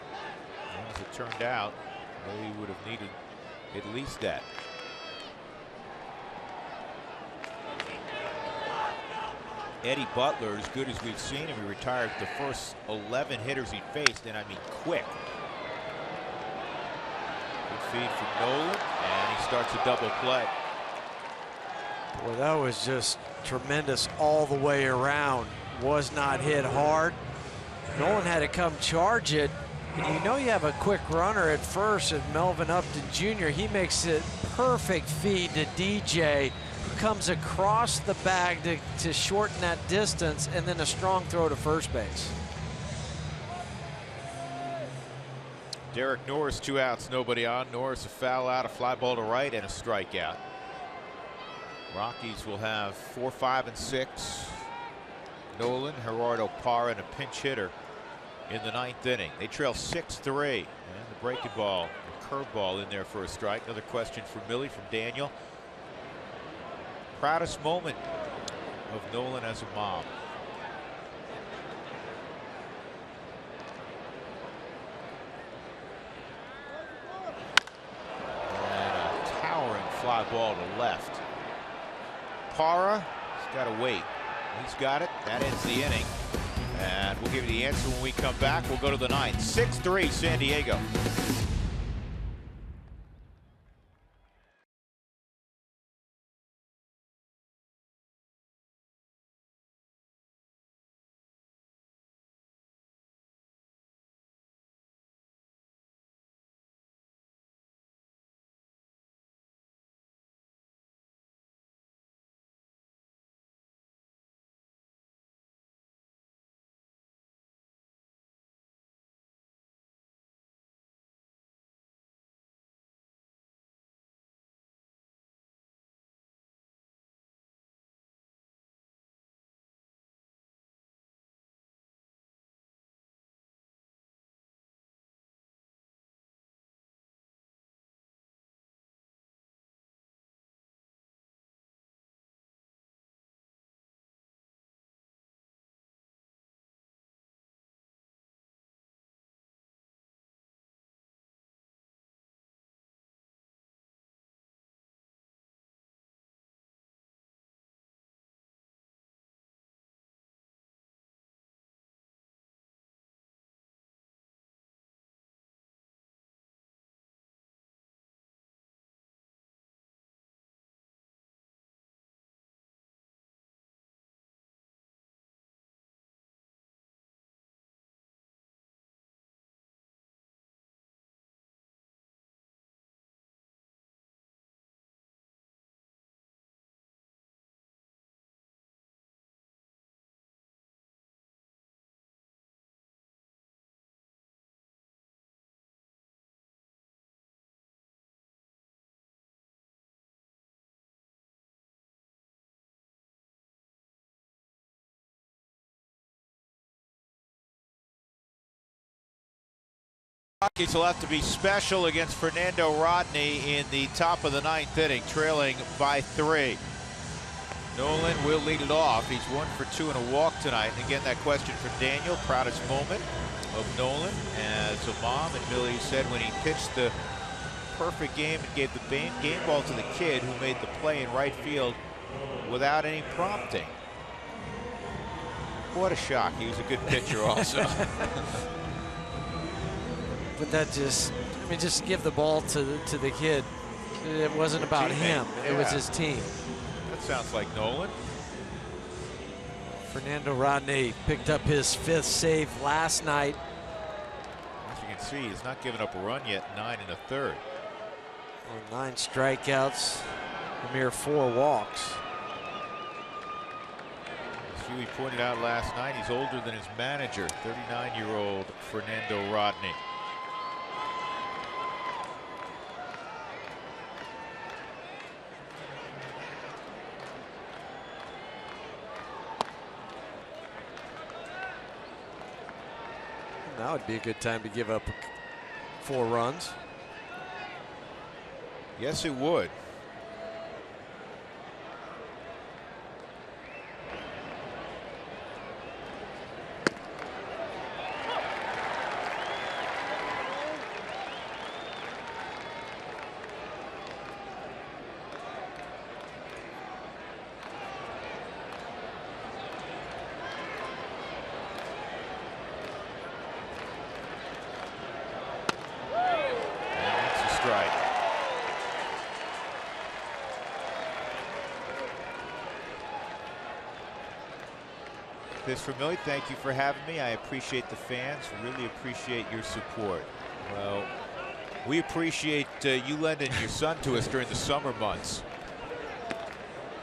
And as it turned out, they would have needed at least that. Eddie Butler, as good as we've seen him, he retired the first 11 hitters he faced, and I mean quick. Good feed from Nolan, and he starts a double play. Well, that was just tremendous all the way around. Was not hit hard. Nolan had to come charge it, and you know you have a quick runner at first, and Melvin Upton Jr., he makes it perfect feed to DJ. Comes across the bag to shorten that distance, and then a strong throw to first base. Derek Norris, 2 outs, nobody on. Norris a foul out, a fly ball to right, and a strikeout. Rockies will have 4, 5, and 6. Nolan, Gerardo Parra, and a pinch hitter in the 9th inning. They trail 6-3, and the breaking ball, the curveball in there for a strike. Another question for Millie from Daniel. Proudest moment of Nolan as a mom? And a towering fly ball to left. Parra has got to wait. He's got it. That ends the inning. And we'll give you the answer when we come back. We'll go to the 9th. 6-3 San Diego. Rockies will have to be special against Fernando Rodney in the top of the 9th inning, trailing by 3. Nolan will lead it off. He's 1 for 2 and a walk tonight. And again, that question for Daniel, proudest moment of Nolan, as a mom and Millie said when he pitched the perfect game and gave the game ball to the kid who made the play in right field without any prompting. What a shock. He was a good pitcher also. But that just, I mean, just give the ball to the kid. It wasn't about him. It was his team. That sounds like Nolan. Fernando Rodney picked up his 5th save last night. As you can see, he's not given up a run yet, 9 1/3. 9 strikeouts, a mere 4 walks. As Huey pointed out last night, he's older than his manager, 39-year-old Fernando Rodney. Now would be a good time to give up 4 runs. Yes, it would. This from Millie. Thank you for having me. I appreciate the fans. Really appreciate your support. Well, we appreciate you lending your son to us during the summer months.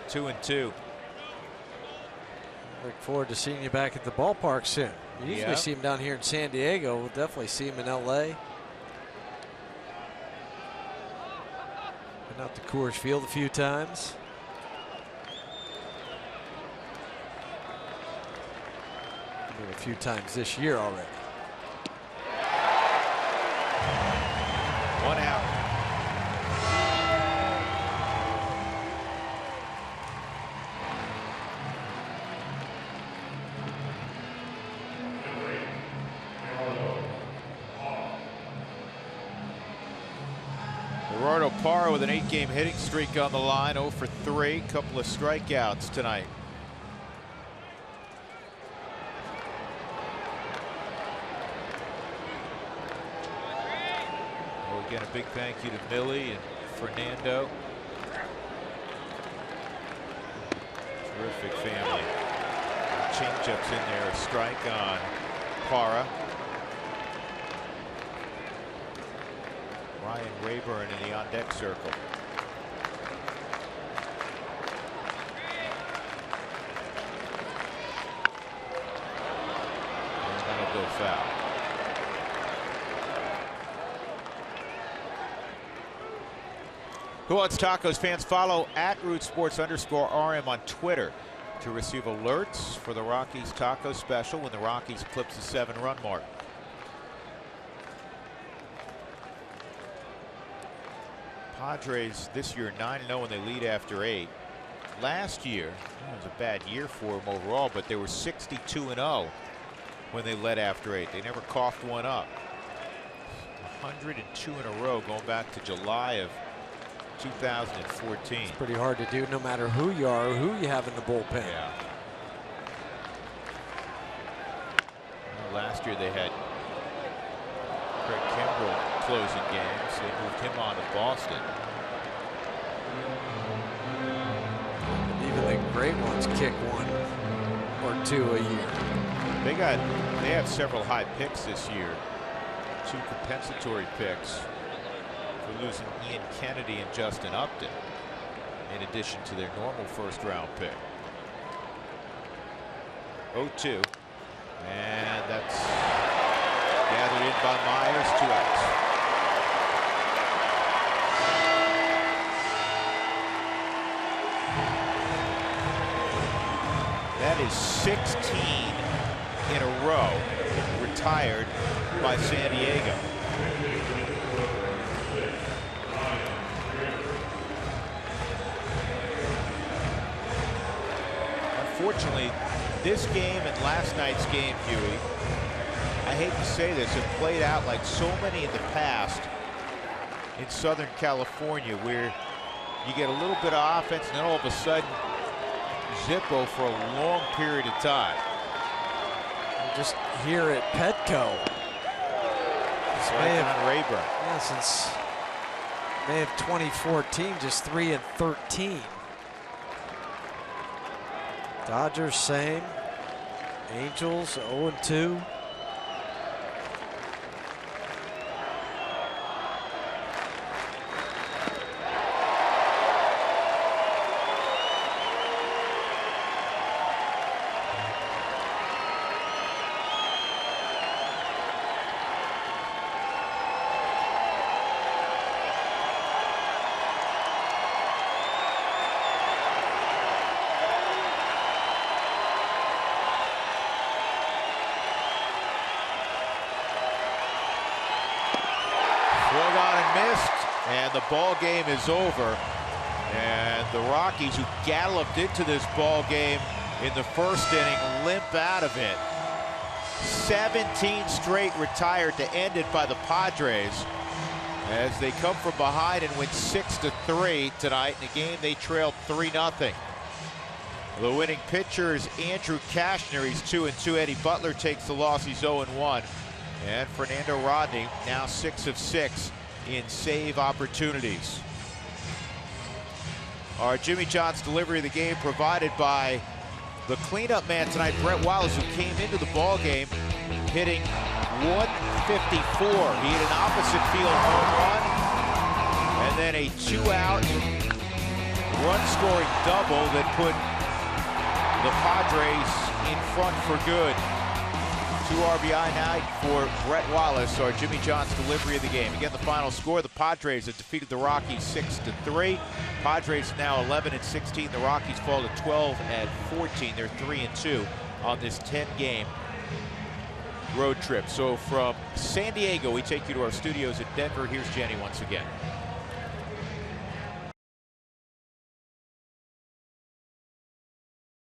2 and 2. Look forward to seeing you back at the ballpark soon. You usually see him down here in San Diego. We'll definitely see him in LA. Been out to Coors Field a few times. A few times this year already. 1 out. Gerardo Parra with an 8-game hitting streak on the line, 0 for 3, couple of strikeouts tonight. Again, a big thank you to Millie and Fernando. Terrific family. Changeups in there, a strike on Parra. Ryan Rayburn in the on-deck circle. And that'll go foul. COL AT Tacos fans, follow @RootSports_RM on Twitter to receive alerts for the Rockies taco special when the Rockies eclipse the 7-run mark. Padres this year 9-0 when they lead after 8. Last year, it was a bad year for them overall, but they were 62-0 when they led after 8. They never coughed one up. 102 in a row going back to July of 2014. It's pretty hard to do no matter who you are or who you have in the bullpen. Yeah. Well, last year they had Craig Kimbrell closing games. They moved him on to Boston. Even the great ones kick 1 or 2 a year. They have several high picks this year. 2 compensatory picks for losing Ian Kennedy and Justin Upton, in addition to their normal first-round pick. 0-2, and that's gathered in by Myers. 2 outs. That is 16 in a row retired by San Diego. unfortunately, this game and last night's game, Huey, I hate to say this, have played out like so many in the past in Southern California, where you get a little bit of offense and then all of a sudden Zippo for a long period of time. Just here at Petco. Rayburn. Yeah, since May of 2014, just 3-13. Dodgers same. Angels 0-2. And the ball game is over. And the Rockies, who galloped into this ball game in the first inning, limp out of it. 17 straight retired to end it by the Padres as they come from behind and win 6-3 tonight in a game they trailed 3-0. The winning pitcher is Andrew Kashner. He's 2-2. Eddie Butler takes the loss. He's 0-1. And Fernando Rodney now 6 of 6 in save opportunities. Our Jimmy John's delivery of the game provided by the cleanup man tonight, Brett Wallace, who came into the ball game hitting 154. He hit an opposite field home run and then a 2-out run-scoring double that put the Padres in front for good. 2 RBI night for Brett Wallace, our Jimmy John's delivery of the game. Again, the final score, the Padres have defeated the Rockies 6-3. Padres now 11-16. The Rockies fall to 12-14. They're 3-2 on this 10-game road trip. So from San Diego, we take you to our studios in Denver. Here's Jenny once again.